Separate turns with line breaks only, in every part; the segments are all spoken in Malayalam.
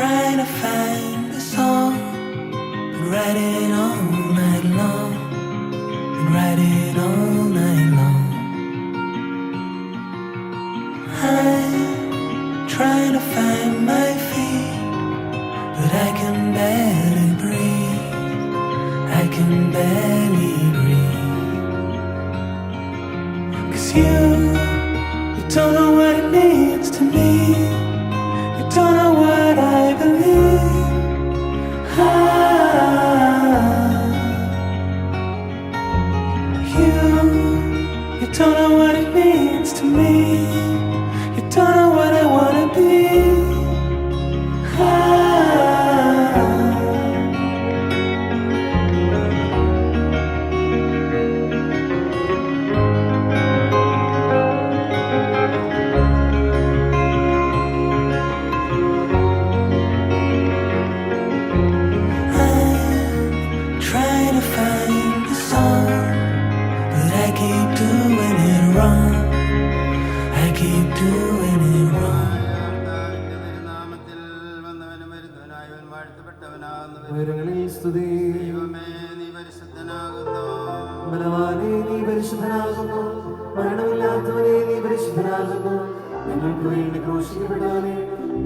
trying to find a song and write it all night long, and write it all night long. I'm trying to find my feet, but I can barely breathe, I can barely breathe. 'Cause you don't know what it means to me, you don't know what I believe. You don't know what it means to me, you don't know what I wanna be.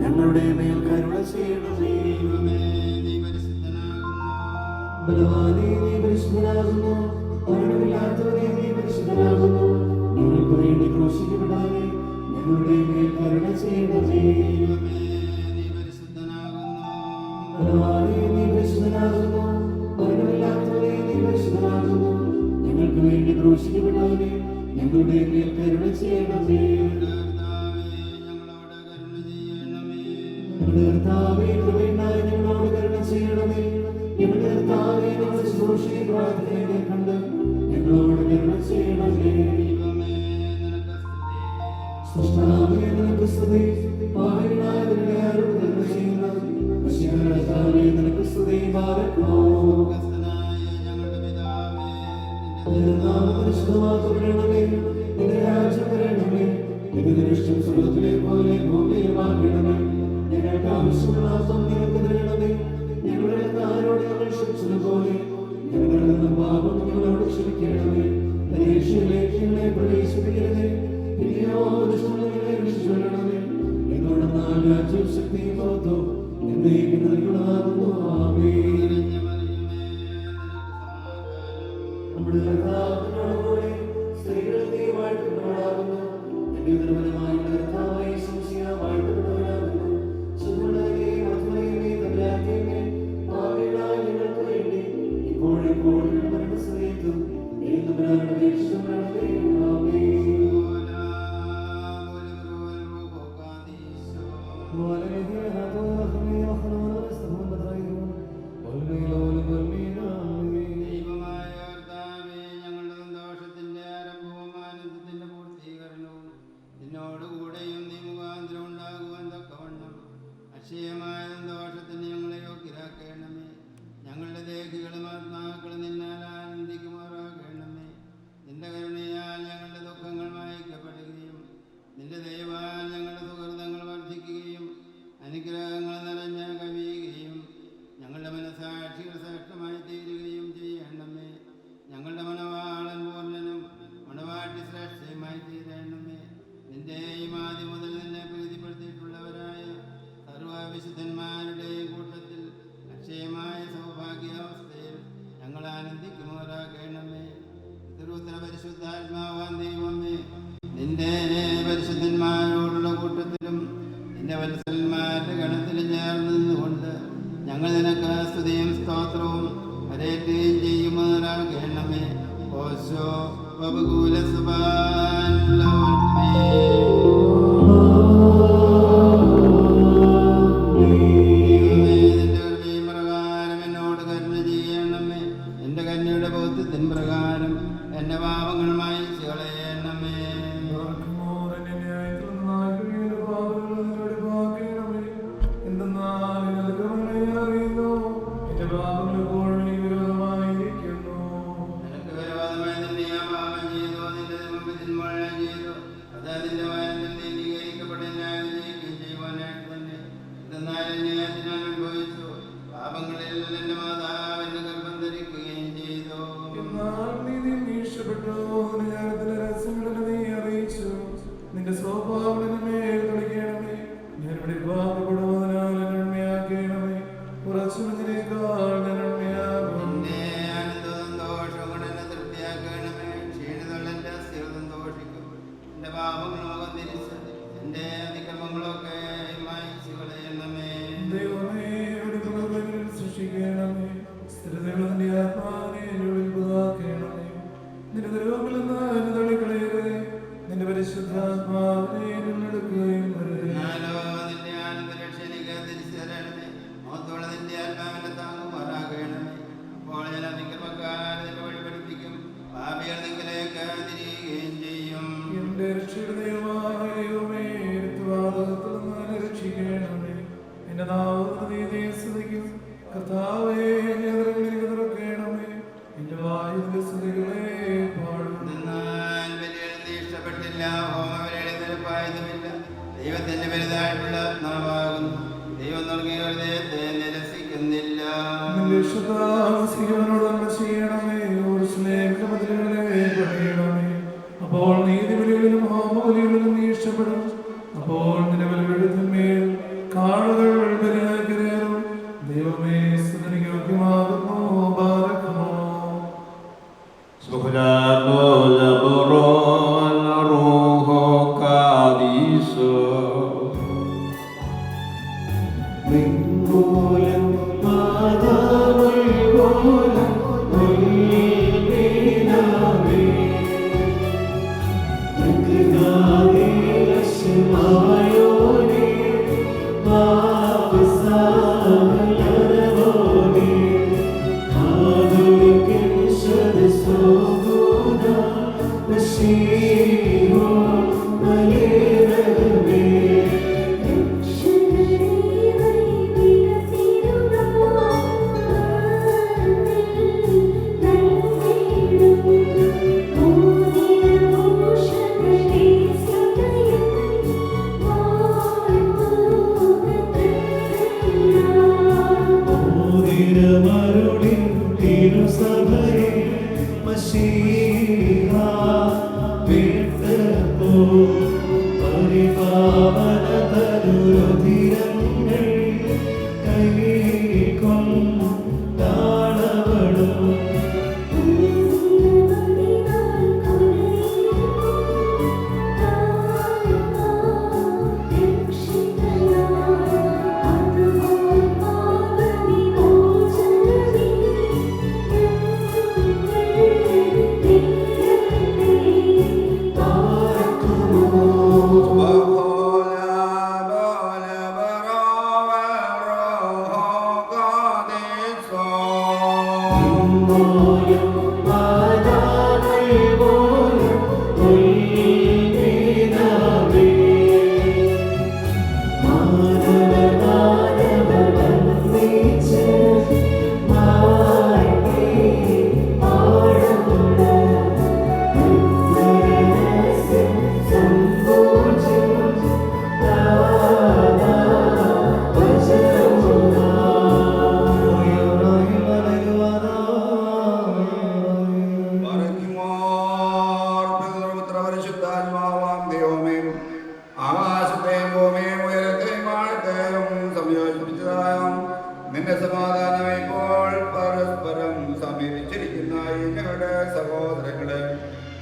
ഞങ്ങളുടെ മേൽ കരുണ ചെയ്യണമേ. ബലവാനേ നീ പരിശുദ്ധനാകുന്നു, മരണമില്ലാത്തവനേ നീ പരിശുദ്ധനാകുന്നു. ഞങ്ങൾക്ക് വേണ്ടി ക്രൂശിക്കപ്പെടാനേ ഞങ്ങളുടെ മേൽ കരുണ ചെയ്യണമേ. ബലവാനേ നീ പരിശുദ്ധനാകുന്നു, മരണമില്ലാത്തവനേ നീ പരിശുദ്ധനാകുന്നു. ഞങ്ങൾക്ക് വേണ്ടി ക്രൂശിക്കപ്പെടാനേ ഞങ്ങളുടെ മേൽ കരുണ ചെയ്യണമേ. കർത്താവേ കൃപയുണ്ടായി ഞങ്ങളോട് കരുണ ചെയ്യണമേ. ഞങ്ങളുടെ കർത്താവേ ഞങ്ങളുടെ ശുശ്രൂഷയെ പ്രാർത്ഥനയെ കണ്ട് ഞങ്ങളോട് കരുണ ചെയ്യണമേ. സൃഷ്ടാവേ നിനക്ക് സ്തുതി, പാപികളായ ഞങ്ങളെ ആരോട് കരുണ ചെയ്യുന്ന കർത്താവേ നിനക്ക് സ്തുതി. പരിശുദ്ധമാക്കപ്പെടണമേ, നിന്റെ രാജ്യം വരണമേ, നിന്റെ ഇഷ്ടം സ്വർഗ്ഗത്തിലെ പോലെ ഭൂമിയിലുമാകണമേ. ഞങ്ങൾക്ക് ആവശ്യമുള്ള അപ്പം നിനക്ക് തരണമേ. ഞങ്ങളുടെ താരോട് ഞങ്ങൾ ക്ഷമിച്ചതുപോലെ ഞങ്ങളുടെ പാപം ഞങ്ങളോട് ക്ഷമിക്കണമേ. പരീക്ഷയിലേക്ക് ഞങ്ങളെ പ്രവേശിപ്പിക്കരുതേ, പിന്നെയോ ദുഷ്ടങ്ങളെ രക്ഷിച്ചുകൊള്ളണമേ. എന്നോട് രാജ്യം ശക്തിയും ബോധവും എന്നേക്കും നൽകുന്നതാകുന്നു. ആമേൻ. നമ്മുടെ കർത്താവിനോടുകൂടെ സ്ത്രീകൾ നീ വാഴ്ത്തപ്പെട്ടവളാകുന്നു. എന്റെ ഉദരഫലമായ കർത്താവായ യേശുമിശിഹ വാഴ്ത്തപ്പെട്ടവനാകുന്നു. പരിശുദ്ധന്മാരോടുള്ള കൂട്ടത്തിലും നിന്റെ വത്സലന്മാരുടെ ഗണത്തിലും ചേർന്ന് നിന്നുകൊണ്ട് ഞങ്ങൾ നിനക്ക് സ്തുതിയും സ്തോത്രവും വരേറ്റുകയും ചെയ്യുമാറാകണമേ. ഓശോ ബബകൂല നിന്റെ കൃപയും പ്രകാരം എന്നോട് കരുണ ചെയ്യണമേ. എന്റെ കന്യയുടെ ബോധ്യത്തിൻ പ്രകാരം എന്റെ പാപങ്ങളുമായി കളയണമേ. നിനക്ക് വിരോധമായി തന്നെ ഞാൻ പാപം ചെയ്തു
അനുഭവിച്ചു. പാപങ്ങളിൽ എന്റെ മാതാവിന്റെ ഗർഭം ധരിക്കുകയും ചെയ്തു.
എന്നാൽ നീതി വീഴ്ചപ്പെട്ടു, ജ്ഞാനത്തിന്റെ രഹസ്യങ്ങളിൽ നീ അറിയിച്ചു. നിന്റെ സ്വഭാവം മേൽ കളിക്കണമേ. ഞാൻ ഇവിടെ പാപപ്പെടുവതിനാൽ നന്മയാക്കണമേ. ഉറച്ചു നിന്നേക്കാൾ നന്മയാകും.
എന്റെ ആനന്ദവും ദോഷവും കൊണ്ട് എന്നെ തൃപ്തിയാക്കണമേ. ക്ഷീണിതമുള്ള അസ്ഥികൾ സന്തോഷിക്കും. എന്റെ പാപങ്ങൾ മുഖം തിരിച്ച് എന്റെ അതിക്രമങ്ങളൊക്കെ മായ്ച്ചു കളയണമേ.
ദൈവമേ, ഒരു കൃപയിൽ സൃഷ്ടിക്കണമേ. സ്ഥിരതയുള്ള നിന്റെ ആത്മാവിനെ എന്നിൽ പുതുതാക്കണമേ. നിന്റെ ദൈവങ്ങളിൽ നിന്ന് എന്നെ തള്ളിക്കളയരുതേ. നിന്റെ പരിശുദ്ധാത്മാവിനെ എന്നിൽ എടുക്കുകയും അരുതേ.
ഞാനോ നിന്റെ ആനന്ദരക്ഷ എനിക്ക് തിരിച്ചു തരണമേ. മോത്തോടെ നിന്റെ ആത്മാവിന്റെ താങ്ങുമാറാകണമേ. അപ്പോൾ ഞാൻ അതിക്രമക്കാരെ നിന്റെ വഴി പഠിപ്പിക്കും. പാപികൾ നിങ്ങളിലേക്ക് തിരികുകയും ചെയ്യും.
എന്റെ രക്ഷയുടെ ദൈവമായ ദൈവമേ, രക്തവാതകത്തിൽ നിന്ന് എന്നെ രക്ഷിക്കണമേ. എന്റെ നാവ് നീതിയെ സ്തുതിക്കും. കർത്താവേ, എന്റെ അതിരുകളിൽ തുറക്കണമേ. എന്റെ വായുവിന്റെ സ്തുതികളെ പാടും.
എന്നാൽ ബലികൾ നീ ഇഷ്ടപ്പെട്ടില്ല. ഹോമബലിയുടെ നിരപ്പായതുമില്ല. ദൈവത്തിന്റെ വലുതായിട്ടുള്ള ആത്മാവാകുന്നു. ദൈവം നൽകിയ ഹൃദയത്തെ നിരസിക്കുന്നില്ല.
നിന്റെ ഇഷ്ടത്താമസിക്കുന്നവനോട് നമ്മൾ ചെയ്യണമേ. യെരൂശലേമിന്റെ മതിലുകളെ പണിയണമേ. അപ്പോൾ നീതിബലികളിലും ഹോമബലികളിലും നീ ഇഷ്ടപ്പെടും. അപ്പോൾ നിന്റെ ബലിപീഠത്തിന്മേൽ കാളുകൾ ബലിയായി കയറും. ദൈവമേ, സ്തുതിക്ക് യോഗ്യമാകുന്നു. ബാരക്കുമോ.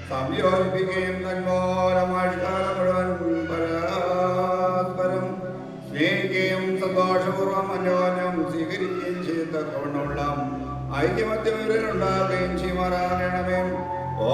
സംയോജിപ്പിക്കുകയും തന്മൂലമാഷ്കാരം മുഴുവൻ പരസ്പരം സ്നേഹിക്കുകയും സന്തോഷപൂർവ്വം അന്യോന്യം സ്വീകരിക്കുകയും ചെയ്യത്തക്കവണ്ണമുള്ള ഐക്യമത്യവിവരുണ്ടാക്കുകയും ചെയ്യുമാറാകണമേ. ഓ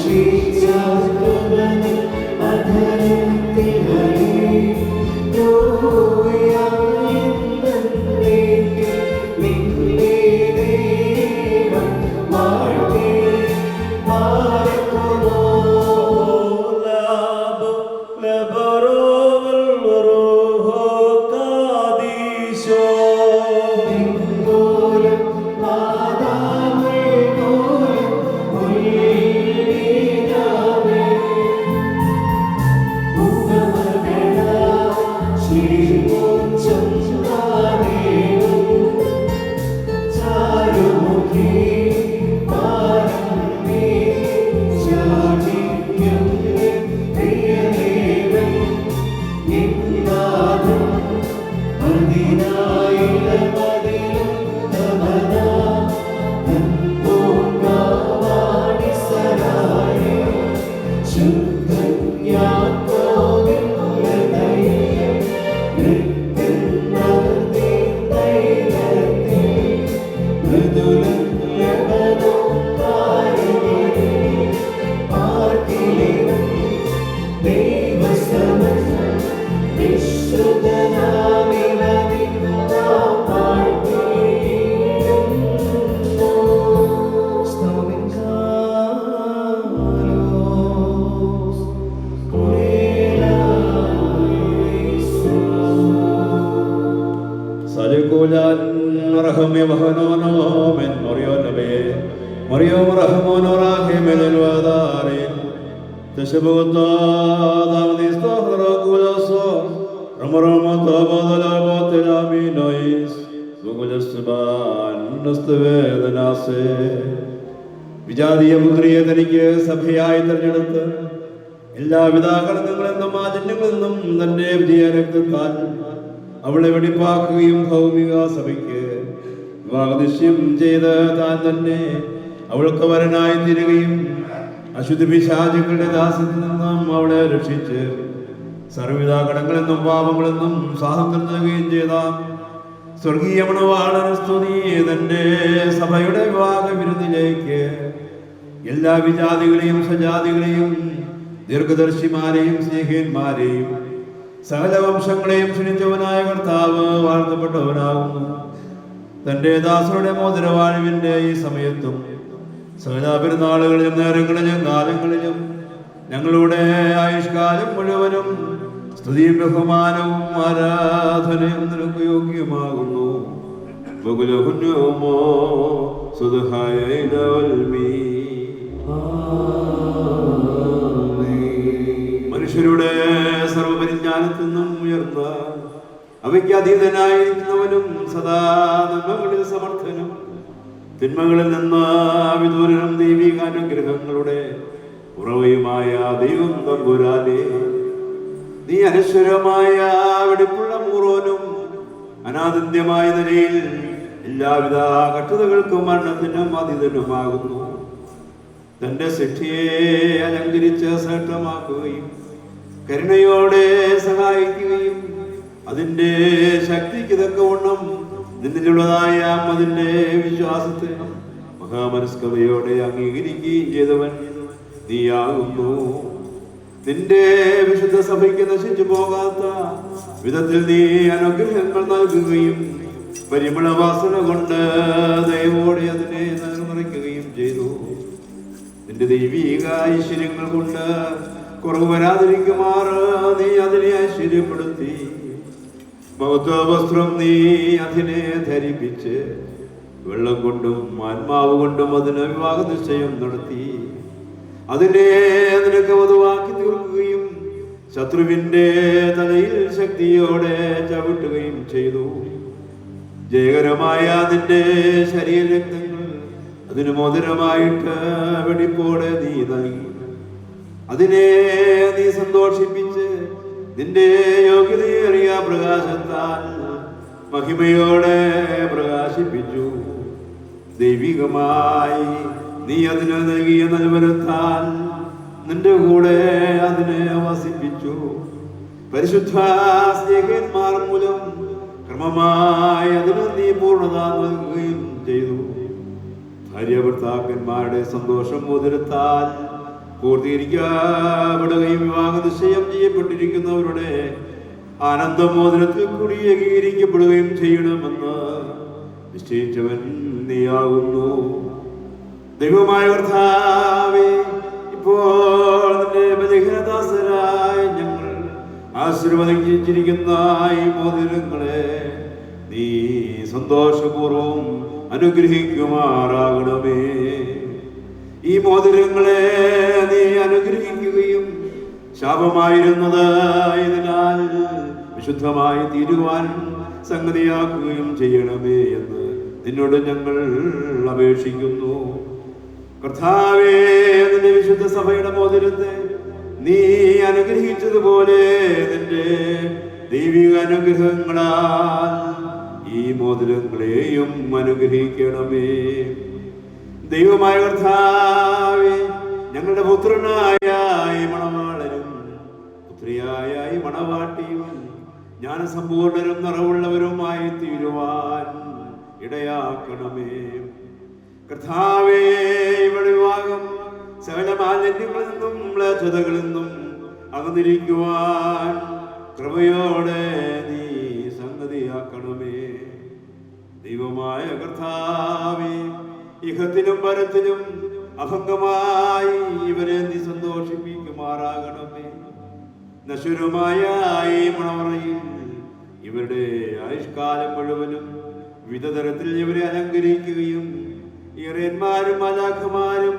She just
Bahanono, Men Morionabe, Morio Rahamonora, Himel Vadarin, Teshabota, Davdisto, Roculaso, Ramoromata, Badala, Botelami, Nois, Gugulastaban, Nastavedanase. വിജാതീയ പുത്രിയെ തനിക്ക് സഭയായി തെരഞ്ഞെടുത്ത് എല്ലാവിധ ഘടകങ്ങളിൽ നിന്നും മാലിന്യങ്ങളിൽ നിന്നും തന്റെ വിജയരക്തത്താൽ അവളെ വെടിപ്പാക്കുകയും ഭൗമിക സഭയ്ക്ക് വിവാഹനിശ്ചയം ചെയ്ത് താൻ തന്നെ അവൾക്ക് വരനായി തീരുകയും അശുദ്ധ പിശാചുക്കളുടെ ദാസ്യത്തിൽ നിന്നും അവളെ രക്ഷിച്ച് സർവ്വവിധ കടങ്ങളിൽ നിന്നും പാപങ്ങളിൽ നിന്നും സ്വാതന്ത്ര്യം നൽകുകയും ചെയ്ത സ്വർഗീയ മണവാളന് സ്തുതി. തന്റെ സഭയുടെ വിവാഹ വിരുന്നിലേക്ക് എല്ലാ വിജാതികളെയും സ്വജാതികളെയും ദീർഘദർശിമാരെയും സ്നേഹിയന്മാരെയും സകല വംശങ്ങളെയും ക്ഷണിച്ചവനായ കർത്താവ് വാഴ്ത്തപ്പെട്ടവനാകുന്നു. തന്റെ ദാസരുടെ മോതിരവാഴ്വിന്റെ ഈ സമയത്തും സകല പെരുന്നാളുകളിലും നേരങ്ങളിലും കാലങ്ങളിലും ഞങ്ങളുടെ ആയുഷ്കാലം മുഴുവനും സ്തുതിയും ബഹുമാനവും ആരാധനയും നിനക്ക് യോഗ്യമാകുന്നു. മനുഷ്യരുടെ സർവപരിജ്ഞാനത്തിൽ നിന്നും ഉയർന്ന അവയ്ക്ക് അതീതനായിരിക്കുന്നവനും സദാ നന്മകളിൽ സമർത്ഥനും തിന്മകളിൽ നിന്ന് വിദൂരനും ദൈവിക അനുഗ്രഹങ്ങളുടെ ഉറവയുമായ ദൈവം തമ്പുരാനെ, നീ അനശ്വരമായ വെടിപ്പുള്ള മൂറോനും അനാദിത്യമായ നിലയിൽ എല്ലാവിധ കഷ്ടതകൾക്കും മരണത്തിനും അതീതനുമാകുന്നു. തന്റെ ശിക്ഷയെ അലങ്കരിച്ച് ശ്രേഷ്ഠമാക്കുകയും കരുണയോടെ സഹായിക്കുകയും അതിന്റെ ശക്തിക്ക് തക്കവണ്ണം നിന്നിലുള്ളതായ അതിന്റെ വിശ്വാസത്തെ മഹാമനസ്കതയോടെ അംഗീകരിക്കുകയും ചെയ്തവൻ നീയാകുന്നു. നിന്റെ വിശുദ്ധ സഭയ്ക്ക് നശിച്ചു പോകാത്ത വിധത്തിൽ നീ അനുഗ്രഹങ്ങൾ നൽകുകയും പരിമളവാസന കൊണ്ട് ദയവോടെ അതിനെ നിറയ്ക്കുകയും ചെയ്തു. നിന്റെ ദൈവീക ഐശ്വര്യങ്ങൾ കൊണ്ട് കുറവ് വരാതിരിക്കുമാറ് നീ അതിനെ ഐശ്വര്യപ്പെടുത്തി. മഹത്വ വസ്ത്രം നീ അതിനെ ധരിപ്പിച്ച് വെള്ളം കൊണ്ടും ആത്മാവ് കൊണ്ടും അതിന് വിവാഹ നിശ്ചയം നടത്തി. അതിനെ നിനക്ക് വധുവാക്കി തീർക്കുകയും ശത്രുവിന്റെ തലയിൽ ശക്തിയോടെ ചവിട്ടുകയും ചെയ്തു. ജയകരമായ നിന്റെ ശരീരരക്തങ്ങൾ അതിന് മോതിരമായിട്ട് വെടിപ്പോടെ നീ നൽകി. അതിനെ നീ സന്തോഷിപ്പിച്ച് നിന്റെ യോഗ്യതയേറിയ പ്രകാശത്താൽ മഹിമയോടെ പ്രകാശിപ്പിച്ചു. ദൈവികമായി നീ അതിന് നൽകിയ നൽവരത്താൽ നിന്റെ കൂടെ അതിനെ വസിപ്പിച്ചു. പരിശുദ്ധ സ്നേഹന്മാർ മൂലം ക്രമമായി അതിന് നീ പൂർണ്ണത നൽകുകയും ചെയ്തു. ഭാര്യാഭർത്താക്കന്മാരുടെ സന്തോഷം മോതിരത്താൽ പൂർത്തീകരിക്കപ്പെടുകയും വിവാഹ നിശ്ചയം ചെയ്യപ്പെട്ടിരിക്കുന്നവരുടെ ആനന്ദമോതിരത്തിൽ കൂടി ഏകീകരിക്കപ്പെടുകയും ചെയ്യണമെന്ന് നിശ്ചയിച്ചവൻ നീയാകുന്നു. ദൈവമായ കർത്താവേ, ഇപ്പോൾ നിന്റെ ബലഹീനദാസരായ ഞങ്ങൾ ആശീർവദിച്ചിരിക്കുന്ന ഈ മോതിരങ്ങളെ നീ സന്തോഷപൂർവം അനുഗ്രഹിക്കുമാറാകണമേ. ഈ മോതിരങ്ങളെ നീ അനുഗ്രഹിക്കുകയും ശാപമായിരുന്നത് ഇതിനാൽ വിശുദ്ധമായി തീരുവാൻ സംഗതിയാക്കുകയും ചെയ്യണമേ എന്ന് നിന്നോട് ഞങ്ങൾ അപേക്ഷിക്കുന്നു. കർത്താവേ, നിന്റെ വിശുദ്ധ സഭയുടെ മോതിരത്തെ നീ അനുഗ്രഹിച്ചതുപോലെ നിന്റെ ദൈവിക അനുഗ്രഹങ്ങളാൽ ഈ മോതിരങ്ങളെയും അനുഗ്രഹിക്കണമേ. ദൈവമായ കർത്താവേ, ഞങ്ങളുടെ പുത്രനായ ഈ മണവാളനും പുത്രിയായ ഈ മണവാട്ടിയും ജ്ഞാനസമ്പൂർണരും നിറവുള്ളവരുമായി തീരുവാൻ ഇടയാക്കണമേ. കർത്താവേ, ഇവിടെ വിവാഹം സകല മാലിന്യങ്ങളിൽ നിന്നും മ്ലേച്ഛതകളിൽ നിന്നും അകന്നിരിക്കുവാൻ കൃപയോടെ നീ സംഗതിയാക്കണമേ. ദൈവമായ കർത്താവേ, ഇഹത്തിലും പരത്തിലും അഭംഗമായി ഇവരെ നീ സന്തോഷിപ്പിക്കുമാറാകണമേ. നശ്വരമായ ഈ മണവറയിൽ ഇവരുടെ ആയുഷ്കാലം മുഴുവനും വിവിധ തരത്തിൽ ഇവരെ അലങ്കരിക്കുകയും ഇറയന്മാരും മാലാഖമാരും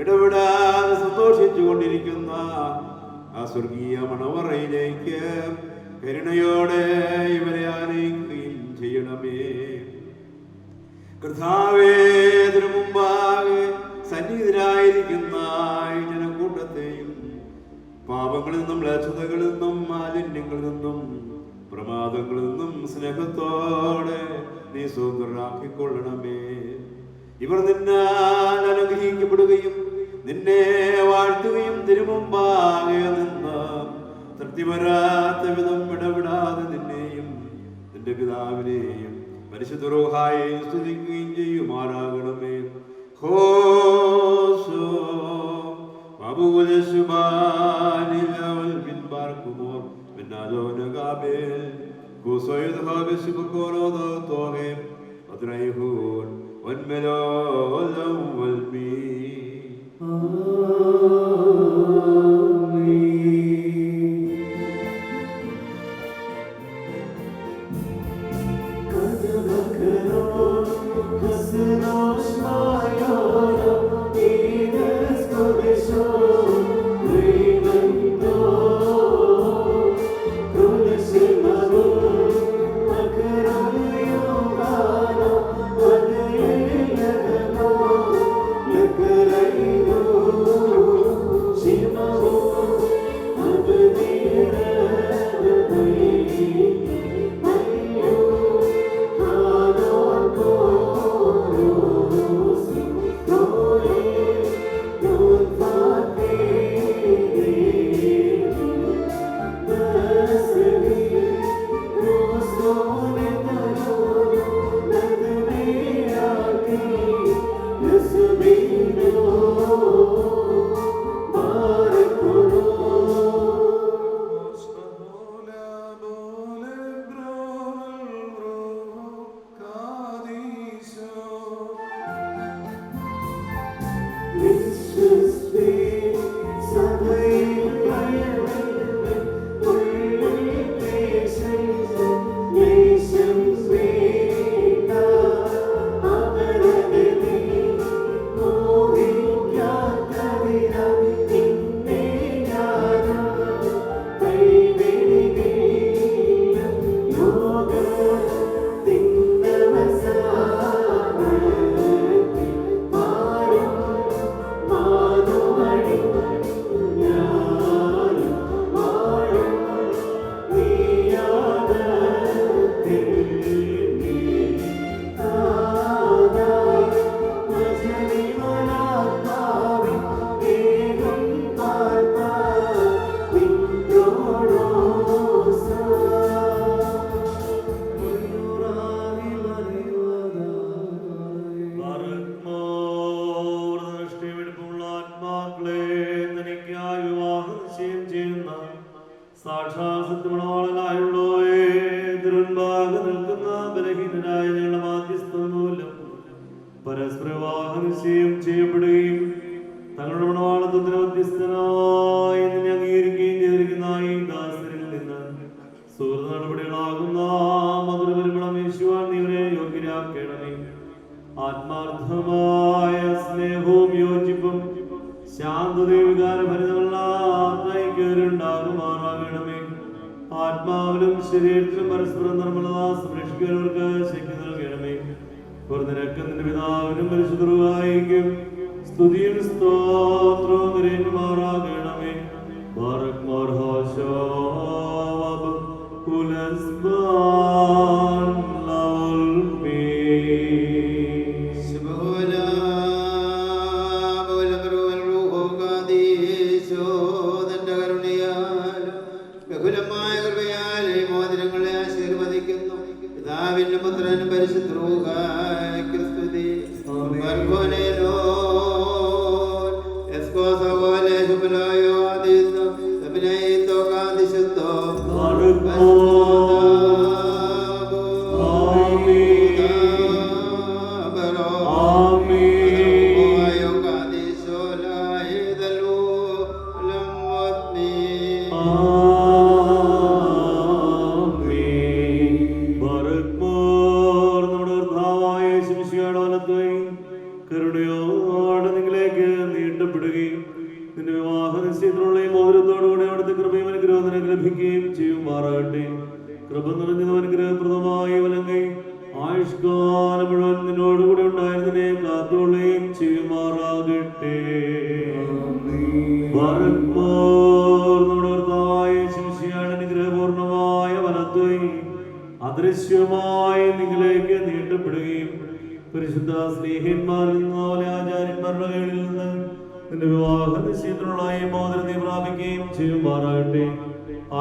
ഇടപെടാതെ സന്തോഷിച്ചു കൊണ്ടിരിക്കുന്ന ആ സ്വർഗീയ മണവറയിലേക്ക് കരുണയോടെ ഇവരെ ആനയിക്കുകയും ചെയ്യണമേ. കർത്താവേ, ഇതിനു മുമ്പാകെ സന്നിഹിതരായിരിക്കുന്ന ഈ ജനക്കൂട്ടത്തെയും പാപങ്ങളിൽ നിന്നും മ്ലേച്ഛതകളിൽ നിന്നും മാലിന്യങ്ങളിൽ നിന്നും പ്രമാദങ്ങളിൽ നിന്നും സ്നേഹത്തോടെ നീ സ്വതന്ത്രരാക്കിക്കൊള്ളണമേ. ഇവർ നിന്നാൽ അനുഗ്രഹിക്കപ്പെടുകയും നിന്നെ വാഴ്ത്തുകയും തിരുമുമ്പാകെ നിന്ന് തൃപ്തി വരാത്ത വിധം ഇടപെടാതെ നിന്നെയും നിന്റെ പിതാവിനെയും പരിശുദ്ധ റൂഹായെയും സ്തുതിക്കുകയും ചെയ്യുമാറാകണമേ. ഹോസോ Abulesubanilawal bin barkumor benalona gabel kusoyud habes bukoro do tohe adrayhun wan melol wal bi
Escosa, olha, jubileu.
ശിംശിയുടെ വലത്തുകയും കരുണയോടെ നിങ്ങളിലേക്ക് നീട്ടപ്പെടുകയും നിന്റെ വിവാഹ നിശ്ചയത്തിലുള്ള ഈ മോതിരത്തോടുകൂടി അവിടുത്തെ കൃപയും അനുഗ്രഹവും നിനക്ക് ലഭിക്കുകയും ചെയ്യുമാറാകട്ടെ. കൃപ നിറഞ്ഞതും അനുഗ്രഹപ്രദമായ വലങ്കൈ ആയുഷ്കാലം മുഴുവൻ നിന്നോടുകൂടി ഉണ്ടായിരുന്നതിനെ കാത്തുകൊള്ളുകയും ചെയ്യുമാറാകട്ടെ. നമ്മുടെ കർത്താവായ ശിംശിയുടെ അനുഗ്രഹപൂർണമായ വലത്തുകൈ അദൃശ്യമായി നിങ്ങളിലേക്ക് നീട്ടപ്പെടുകയും പരിശുദ്ധ സ്നേഹിന്മാരിൽ നിന്നോലെ ആചാര്യന്മാരുടെ കയ്യിൽ നിന്ന് നിന്റെ വിവാഹ നിശ്ചയത്തിനുള്ള ഈ മോതിരം നീ പ്രാപിക്കുകയും ചെയ്യുമാറാകട്ടെ.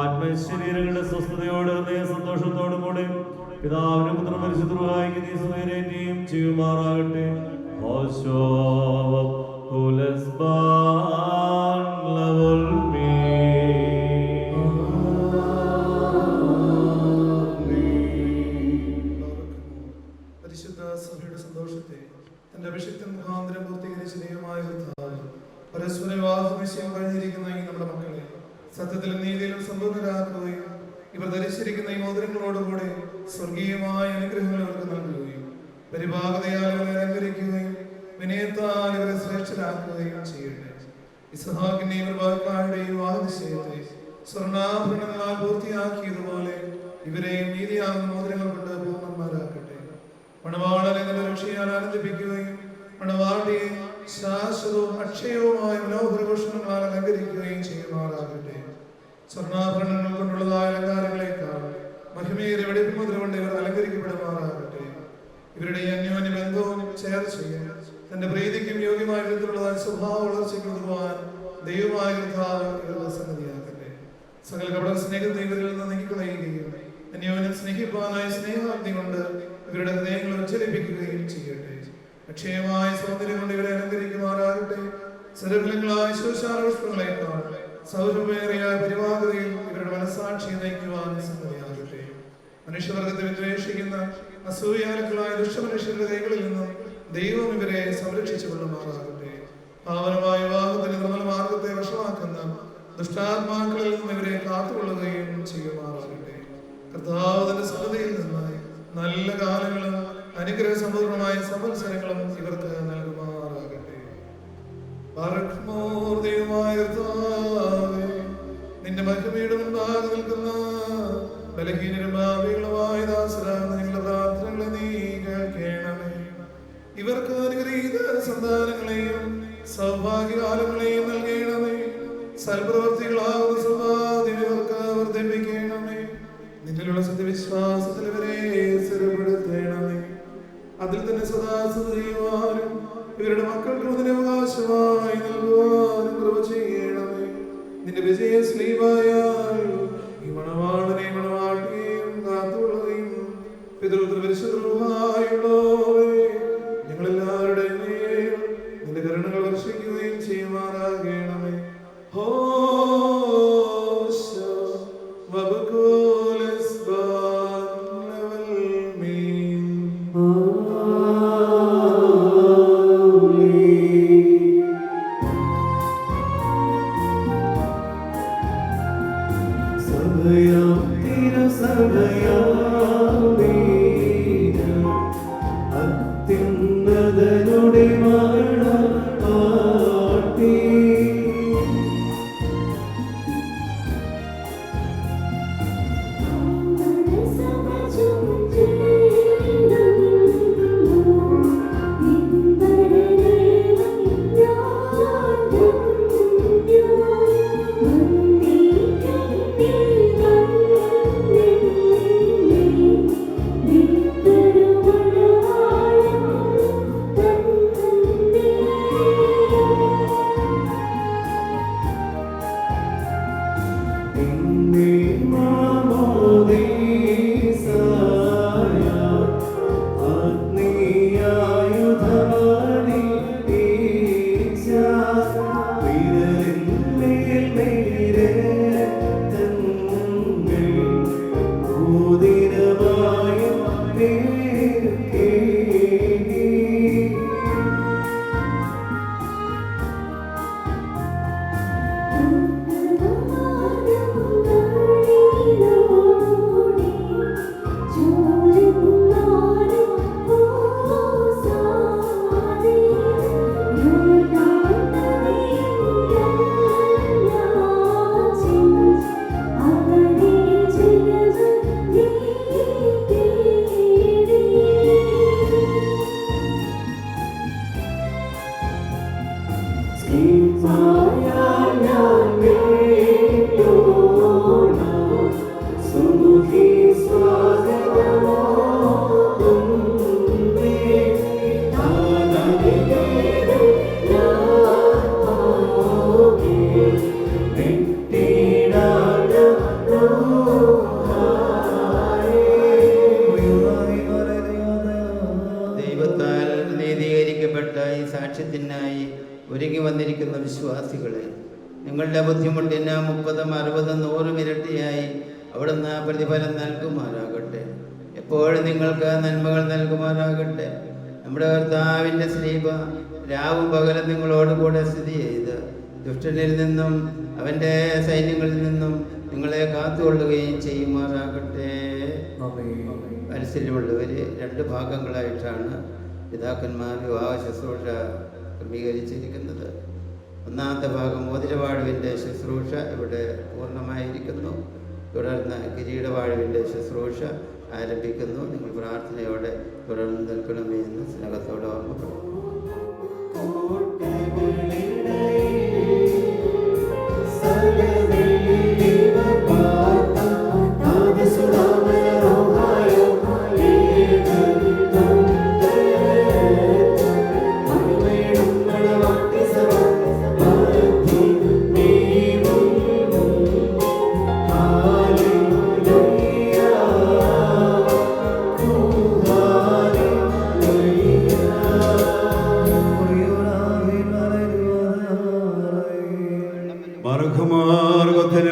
ആത്മശരീരങ്ങളുടെ സ്വസ്ഥതയോടെ സന്തോഷത്തോടും കൂടെ പിതാവിനും പുത്രനും പരിശുദ്ധ റൂഹായിക്ക് നീ സ്വീകരിക്കുകയും ചെയ്യുമാറാകട്ടെ.
പരിശുദ്ധ സഭയുടെ സന്തോഷത്തെ തന്റെ അഭിഷിക്തൻ മുഖാന്തരം പൂർത്തീകരിച്ച ദൈവമായ കർത്താവ് പരസ്പര വിവാഹ നിശ്ചയം കഴിഞ്ഞിരിക്കുന്ന ഈ നമ്മുടെ മക്കളെ സത്യത്തിലും നീതിയിലും സമ്പൂർണ്ണരാക്കുകയും ഇവർ ധരിച്ചിരിക്കുന്ന ഈ മോതിരങ്ങളോടുകൂടെ സ്വർഗീയമായ അനുഗ്രഹങ്ങൾ ഇവർക്ക് നൽകുകയും പരിഭാഗതയാൽ ഇവരെ അലങ്കരിക്കുകയും വിനയത്താൽ ഇവരെ ശ്രേഷ്ഠരാക്കുകയും ചെയ്യട്ടെ. ഇസ്ഹാക്കിന്റെയും ഇബ്രാഹിമിന്റെയും വിവാഹ നിശ്ചയത്തെ സ്വർണ്ണാഭരണങ്ങളാൽ പൂർത്തിയാക്കിയതുപോലെ ഇവരെയും നീതിയാകുന്ന മോതിരങ്ങൾ കൊണ്ട് പൂർണ്ണന്മാരാക്കട്ടെ. മണവാളനെ നല്ല രക്ഷയാൽ ആനന്ദിപ്പിക്കുകയും മണവാട്ടിയെ ശാശ്വതവും അക്ഷയവുമായ മനോഹരഭൂഷണങ്ങളാൽ അലങ്കരിക്കുകയും ചെയ്യുമാറാകട്ടെ. സ്വർണ്ണാഭരണങ്ങൾ കൊണ്ടുള്ളതായ അലങ്കാരങ്ങളെക്കാൾ മഹിമയേറിയ വെടിപ്പുമുദ്ര കൊണ്ട് ഇവർ അലങ്കരിക്കപ്പെടുമാറാകട്ടെ. ഇവരുടെ അന്യോന്യ ബന്ധവും ചേർച്ചയും തന്റെ പ്രീതിക്കും യോഗ്യമായ വിധത്തിലുള്ളതായ സ്വഭാവ വളർച്ചയ്ക്ക് ഉതകുവാൻ ദൈവമായ കർത്താവ് ഇവരുടെ സന്നദ്ധിയാക്കട്ടെ. സകല കപട സ്നേഹത്തെ ഇവരിൽ നിന്ന് നീക്കിക്കളയുകയും അന്യോന്യം സ്നേഹിപ്പാനായ സ്നേഹാഗ്നി കൊണ്ട് ഇവരുടെ ഹൃദയങ്ങൾ ഉജ്ജ്വലിപ്പിക്കുകയും ചെയ്യട്ടെ. അക്ഷയമായ സൗന്ദര്യം കൊണ്ട് ഇവരെ അലങ്കരിക്കുമാറാകട്ടെ. സരഫലങ്ങളായ ശോശാരോഷ്പങ്ങളെക്കാൾ സൗരഭേറിയ പരിവാഹതയിൽ ഇവരുടെ മനസ്സാക്ഷിയെ നയിക്കുവാൻ സന്നദ്ധയാകട്ടെ. മനുഷ്യവർഗത്തെ വിദ്വേഷിക്കുന്ന അസൂയാലുക്കളായ ദുഷ്ടമനുഷ്യരുടെ കൈകളിൽ നിന്നും ദൈവം ഇവരെ സംരക്ഷിച്ചു കൊള്ളുമാറാകട്ടെ. പാവനമായ വിവാഹത്തിന് നിർമ്മല മാർഗത്തെ വഷളാക്കുന്ന ദുഷ്ടാത്മാക്കളിൽ നിന്നും ഇവരെ കാത്തുകൊള്ളുകയും ചെയ്യുമാറാകട്ടെ. കർത്താവ് തന്റെ സന്നദ്ധയിൽ നിന്ന് നല്ല കാലങ്ങളും അനുഗ്രഹ സമ്പൂർണമായ സംവത്സരങ്ങളും ഇവർക്ക് നൽകുമാറാകട്ടെ. നിന്റെ മഹിമയുടെ മുൻപാകെ നിൽക്കുന്ന ബലഹീനരും ഭാവികളുമായ ദാസരാണ് നിങ്ങളുടെ പ്രാർത്ഥനകളെ നീ കേൾക്കണമേ. ഇവർക്ക് അനുഗ്രഹീത സന്താനങ്ങളെയും സൗഭാഗ്യകാലങ്ങളെയും നൽകണമേ. സൽപ്രവർത്തികളാകുന്ന സമ്പാദ്യം ഇവർക്ക് വർദ്ധിപ്പിക്കണമേ. നിന്നിലുള്ള സത്യവിശ്വാസത്തിൽ ഇവരെ സ്ഥിരപ്പെടുത്തണമേ. അതിൽ തന്നെ സദാസ്ഥിതി ചെയ്യുവാനും ഇവരുടെ മക്കൾക്ക് അതിന് അവകാശമായി നൽകുവാനും കൃപ ചെയ്യണമേ. നിന്റെ വിജയ സ്ലീവായാൽ ഈ മണവാളനെ മണവാട്ടിയെയും കാത്തുകൊള്ളുകയും പിതൃപുത്ര പരിശുദ്ധ റൂഹായുള്ളോവേ ഞങ്ങളെല്ലാവരുടെയും മേൽ നിന്റെ കരുണകൾ വർഷിക്കുകയും ചെയ്യുമാറാകണമേ.
ദൈവത്താൽ നീതീകരിക്കപ്പെട്ട ഈ സാക്ഷ്യത്തിനായി ഒരുങ്ങി വന്നിരിക്കുന്ന വിശ്വാസികളെ, നിങ്ങളുടെ ബുദ്ധിമുട്ടിന് 30, 60, 100 ഇരട്ടിയായി അവിടുന്ന് പ്രതിഫലം നൽകുമാറാകട്ടെ. എപ്പോഴും നിങ്ങൾക്ക് നന്മകൾ നൽകുമാറാകട്ടെ. നമ്മുടെ കർത്താവിൻ്റെ സ്ലീബ രാവും പകലും നിങ്ങളോടുകൂടെ സ്ഥിതി ചെയ്ത് ദുഷ്ടനിൽ നിന്നും അവൻ്റെ സൈന്യങ്ങളിൽ നിന്നും നിങ്ങളെ കാത്തുകൊള്ളുകയും ചെയ്യുമാറാകട്ടെ. മനസ്സിലുള്ളവർ 2 ഭാഗങ്ങളായിട്ടാണ് പിതാക്കന്മാർ വിവാഹ ശുശ്രൂഷ ക്രമീകരിച്ചിരിക്കുന്നത്. ഒന്നാമത്തെ ഭാഗം മോതിരവാഴുവിൻ്റെ ശുശ്രൂഷ ഇവിടെ പൂർണ്ണമായിരിക്കുന്നു. തുടർന്ന് കിരീടവാഴുവിൻ്റെ ശുശ്രൂഷ ആരംഭിക്കുന്നു. നിങ്ങൾ പ്രാർത്ഥനയോടെ തുടർന്ന് നിൽക്കണമേ എന്ന് സ്നേഹത്തോടെ ഓർമ്മപ്പെടുന്നു.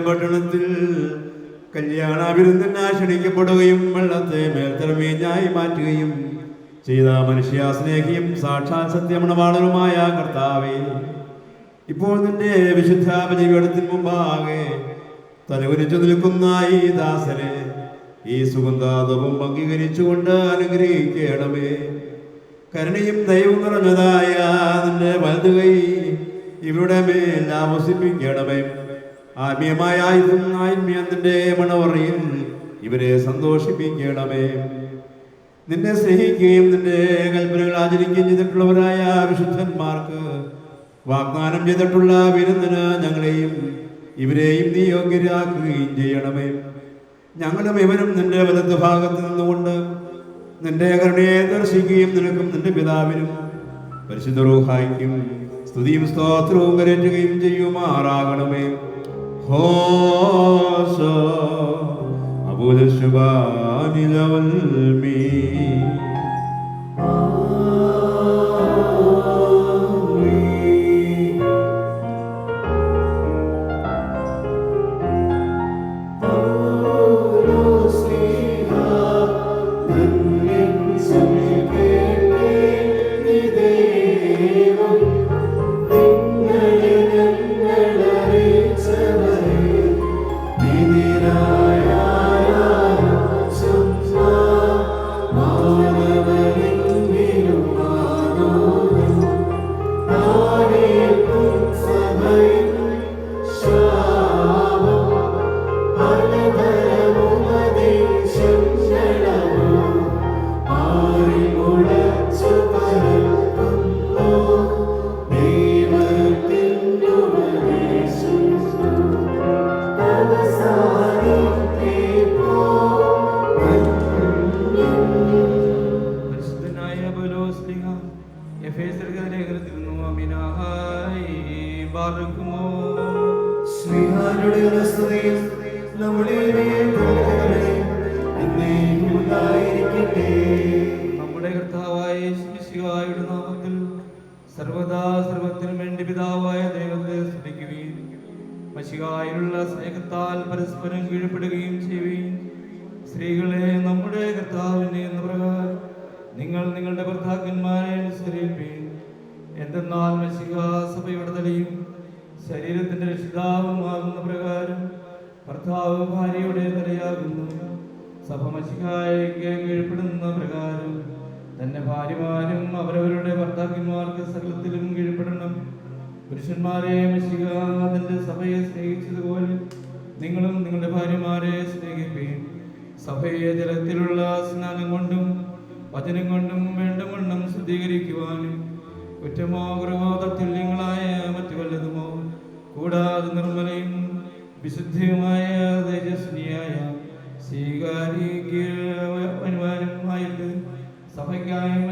പട്ടണത്തിൽ കല്യാണാഭിരുദ്ധന ക്ഷണിക്കപ്പെടുകയും വെള്ളത്തെ മേൽത്തരമേഞ്ഞായി മാറ്റുകയും ചെയ്ത മനുഷ്യാസ്നേഹിയും സാക്ഷാൽ സത്യമണവാളനുമായ കർത്താവേ, ഇപ്പോൾ നിന്റെ വിശുദ്ധ ബലിപീഠത്തിന് മുമ്പാകെ തലകുനിച്ചു നിൽക്കുന്ന ഈ ദാസനെ ഈ സുഗന്ധാതവും അംഗീകരിച്ചുകൊണ്ട് അനുഗ്രഹിക്കണമേ. കരുണയും ദൈവം നിറഞ്ഞതായ നിന്റെ വലതുകൈ ഇവരുടെ മേൽ ആവസിപ്പിക്കണമേ. ആത്മീയമായ ആയുധം ആത്മീയത്തിന്റെ മണവറയിൽ ഇവരെ സന്തോഷിപ്പിക്കണമേ. നിന്നെ സ്നേഹിക്കുകയും നിന്റെ കൽപ്പനകൾ ആചരിക്കുകയും ചെയ്തിട്ടുള്ളവരായ വിശുദ്ധന്മാർക്ക് വാഗ്ദാനം ചെയ്തിട്ടുള്ള വിരുന്നിന് ഞങ്ങളെയും ഇവരെയും നീ യോഗ്യരാക്കുകയും ചെയ്യണമേ. ഞങ്ങളും ഇവരും നിന്റെ വലത്ത് ഭാഗത്ത് നിന്നുകൊണ്ട് നിന്റെ കരുണയെ ദർശിക്കുകയും നിനക്കും നിന്റെ പിതാവിനും പരിശുദ്ധ റൂഹായിക്കും സ്തുതിയും സ്തോത്രവും കരറ്റുകയും ചെയ്യുമാറാകണമേ. ഹോശോ അബൂദശുബാനിലവൽമീ.
നമ്മുടെ കർത്താവായ യേശുമിശിഹായുടെ നാമത്തിൽ സർവദാ സർവത്തിനും വേണ്ടി പിതാവായ ദൈവത്തെ സ്തുതിക്കുകയും മശിഹായിലുള്ള സ്നേഹത്താൽ പരസ്പരം കീഴ്പ്പെടുകയും ചെയ്യുകയും, സ്ത്രീകളെ നമ്മുടെ കർത്താവിനെ എന്ന പ്രകാരം നിങ്ങൾ നിങ്ങളുടെ ഭർത്താക്കന്മാരെ അനുസരിപ്പീൻ. എന്തെന്നാൽ മശിഹാ സഭയുടെ തലയും ശരീരത്തിന്റെ രക്ഷിതാവുമാകുന്ന പ്രകാരം ഭർത്താവ് ഭാര്യയുടെ തലയാകുന്നു. സഭ മശിഹായ്ക്ക് കീഴ്പ്പെടുന്ന പ്രകാരം തന്റെ ഭാര്യമാരും അവരവരുടെ ഭർത്താക്കന്മാർക്ക് സകലത്തിലും കീഴ്പ്പെടണം. പുരുഷന്മാരെ മശിഹ തന്റെ സഭയെ സ്നേഹിച്ചതുപോലെ നിങ്ങളും നിങ്ങളുടെ ഭാര്യമാരെ സ്നേഹിപ്പീൻ. സഭയെ ജലത്തിലുള്ള സ്നാനം കൊണ്ടും വചനം കൊണ്ടും വേണ്ടവണ്ണം ശുദ്ധീകരിക്കുവാനും കുറ്റമോ കുറവോ തത്തുല്യങ്ങളായ മറ്റു വല്ലതുമോ കൂടാതെ നിർമ്മലയും വിശുദ്ധിയുമായ തേജസ്വിനിയായ സ്വീകാര്യമായിട്ട് സഭയ്ക്കായും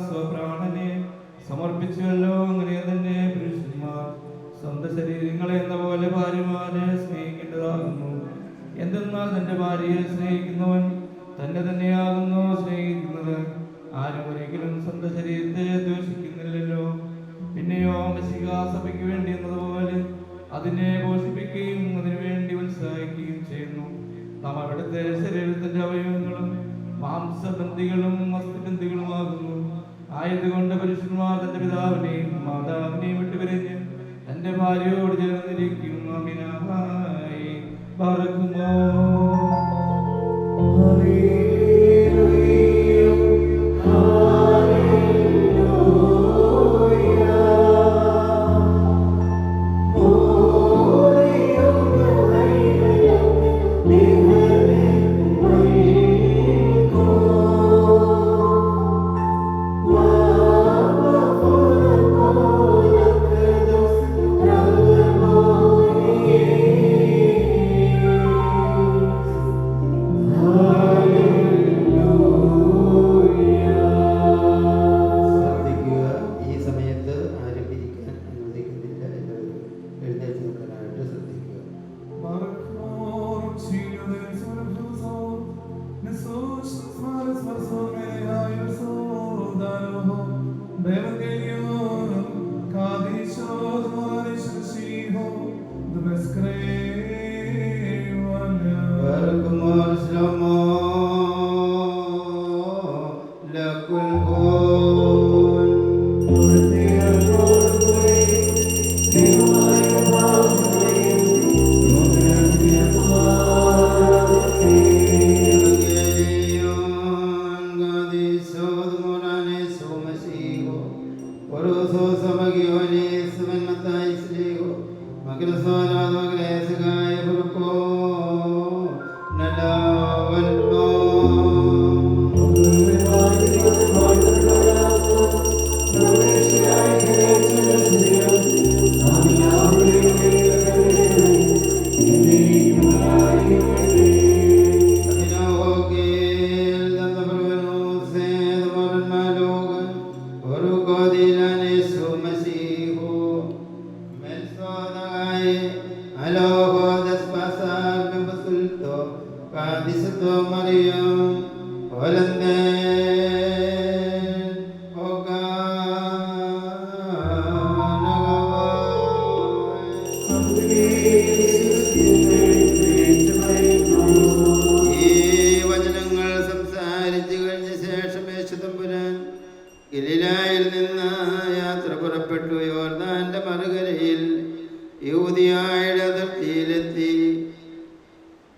സ്വപ്രാണനെ സമർപ്പിച്ചുവല്ലോ. അങ്ങനെ തന്നെ പുരുഷന്മാർ സ്വന്തം ശരീരങ്ങളെ എന്ന പോലെ ഭാര്യമാരെ സ്നേഹിക്കേണ്ടതാകുന്നു. എന്തെന്നാൽ തന്റെ ഭാര്യയെ സ്നേഹിക്കുന്നവൻ തന്നെ തന്നെയാകുന്നു സ്നേഹിക്കുന്നത്. ആരും ഒരിക്കലും സ്വന്തം ശരീരത്തെ ദ്വേഷിക്കുന്നില്ലല്ലോ. പിന്നെയോ മശിഹ സഭയ്ക്ക് വേണ്ടി എന്നതുപോലെ അതിനെ പോഷിപ്പിക്കുകയും അതിനു വേണ്ടി ഉത്സാഹിക്കുകയും ചെയ്യുന്നു. നാം അവിടുത്തെ ശരീരത്തിന്റെ അവയവങ്ങളും മാംസബന്ധികളും അസ്ഥിബന്ധികളുമാകുന്നു. ആയതുകൊണ്ട് പുരുഷന്മാർ തന്റെ പിതാവിനെയും മാതാവിനെയും വിട്ടുപിരിഞ്ഞ് തന്റെ ഭാര്യയോട് ചേർന്നിരിക്കും. അമിനായി പറക്കുമോ.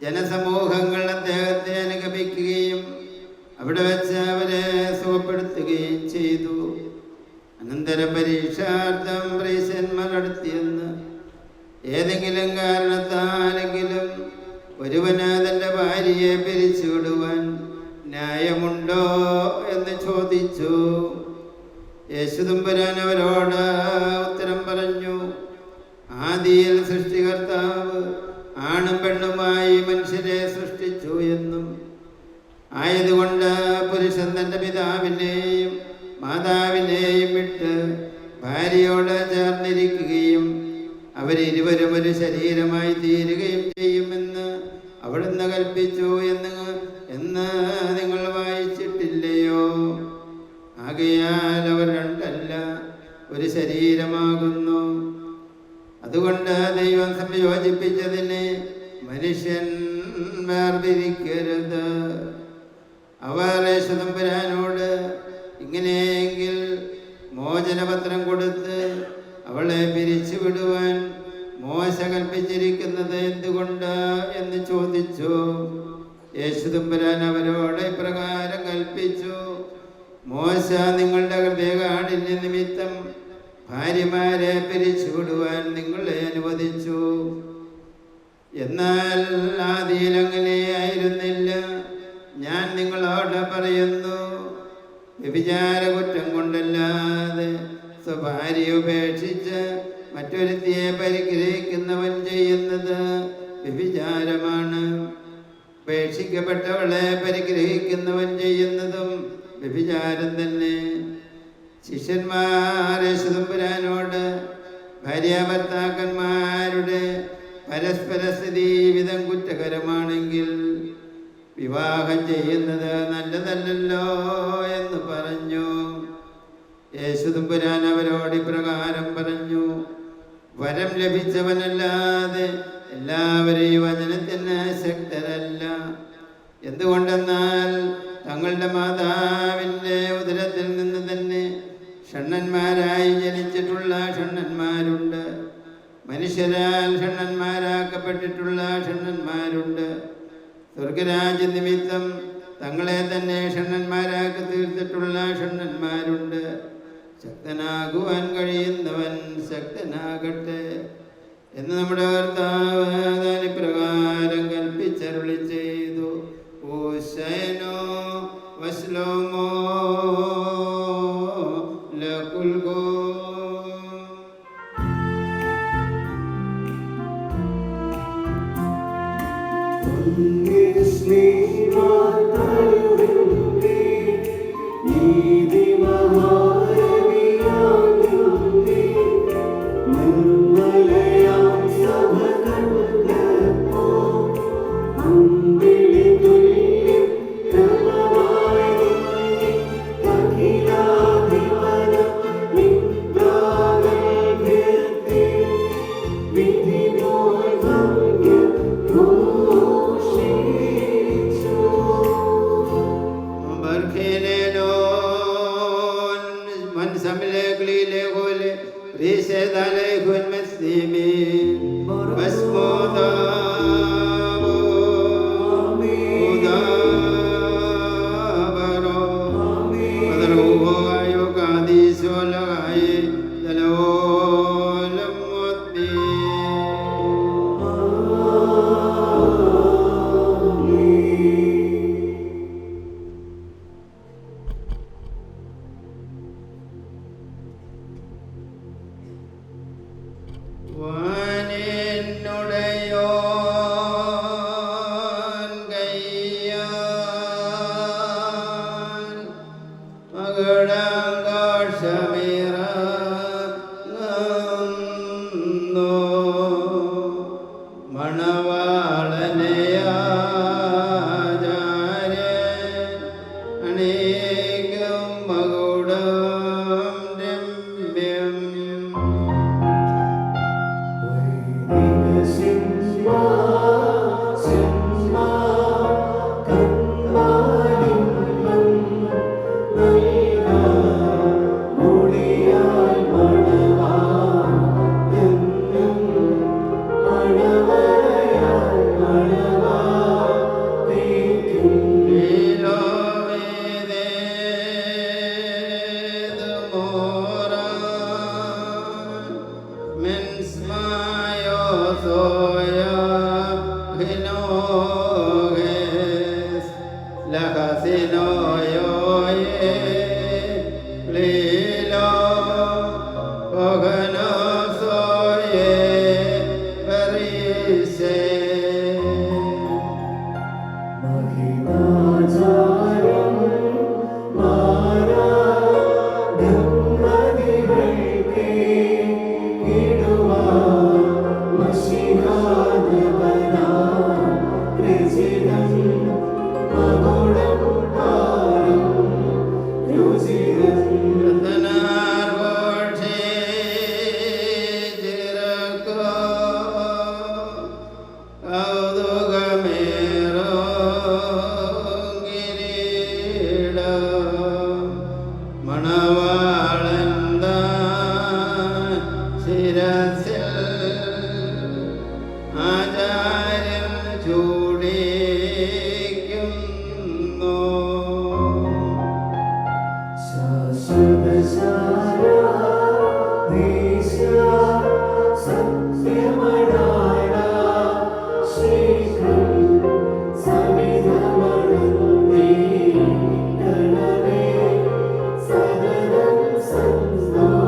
ജനസമൂഹങ്ങൾ അദ്ദേഹത്തെ അനുഗമിക്കുകയും അവിടെ വെച്ച് അവരെ സുഖപ്പെടുത്തുകയും ചെയ്തു. അനന്തരം പരീക്ഷാർത്ഥം പരീശന്മാർ നടത്തിയെന്ന് ഏതെങ്കിലും കാരണത്താലെങ്കിലും ഒരുവന് തന്റെ ഭാര്യയെ പിരിച്ചുവിടുവാൻ ന്യായമുണ്ടോ എന്ന് ചോദിച്ചു. യേശുദമ്പുരാൻ അവരോട് ഉത്തരം പറഞ്ഞു, ആദിയിൽ സൃഷ്ടികർത്താവ് ആണും പെണ്ണുമായി മനുഷ്യരെ സൃഷ്ടിച്ചു എന്നും ആയതുകൊണ്ട് പുരുഷൻ തന്റെ പിതാവിനെയും മാതാവിനെയും വിട്ട് ഭാര്യയോട് ചേർന്നിരിക്കുകയും അവരിരുവരും ഒരു ശരീരമായി തീരുകയും ചെയ്യുമെന്ന് അവിടുന്ന് കൽപ്പിച്ചു എന്ന് നിങ്ങൾ വായിച്ചിട്ടില്ലയോ? ആകയാൽ അവർ രണ്ടല്ല, ഒരു ശരീരമാകുന്നു. അതുകൊണ്ട് ദൈവം സംയോജിപ്പിച്ചതിനെ മനുഷ്യൻ വേർതിരിക്കരുത്. അവർ യേശുദമ്പുരാനോട് ഇങ്ങനെയെങ്കിൽ മോചനപത്രം കൊടുത്ത് അവളെ പിരിച്ചുവിടുവാൻ മോശ കൽപ്പിച്ചിരിക്കുന്നത് എന്തുകൊണ്ട് എന്ന് ചോദിച്ചു. യേശുദമ്പുരാൻ അവരോട് ഇപ്രകാരം കൽപ്പിച്ചു, മോശ നിങ്ങളുടെ ഹൃദയകാഠിന്യ നിമിത്തം ഭാര്യമാരെ പിരിച്ചുവിടുവാൻ നിങ്ങളെ അനുവദിച്ചു. എന്നാൽ ആദിയിൽ അങ്ങനെയായിരുന്നില്ല. ഞാൻ നിങ്ങളോട് പറയുന്നു, വ്യഭിചാര കുറ്റം കൊണ്ടല്ലാതെ സ്വഭാര്യയെ ഉപേക്ഷിച്ച് മറ്റൊരുത്തിയെ പരിഗ്രഹിക്കുന്നവൻ ചെയ്യുന്നത് വ്യഭിചാരമാണ്. ഉപേക്ഷിക്കപ്പെട്ടവളെ പരിഗ്രഹിക്കുന്നവൻ ചെയ്യുന്നതും വ്യഭിചാരം തന്നെ. ശിഷ്യന്മാർ യേശുതമ്പുരാനോട് ഭാര്യാഭർത്താക്കന്മാരുടെ പരസ്പര സ്ഥിതി വിധം കുറ്റകരമാണെങ്കിൽ വിവാഹം ചെയ്യുന്നത് നല്ലതല്ലല്ലോ എന്ന് പറഞ്ഞു. യേശുതമ്പുരാൻ അവരോട് ഇപ്രകാരം പറഞ്ഞു: വരം ലഭിച്ചവനല്ലാതെ എല്ലാവരെയും വചനത്തിന് ശക്തരല്ല. എന്തുകൊണ്ടെന്നാൽ തങ്ങളുടെ മാതാവിൻ്റെ ഉദരത്തിൽ നിന്ന് തന്നെ ഷണ്ണന്മാരായി ജനിച്ചിട്ടുള്ള ഷണ്ണന്മാരുണ്ട്, മനുഷ്യരാൽ ഷണ്ണന്മാരാക്കപ്പെട്ടിട്ടുള്ള ഷണ്ണന്മാരുണ്ട്. സ്വർഗരാജ്യ നിമിത്തം തങ്ങളെ തന്നെ ഷണ്ണന്മാരാക്കി തീർത്തിട്ടുള്ള ഷണ്ണന്മാരുണ്ട്. ശക്തനാകുവാൻ കഴിയുന്നവൻ ശക്തനാകട്ടെ എന്ന് നമ്മുടെ കർത്താവ് ഇപ്രകാരം കൽപ്പിച്ചരുളി ചെയ്തു. ഓശനോ വസ്ലോമോ ലകുൽഗോ.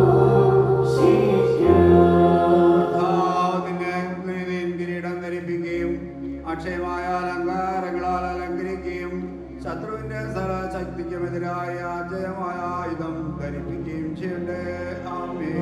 Oh ധരിപ്പിക്കുകയും ചെയ്യട്ടെ. ആമേൻ.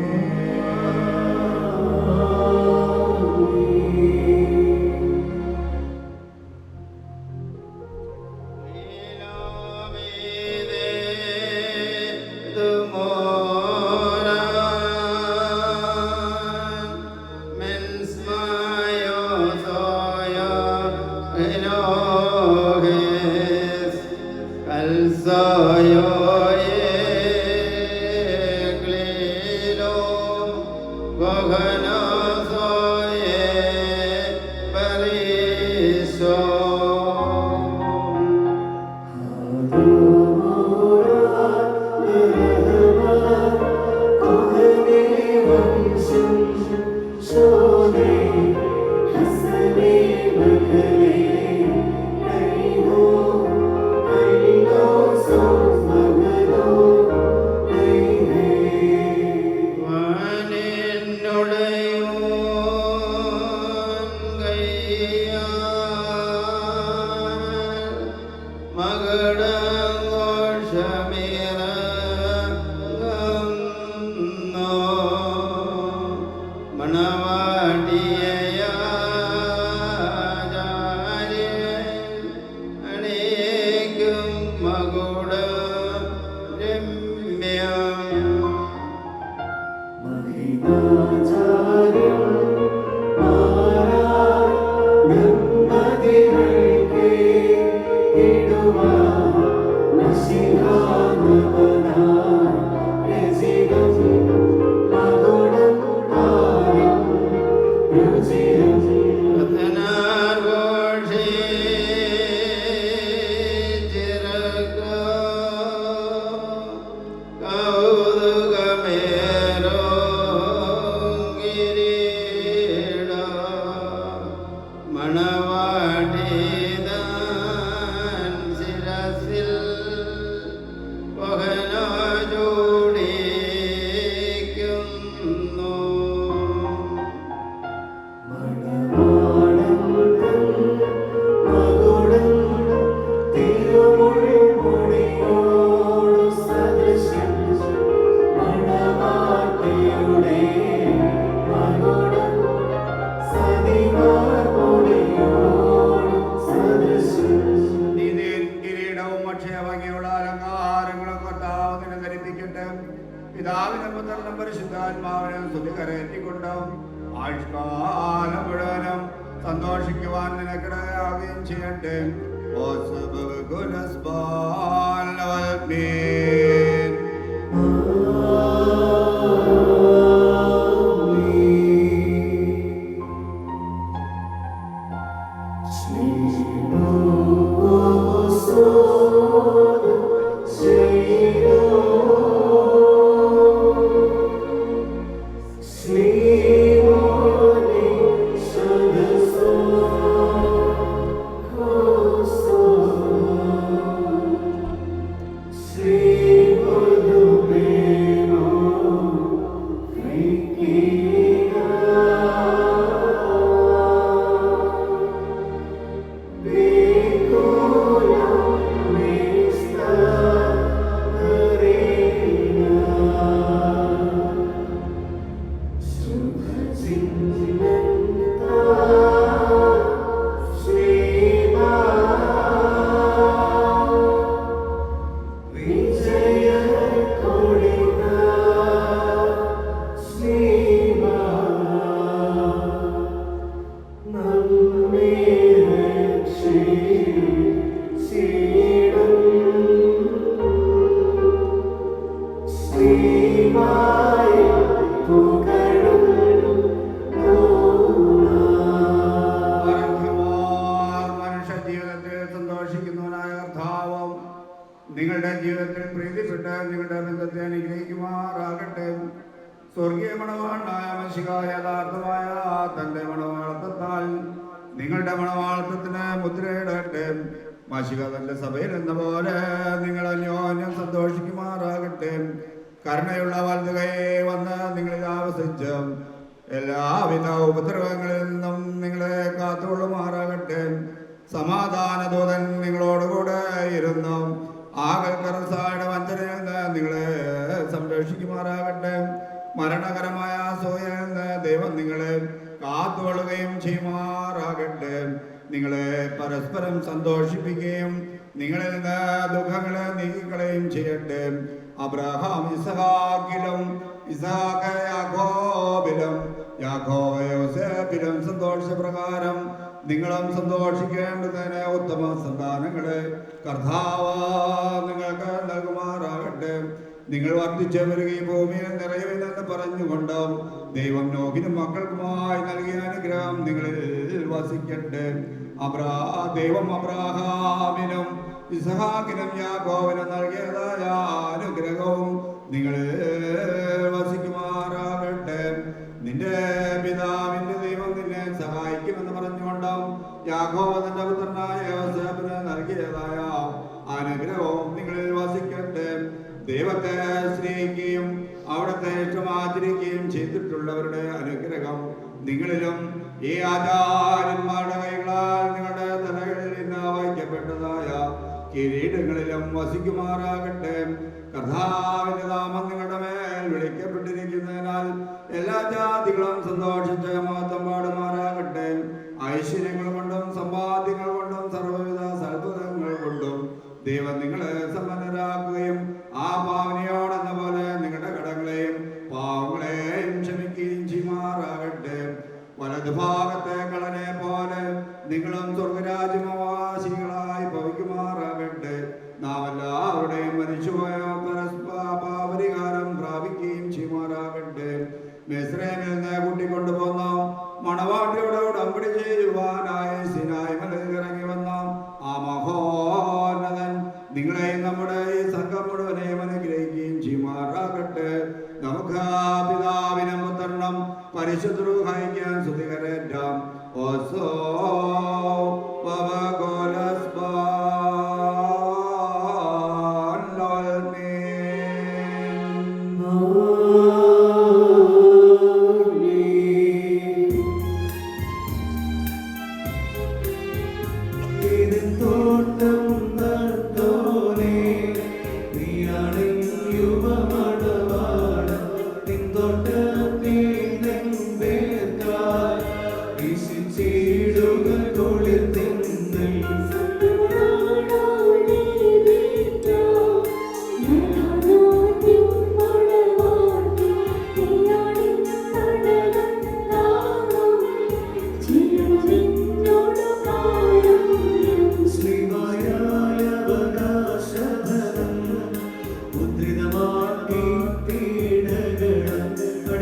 പിതാവിനും പുത്രനും പരിശുദ്ധാത്മാവിനും സ്തുതി കരയറ്റിക്കൊണ്ട് ആയുഷ്കാലം മുഴുവനും സന്തോഷിക്കുവാൻ നിനക്കിടയാവുകയും ചെയ്യട്ടെ. നിങ്ങളുടെ ജീവിതത്തിൽ പ്രീതിപ്പെട്ട് നിങ്ങളുടെ ബന്ധത്തെ അനുഗ്രഹിക്കുമാറാകട്ടെ. സ്വർഗീയ മണവാളനായ മശിഹായ യഥാർത്ഥമായ തന്റെ മണവാളത്വത്താൽ നിങ്ങളുടെ മണവാളത്വത്തിന് മുദ്രയിടട്ടെ. മശിഹ തന്റെ സഭയിൽ എന്ന പോലെ നിങ്ങൾ അന്യോന്യം സന്തോഷിക്കുമാറാകട്ടെ. കരുണയുള്ള വലതുകൈ വന്ന് നിങ്ങളിൽ ആവസിച്ച് എല്ലാവിധ ഉപദ്രവങ്ങളിൽ നിന്നും നിങ്ങളെ കാത്തുകൊള്ളുമാറാകട്ടെ. സമാധാനദൂതൻ നിങ്ങളോടുകൂടെ ഇരുന്നു ആകൽക്കറസായുടെ വഞ്ചനയിൽ നിന്ന് നിങ്ങളെ സംരക്ഷിക്കുമാറാകട്ടെ. മരണകരമായ അസൂയയിൽ നിന്ന് ദൈവം നിങ്ങളെ കാത്തുകൊള്ളുകയും ചെയ്യുമാറാകട്ടെ. നിങ്ങളെ പരസ്പരം സന്തോഷിപ്പിക്കുകയും നിങ്ങളിൽ നിന്ന് ദുഃഖങ്ങളെ നീക്കിക്കളയും ചെയ്യട്ടെ. അബ്രഹാം ഇസഹാക്കിലും ഇസഹാക്ക് യാക്കോബിലും യാക്കോബ് യോസേഫിലും സന്തോഷിച്ച പ്രകാരം നിങ്ങളും സന്തോഷിക്കേണ്ടതിന് ഉത്തമ സന്താനങ്ങളെ കർത്താവ് നിങ്ങൾക്ക് നൽകുമാറാകട്ടെ. നിങ്ങൾ വർദ്ധിച്ചു വരികയും ഭൂമിയിൽ നിറയുമെന്ന് പറഞ്ഞുകൊണ്ട് ദൈവം നോഹിനും മക്കൾക്കുമായി നൽകിയ അനുഗ്രഹം നിങ്ങളിൽ വസിക്കട്ടെ. ദൈവം അബ്രാഹാമിനും ഇസഹാക്കിനും യാക്കോബിനും നൽകിയതായ അനുഗ്രഹവും നിങ്ങളിൽ വസിക്കുമാറാകട്ടെ. നിന്റെ പിതാവിന്റെ ദൈവം നിന്നെ സഹായിക്കുമെന്ന് പറഞ്ഞുകൊണ്ട് യാക്കോബ് തന്റെ പുത്രനായ യോസേഫിന് നൽകിയതായ അനുഗ്രഹവും നിങ്ങളിൽ വസിക്കട്ടെ. ദൈവത്തെ സ്നേഹിക്കുകയും അവിടുത്തെ ഇഷ്ടമാചരിക്കുകയും ചെയ്തിട്ടുള്ളവരുടെ അനുഗ്രഹം നിങ്ങളിലും ഈ ആചാര്യന്മാരുടെ കൈകളാൽ നിങ്ങളുടെ തലകളിൽ നിന്ന് വഹിക്കപ്പെട്ടതായ കിരീടങ്ങളിലും വസിക്കുമാറാകട്ടെ. കർത്താവിന്റെ നാമം നിങ്ങളുടെ മേൽ വിളിക്കപ്പെട്ടിരിക്കുന്നതിനാൽ എല്ലാ ജാതികളും സന്തോഷിച്ച് മഹത്വം പാടുമാറാകട്ടെ. ഐശ്വര്യങ്ങൾ കൊണ്ടും സമ്പാദ്യങ്ങൾ കൊണ്ടും സർവ്വവിധ അത്ഭുതങ്ങൾ കൊണ്ടും ദൈവം നിങ്ങളെ സമ്പന്നരാക്കുകയും ആ പാവനയോടെന്ന പോലെ നിങ്ങളുടെ കടങ്ങളെയും പാവങ്ങളെയും ക്ഷമിക്കുകയും ചെയ്യുമാറാകട്ടെ. വലതുഭാഗത്തെ കളനെ പോലെ നിങ്ങളും സ്വർഗരാജ്യമവാസികളായി ഭവിക്കുമാറാകട്ടെ. നാം എല്ലാവരുടെയും മരിച്ചുപോയ പാപരിഹാരം പ്രാപിക്കുകയും ചെയ്യുമാറാകട്ടെ. മിസ്രയീമിൽ നിന്ന് കൂട്ടിക്കൊണ്ടുപോന്ന മണവാട്ടിയോട് ഉടമ്പടി ചെയ്യുവാനായി സിനായി മലയിൽ ഇറങ്ങി വന്ന ആ മഹോന്നതൻ നിങ്ങളെയും നമ്മുടെ ഈ സംഘം മുഴുവനെയും അനുഗ്രഹിക്കുകയും ചെയ്യുമാറാകട്ടെ. നമുക്ക് പിതാവിനും പുത്രനും പരിശുദ്ധ റൂഹായിക്കാൻ സ്തുതികരേറ്റാം. ഓസോ
മുദ്രിതമാക്കി പീഡകൾ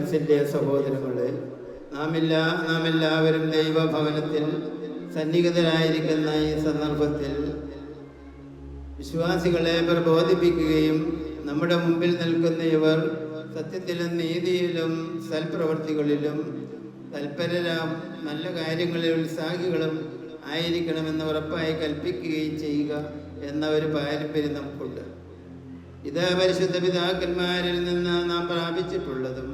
വാത്സല്യ സഹോദരങ്ങളെ, നാം എല്ലാവരും ദൈവഭവനത്തിൽ സന്നിഹിതരായിരിക്കുന്ന ഈ സന്ദർഭത്തിൽ വിശ്വാസികളെ പ്രബോധിപ്പിക്കുകയും നമ്മുടെ മുമ്പിൽ നിൽക്കുന്ന ഇവർ സത്യത്തിലും നീതിയിലും സൽപ്രവർത്തികളിലും തൽപരരാം, നല്ല കാര്യങ്ങളിൽ ഉത്സാഹികളും ആയിരിക്കണമെന്ന് ഉറപ്പായി കൽപ്പിക്കുകയും ചെയ്യുക എന്ന ഒരു പാരമ്പര്യം നമുക്കുണ്ട്. ഇത് പരിശുദ്ധ പിതാക്കന്മാരിൽ നിന്ന് നാം പ്രാപിച്ചിട്ടുള്ളതും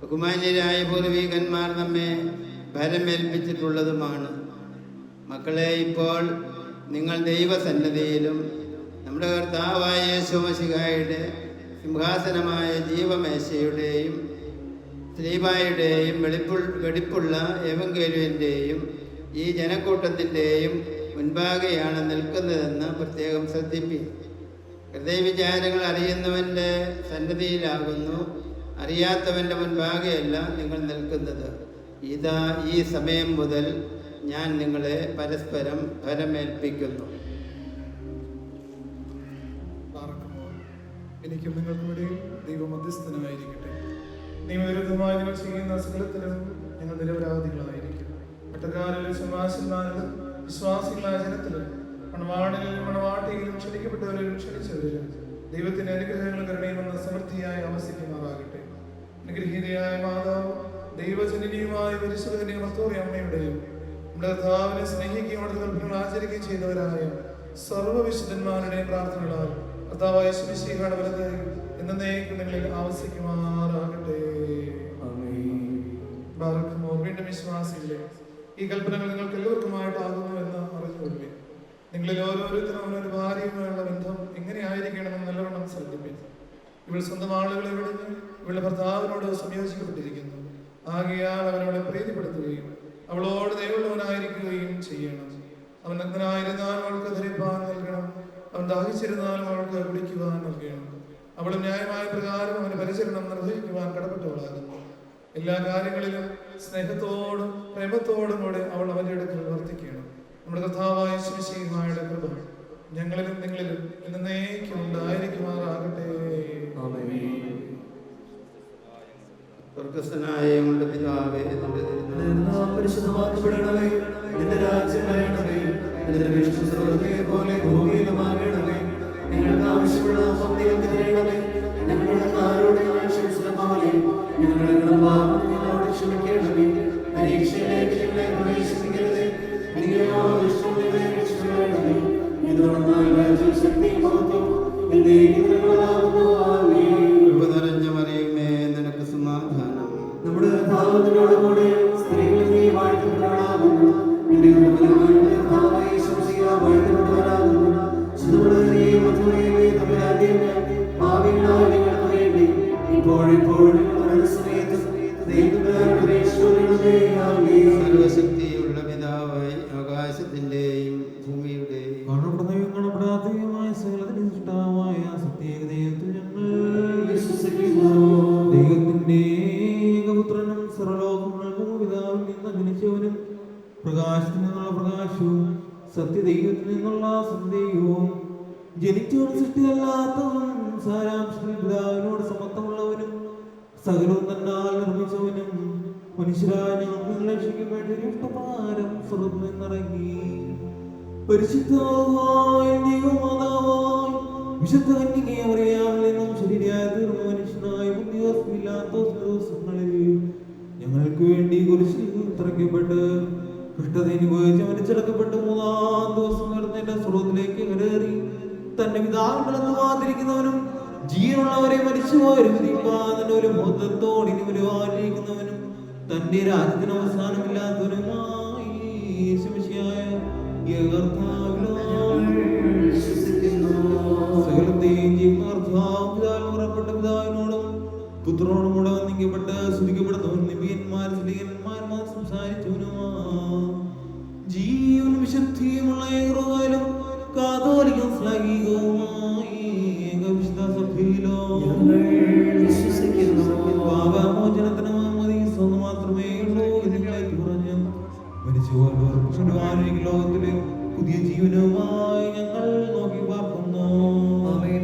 ബഹുമാന്യരായ പൂർവീകന്മാർ നമ്മെ ഭരമേൽപ്പിച്ചിട്ടുള്ളതുമാണ്. മക്കളെ, ഇപ്പോൾ നിങ്ങൾ ദൈവസന്നദ്ധിയിലും നമ്മുടെ കർത്താവായ യേശു മശിഹായുടെ സിംഹാസനമായ ജീവമേശയുടെയും ശ്രീബായുടെയും വെടിപ്പുള്ള എവങ്കേലുവിൻ്റെയും ഈ ജനക്കൂട്ടത്തിൻ്റെയും മുൻപാകെയാണ് നിൽക്കുന്നതെന്ന് പ്രത്യേകം ശ്രദ്ധിപ്പിക്കും. ഹൃദയവിചാരങ്ങൾ അറിയുന്നവൻ്റെ സന്നദ്ധിയിലാകുന്നു, അറിയാത്തവൻ്റെ മുൻപാകെയല്ല നിങ്ങൾ നിൽക്കുന്നത്. ഇതാ ഈ സമയം മുതൽ ഞാൻ നിങ്ങളെ പരസ്പരം ഫലമേൽപ്പിക്കുന്നു.
എനിക്കും നിങ്ങൾക്കും ഇടയിൽ ദൈവം മധ്യസ്ഥനായിരിക്കട്ടെ. നിയമവിരുദ്ധമായി നിങ്ങൾ ചെയ്യുന്ന സകലത്തിലും ഞങ്ങൾ നിരപരാധികളായിരിക്കും. ഒറ്റക്കാരിലും ശമാശന്മാരിലും വിശ്വാസികളായ ജനത്തിലും മണവാണിലും മണവാട്ടിയിലും ക്ഷണിക്കപ്പെട്ടവരിലും ക്ഷണിച്ചവരിലും ദൈവത്തിന്റെ അനുഗ്രഹങ്ങളും കരുണയുമെന്ന സമൃദ്ധിയായി ആവസിക്കുമാറാകട്ടെ. അനുഗ്രഹീതയായ മാതാവ് ദൈവജനനിയുമായ പരിശുദ്ധന്റെ അമ്മയുടെയും നമ്മുടെ കർത്താവിനെ സ്നേഹിക്കുകയും അവിടുത്തെ കൽപ്പനകൾ ആചരിക്കുകയും ചെയ്തവരായ സർവ്വവിശുദ്ധന്മാരുടെയും പ്രാർത്ഥനകളാൽ കർത്താവായ യേശുമിശിഹായുടെ വലത് എന്നേക്കും നിങ്ങളിൽ ആവസിക്കുമാറാകട്ടെ. വീണ്ടും വിശ്വാസികളെ, ഈ കൽപ്പനകൾ നിങ്ങൾക്ക് എല്ലാവർക്കുമായിട്ടാകുന്നു എന്ന് അറിഞ്ഞുകൊള്ളേ. നിങ്ങളിൽ ഓരോരുത്തരും അവനൊരു ഭാര്യയുമായുള്ള ബന്ധം എങ്ങനെയായിരിക്കണമെന്ന് നല്ലവണ്ണം ശ്രദ്ധിപ്പിക്കും. ഇവൾ സ്വന്തം ആളുകളെ വിളിഞ്ഞ് ഇവളുടെ ഭർത്താവിനോട് സംയോജിക്കപ്പെട്ടിരിക്കുന്നു. ആകയാൽ അവനവളെ പ്രീതിപ്പെടുത്തുകയും അവളോട് ദയവുള്ളവനായിരിക്കുകയും ചെയ്യണം. അവൻ നഗ്നനായിരുന്നാലും അവൾക്ക് ധരിപ്പാൻ നൽകണം. അവൻ ദാഹിച്ചിരുന്നാലും അവൾക്ക് കുടിക്കുവാൻ നൽകണം. അവളും ന്യായമായ പ്രകാരം അവന് പരിചരണം നിർവഹിക്കുവാൻ കടപ്പെട്ടവളാകുന്നു. എല്ലാ കാര്യങ്ങളിലും സ്നേഹത്തോടും പ്രേമത്തോടും കൂടെ അവൾ അവന്റെ അടുക്കൽ വർത്തിക്കണം. നമ്മുടെ കർത്താവായ യേശുമിശിഹായുടെ കൃപ ഞങ്ങളിലും നിങ്ങളിലും എന്നേക്കും ഉണ്ടായിരിക്കുമാറാകട്ടെ.
സ്വർഗ്ഗസ്ഥനായ ഞങ്ങളുടെ പിതാവേ,
പരിശുദ്ധമാക്കപ്പെടണമേ. നിന്റെ രാജ്യം വരണമേ. നിന്റെ വിഷ്ണു സ്വർഗ്ഗത്തിലെ പോലെ ഭൂമിയിലുമാകണമേ. ഞങ്ങൾക്ക് ആവശ്യമുള്ള ഞങ്ങൾക്ക് തരണമേ. ഞങ്ങളുടെ ആരോട് ഞങ്ങൾ ക്ഷമിച്ചതുപോലെ ഞങ്ങളുടെ പാപം ഞങ്ങളോട് ക്ഷമിക്കണമേ. പരീക്ഷയിലേക്ക് ഞങ്ങളെ പ്രവേശിപ്പിക്കരുതേ.
നിറഞ്ഞ മറിയമേ, നിനക്ക് സമാധാനം.
നമ്മുടെ കർത്താവിനോട് കൂടെ സ്ത്രീകളിൽ നീ വാഴ്ത്തപ്പെട്ടവളാകുന്നു.
സർവശക്തിയുള്ള പിതാവായി ആകാശത്തിന്റെയും ഭൂമിയുടെയും
ദൈവത്തിന്റെ ഏകപുത്രനും സർവ്വലോകങ്ങൾക്കും പിതാവിൽ നിന്ന് ജനിച്ചവനും പ്രകാശത്തിൽ നിന്നുള്ള പ്രകാശവും സത്യദൈവത്തിൽ നിന്നുള്ള സത്യദൈവവും ജനിച്ചവനും സൃഷ്ടിയല്ലാത്തവനും സാരാംശത്തിൽ പിതാവിനോട് സമത്വമുള്ളവനും സകലവും തന്നാൽ നിർമ്മിച്ചവനും മനുഷ്യരായ ഞങ്ങൾക്ക് രക്ഷിക്കും വേണ്ടി ഇഷ്ടപ്രകാരം സ്വർഗ്ഗത്തിൽ നിന്നിറങ്ങി പരിശുദ്ധമായ ദൈവമാതാവായി വിശുദ്ധ കന്യകയെ മറിയാമിൽ നിന്നും ശരീരയായി തീർന്ന മനുഷ്യനായ ബുദ്ധിയോസ്മില്ലാത്ത ദിവസങ്ങളിൽ ഞങ്ങൾക്ക് വേണ്ടി കുരിശിൽ തറയ്ക്കപ്പെട്ട് കഷ്ടതനുഭവിച്ച് മരിച്ചടക്കപ്പെട്ട് മൂന്നാം ദിവസം ഉയർന്നതിന്റെ സ്രോതത്തിലേക്ക് കയറി തന്റെ പിതാവിനെ മാതിരിക്കുന്നവനും ജീവനുള്ളവരെ മരിച്ചുപോയവരും തന്റെ ഒരു മൊത്തത്തോട് ഇനി വരുവാനിരിക്കുന്നവനും തന്റെ രാജ്യത്തിന് അവസാനമില്ലാത്തവനുമായി യേശുമിശിഹായ സകലത്തെയും പുറപ്പെട്ട പിതാവിനോടും പുത്രനോടും കൂടെ വന്ദിക്കപ്പെട്ട് സ്തുതിക്കപ്പെടുന്നവൻ നബിയന്മാർ സ്ലീഹന്മാർ സംസാരിച്ചവനുമാ ജീവനും വിശുദ്ധിയുമുള്ള ഏകോലും കാതോലിക്കും ശ്ലാഘികവുമായി ഏകവിശുദ്ധ സഭയിലോ പാപമോചനത്തിന് സ്വന്തം മാത്രമേ ഉള്ളൂ ഇതിലേക്ക് പറഞ്ഞു മരിച്ചുപോയി ലോകത്തിലെ പുതിയ ജീവനുമായി ഞങ്ങൾ നോക്കി പാർക്കുന്നു.
ആമേൻ.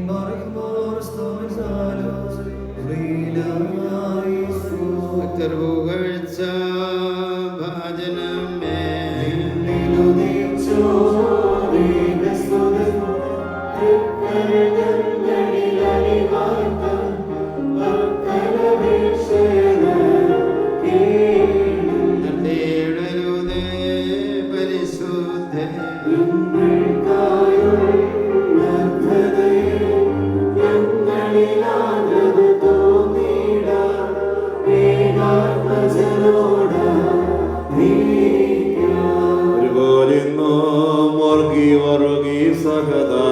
ഒരുപോലെ മോർഗി വറുകി സഹദാ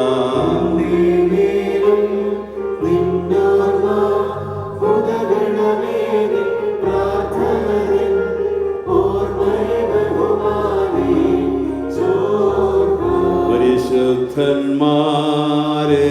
പരിശുദ്ധന്മാരെ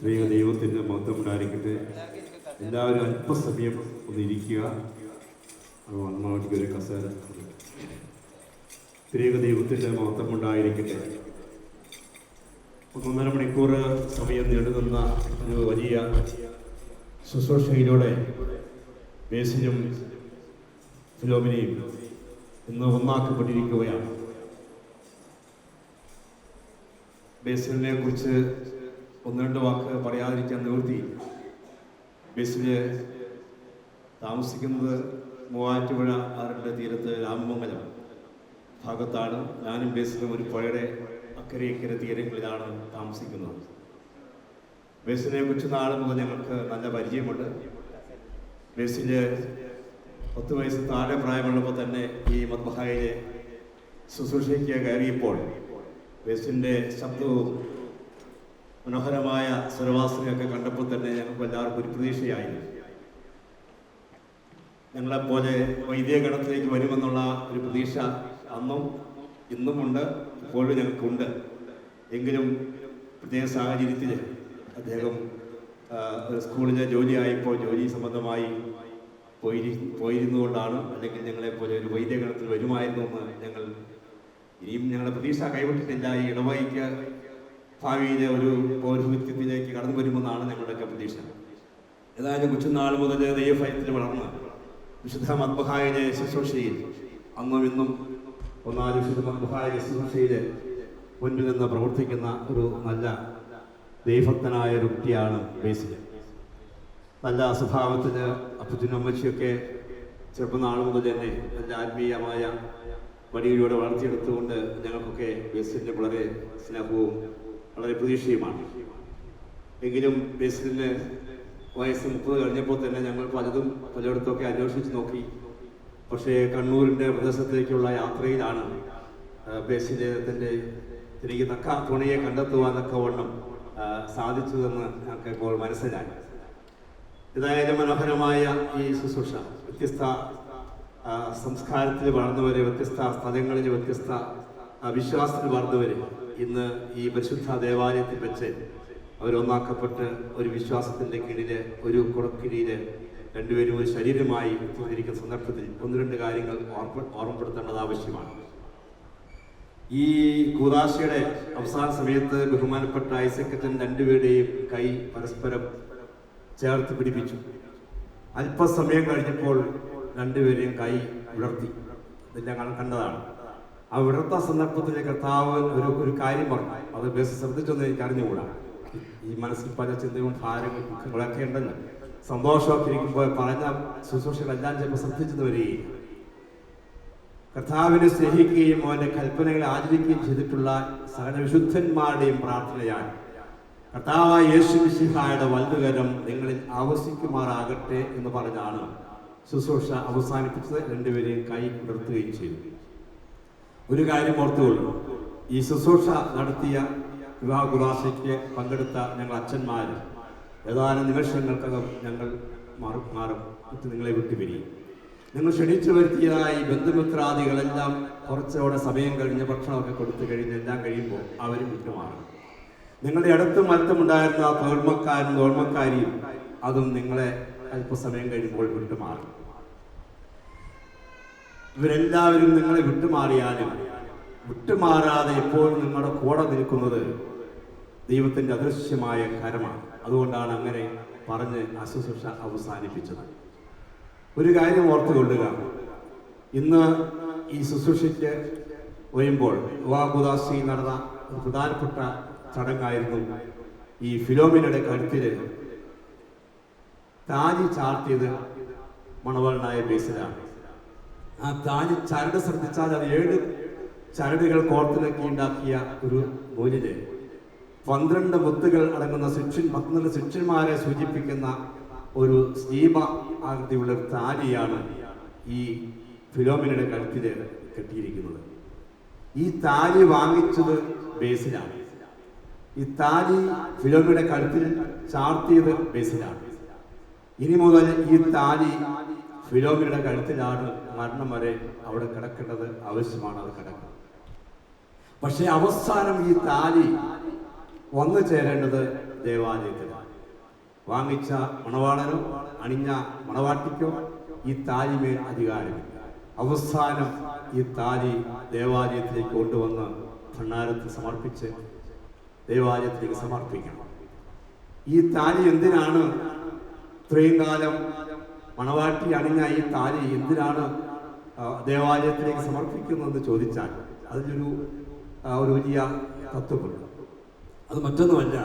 നിങ്ങൾ ദൈവത്തിൻ്റെ മഹത്വം ഉണ്ടായിരിക്കട്ടെ. എല്ലാവരും അല്പസമയം ഒന്ന് ഇരിക്കുക. ഒരു കസേര. ദൈവത്തിൻ്റെ മഹത്വം ഉണ്ടായിരിക്കട്ടെ. 1.5 മണിക്കൂർ സമയം നീണ്ടുനിന്ന ഒരു വലിയ ശുശ്രൂഷയിലൂടെ ബേസിലും ഫിലോമിനയും ഇന്ന് ഒന്നാക്കപ്പെട്ടിരിക്കുകയാണ്. ബേസിലിനെ കുറിച്ച് 1-2 വാക്ക് പറയാതിരിക്കാൻ നിവൃത്തി. ബേസില് താമസിക്കുന്നത് മൂവാറ്റുപുഴ ആറിൻ്റെ തീരത്ത് രാമമംഗലം ഭാഗത്താണ്. ഞാനും ബേസിലും ഒരു പുഴയുടെ അക്കരെ തീരങ്ങളിലാണ് താമസിക്കുന്നത്. ബേസിനെ കൊച്ചുനാൾ മുതൽ ഞങ്ങൾക്ക് നല്ല പരിചയമുണ്ട്. ബേസില് 10 വയസ്സ് താഴെ പ്രായമുള്ളപ്പോൾ തന്നെ ഈ മദ്ബഹായിലെ ശുശ്രൂഷയ്ക്ക് കയറിയപ്പോൾ ബേസിൻ്റെ ശബ്ദവും മനോഹരമായ സ്വരവാസനയൊക്കെ കണ്ടപ്പോൾ തന്നെ ഞങ്ങൾക്ക് എല്ലാവർക്കും ഒരു പ്രതീക്ഷയായിരുന്നു. ഞങ്ങളെപ്പോലെ വൈദ്യഗണത്തിലേക്ക് വരുമെന്നുള്ള ഒരു പ്രതീക്ഷ അന്നും ഇന്നുമുണ്ട്, ഇപ്പോഴും ഞങ്ങൾക്കുണ്ട്. എങ്കിലും പ്രത്യേക സാഹചര്യത്തിൽ അദ്ദേഹം ഒരു സ്കൂളിലെ ജോലിയായപ്പോൾ ജോലി സംബന്ധമായി പോയിരുന്നുകൊണ്ടാണ്, അല്ലെങ്കിൽ ഞങ്ങളെപ്പോലെ ഒരു വൈദ്യഗണത്തിൽ വരുമായിരുന്നു എന്ന് ഞങ്ങൾ ഇനിയും ഞങ്ങളുടെ പ്രതീക്ഷ കൈവിട്ടിട്ടില്ല. ഈ ഇടവകയ്ക്ക് ഭാവിയിലെ ഒരു പൗരോഹിത്യത്തിലേക്ക് കടന്നു വരുമെന്നാണ് ഞങ്ങളുടെയൊക്കെ പ്രതീക്ഷ. ഏതായാലും കൊച്ചുനാൾ മുതൽ ദൈവഭയത്തിൽ വളർന്ന് വിശുദ്ധ മദ്ബഹായിലെ ശുശ്രൂഷയിൽ അന്നും ഇന്നും വിശുദ്ധ മദ്ബഹായിലെ ശുശ്രൂഷയിൽ മുൻപിൽ നിന്ന് പ്രവർത്തിക്കുന്ന ഒരു നല്ല ദൈവഭക്തനായ ഒരു കുട്ടിയാണ് ബേസിൽ. നല്ല സ്വഭാവത്തിന് അപ്പച്ചനും അമ്മച്ചിയൊക്കെ ചെറുപ്പനാൾ മുതൽ തന്നെ നല്ല ആത്മീയമായ വഴിയിലൂടെ വളർത്തിയെടുത്തുകൊണ്ട് ഞങ്ങൾക്കൊക്കെ ബേസിലിന് വളരെ സ്നേഹവും വളരെ പ്രതീക്ഷയുമാണ്. എങ്കിലും ബേസിലിന് വയസ്സ് 30 കഴിഞ്ഞപ്പോൾ തന്നെ ഞങ്ങൾ പലയിടത്തൊക്കെ അന്വേഷിച്ച് നോക്കി. പക്ഷേ കണ്ണൂരിൻ്റെ പ്രദേശത്തേക്കുള്ള യാത്രയിലാണ് ബേസിലിൻ്റെ തിരികെ തക്ക തുണയെ കണ്ടെത്തുവാനൊക്കെ വണ്ണം സാധിച്ചതെന്ന് ഞങ്ങൾക്ക് ഇപ്പോൾ മനസ്സിലായി. ഏതായാലും മനോഹരമായ ഈ ശുശ്രൂഷ വ്യത്യസ്ത സംസ്കാരത്തിൽ വളർന്നവരെ, വ്യത്യസ്ത സ്ഥലങ്ങളിൽ വ്യത്യസ്ത വിശ്വാസത്തിൽ വളർന്നവരെ ഇന്ന് ഈ പരിശുദ്ധ ദേവാലയത്തിൽ വെച്ച് അവരൊന്നാക്കപ്പെട്ട് ഒരു വിശ്വാസത്തിൻ്റെ കീഴിൽ, ഒരു കുടക്കീഴിൽ രണ്ടുപേരും ഒരു ശരീരമായി തീർന്നിരിക്കുന്ന സന്ദർഭത്തിൽ 1-2 കാര്യങ്ങൾ ഓർമ്മപ്പെടുത്തേണ്ടത് ആവശ്യമാണ്. ഈ കൂദാശയുടെ അവസാന സമയത്ത് ബഹുമാനപ്പെട്ട ഐസക്കച്ചൻ രണ്ടുപേരുടെയും കൈ പരസ്പരം ചേർത്ത് പിടിപ്പിച്ചു. അല്പസമയം കഴിഞ്ഞപ്പോൾ രണ്ടുപേരെയും കൈ വിടർത്തി. ഇതെല്ലാം കണ്ടതാണ്. ആ വിടർത്ത സന്ദർഭത്തിൽ കർത്താവ് ഒരു കാര്യം പറഞ്ഞു. അത് ബേസ് ശ്രദ്ധിച്ചൊന്നും എനിക്ക് അറിഞ്ഞുകൂടാ. ഈ മനസ്സിൽ പല ചിന്തകളും ഭാരങ്ങളും ദുഃഖങ്ങളൊക്കെ ഉണ്ടല്ലോ. സന്തോഷമൊക്കെ ഇരിക്കുമ്പോൾ പറഞ്ഞ ശുശ്രൂഷകളെല്ലാം ചിലപ്പോൾ ശ്രദ്ധിച്ചെന്ന് വരികയും കർത്താവിനെ സ്നേഹിക്കുകയും അവൻ്റെ കൽപ്പനകളെ ആചരിക്കുകയും ചെയ്തിട്ടുള്ള സകല വിശുദ്ധന്മാരുടെയും പ്രാർത്ഥനയാൽ കർത്താവായ യേശു മിശിഹായുടെ വലതുകരം നിങ്ങളിൽ ആവസിക്കുമാറാകട്ടെ എന്ന് പറഞ്ഞാണ് ശുശ്രൂഷ അവസാനിപ്പിച്ചത്. രണ്ടുപേരെയും കൈ ഉയർത്തുകയും ചെയ്തു. ഒരു കാര്യം ഓർത്തുകൊള്ളു, ഈ ശുശ്രൂഷ നടത്തിയ വിവാഹ കുദാശയ്ക്ക് പങ്കെടുത്ത ഞങ്ങൾ അച്ഛന്മാർ ഏതാനും നിമിഷങ്ങൾക്കകം ഞങ്ങൾ മാറും നിങ്ങളെ വിട്ടുപിരിയും. നിങ്ങൾ ക്ഷണിച്ചു വരുത്തിയതായി ബന്ധുമിത്രാദികളെല്ലാം കുറച്ചുകൂടെ സമയം കഴിഞ്ഞ് ഭക്ഷണമൊക്കെ കൊടുത്തു കഴിഞ്ഞ് എല്ലാം കഴിയുമ്പോൾ അവരും വിട്ടുമാറും. നിങ്ങളുടെ അടുത്തും അടുത്തുമുണ്ടായിരുന്ന തോഴ്മക്കാരും തോഴ്മക്കാരിയും അതും നിങ്ങളെ അല്പസമയം കഴിയുമ്പോൾ വിട്ടുമാറും. ഇവരെല്ലാവരും നിങ്ങളെ വിട്ടുമാറിയാലും വിട്ടുമാറാതെ എപ്പോഴും നിങ്ങളുടെ കൂടെ നിൽക്കുന്നത് ദൈവത്തിൻ്റെ അദൃശ്യമായ കരമാണ്. അതുകൊണ്ടാണ് അങ്ങനെ പറഞ്ഞ് ശുശ്രൂഷ അവസാനിപ്പിച്ചത്. ഒരു കാര്യം ഓർത്തുകൊള്ളുക, ഇന്ന് ഈ ശുശ്രൂഷയ്ക്ക് വരുമ്പോൾ വിവാഹ കൂദാശയിൽ നടന്ന ഒരു പ്രധാനപ്പെട്ട ചടങ്ങായിരുന്നു ഈ ഫിലോമിനയുടെ കഴുത്തിൽ താലി ചാർത്തിയത് മണവാളനായ ബേസിലാണ്. ആ താലി ചരട് ശ്രദ്ധിച്ചാൽ അത് 7 ചരടുകൾ കോർത്തിണക്കി ഉണ്ടാക്കിയ ഒരു നൂലില് 12 മുത്തുകൾ അടങ്ങുന്ന 12 ശിഷ്യന്മാരെ സൂചിപ്പിക്കുന്ന ഒരു സ്ലീബ ആകൃതിയുള്ള താലിയാണ് ഈ ഫിലോമിനയുടെ കഴുത്തിൽ കെട്ടിയിരിക്കുന്നത്. ഈ താലി വാങ്ങിച്ചത് ബേസിലാണ്. ഈ താലി ഫിലോമിനയുടെ കഴുത്തിൽ ചാർത്തിയത് ബേസിലാണ്. ഇനി മുതൽ ഈ താലി ഫിലോമിനയുടെ കഴുത്തിലാണ് മരണം വരെ അവിടെ കിടക്കേണ്ടത് ആവശ്യമാണ്. അത് കിടക്കുന്നത്. പക്ഷെ അവസാനം ഈ താലി വന്നു ചേരേണ്ടത് ദേവാലയത്തിലാണ്. വാങ്ങിച്ച മണവാളനോ അണിഞ്ഞ മണവാട്ടിക്കോ ഈ താലിമേൽ അധികാരമില്ല. അവസാനം ഈ താലി ദേവാലയത്തിലേക്ക് കൊണ്ടുവന്ന് ഭണ്ഡാരത്തിൽ സമർപ്പിച്ച് ദേവാലയത്തിലേക്ക് സമർപ്പിക്കണം. ഈ താലി എന്തിനാണ് ഇത്രയും കാലം മണവാട്ടി അണിഞ്ഞ ഈ താലി എന്തിനാണ് ദേവാലയത്തിലേക്ക് സമർപ്പിക്കുന്നതെന്ന് ചോദിച്ചാൽ അതിലൊരു വലിയ തത്വമുണ്ട്. അത് മറ്റൊന്നുമല്ല,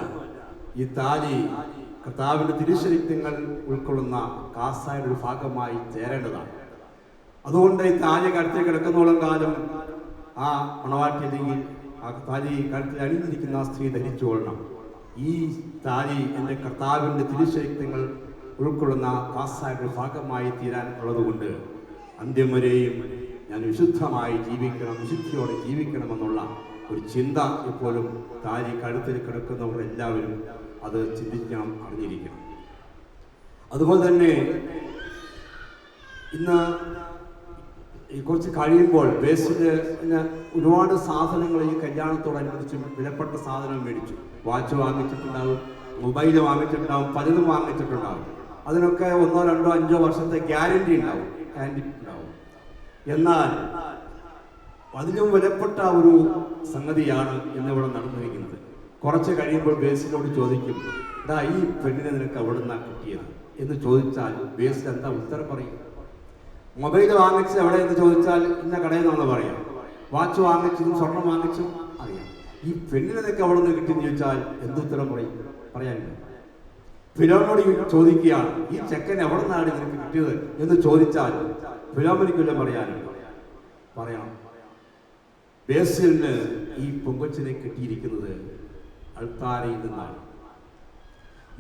ഈ താലി കർത്താവിൻ്റെ തിരുശരീരങ്ങൾ ഉൾക്കൊള്ളുന്ന കാസായുടെ ഒരു ഭാഗമായി ചേരേണ്ടതാണ്. അതുകൊണ്ട് ഈ താലി കഴുത്തിൽ കിടക്കുന്നോളം കാലം ആ മണവാട്ടി അല്ലെങ്കിൽ ആ താലി കഴുത്തിൽ അണിഞ്ഞിരിക്കുന്ന ആ സ്ത്രീ ധരിച്ചുകൊള്ളണം. ഈ താലി എൻ്റെ കർത്താവിൻ്റെ തിരുശരീരങ്ങൾ ഉൾക്കൊള്ളുന്ന കാസായുടെ ഭാഗമായി തീരാൻ ഉള്ളതുകൊണ്ട് അന്ത്യം വരെയും ഞാൻ വിശുദ്ധമായി ജീവിക്കണം, വിശുദ്ധിയോടെ ജീവിക്കണമെന്നുള്ള ഒരു ചിന്ത എപ്പോഴും താലി കഴുത്തിൽ കിടക്കുന്നവർ എല്ലാവരും അത് ചിന്തിക്കണം, അറിഞ്ഞിരിക്കണം. അതുപോലെ തന്നെ ഇന്ന് കുറച്ച് കഴിയുമ്പോൾ ബേസിന് ഒരുപാട് സാധനങ്ങൾ ഈ കല്യാണത്തോടനുബന്ധിച്ച് വിലപ്പെട്ട സാധനം മേടിച്ചു. വാച്ച് വാങ്ങിച്ചിട്ടുണ്ടാവും, മൊബൈൽ വാങ്ങിച്ചിട്ടുണ്ടാവും, പലതും വാങ്ങിച്ചിട്ടുണ്ടാവും. അതിനൊക്കെ 1, 2, 5 വർഷത്തെ ഗ്യാരണ്ടി ഉണ്ടാവും. എന്നാൽ അതിലും വിലപ്പെട്ട ഒരു സംഗതിയാണ് ഇന്നിവിടെ നടന്നിരിക്കുന്നത്. കുറച്ച് കഴിയുമ്പോൾ ബേസിനോട് ചോദിക്കും, എടാ ഈ പെണ്ണിനെ നിനക്ക് എവിടെ നിന്നാണ് കിട്ടിയത് എന്ന് ചോദിച്ചാൽ ബേസിൽ എന്താ ഉത്തരം പറയും? മൊബൈൽ വാങ്ങിച്ച് എവിടെ എന്ന് ചോദിച്ചാൽ ഇന്ന കടയിൽ നിന്നാണ് പറയാം. വാച്ച് വാങ്ങിച്ചതും സ്വർണം വാങ്ങിച്ചും അറിയാം. ഈ പെണ്ണിനെ നിനക്ക് എവിടെ നിന്ന് കിട്ടിയെന്ന് ചോദിച്ചാൽ എന്തുത്തരം പറയാനില്ല. ഫിലോമിനോട് ചോദിക്കുകയാണ്, ഈ ചെക്കൻ എവിടെ നിന്നാണ് നിനക്ക് കിട്ടിയത് എന്ന് ചോദിച്ചാൽ ഫിലോമിനിക്കെല്ലാം പറയണം. ബേസിലിന് ഈ പൊങ്കൊച്ചിനെ കിട്ടിയിരിക്കുന്നത് അൾത്താരയിൽ നിന്നാണ്.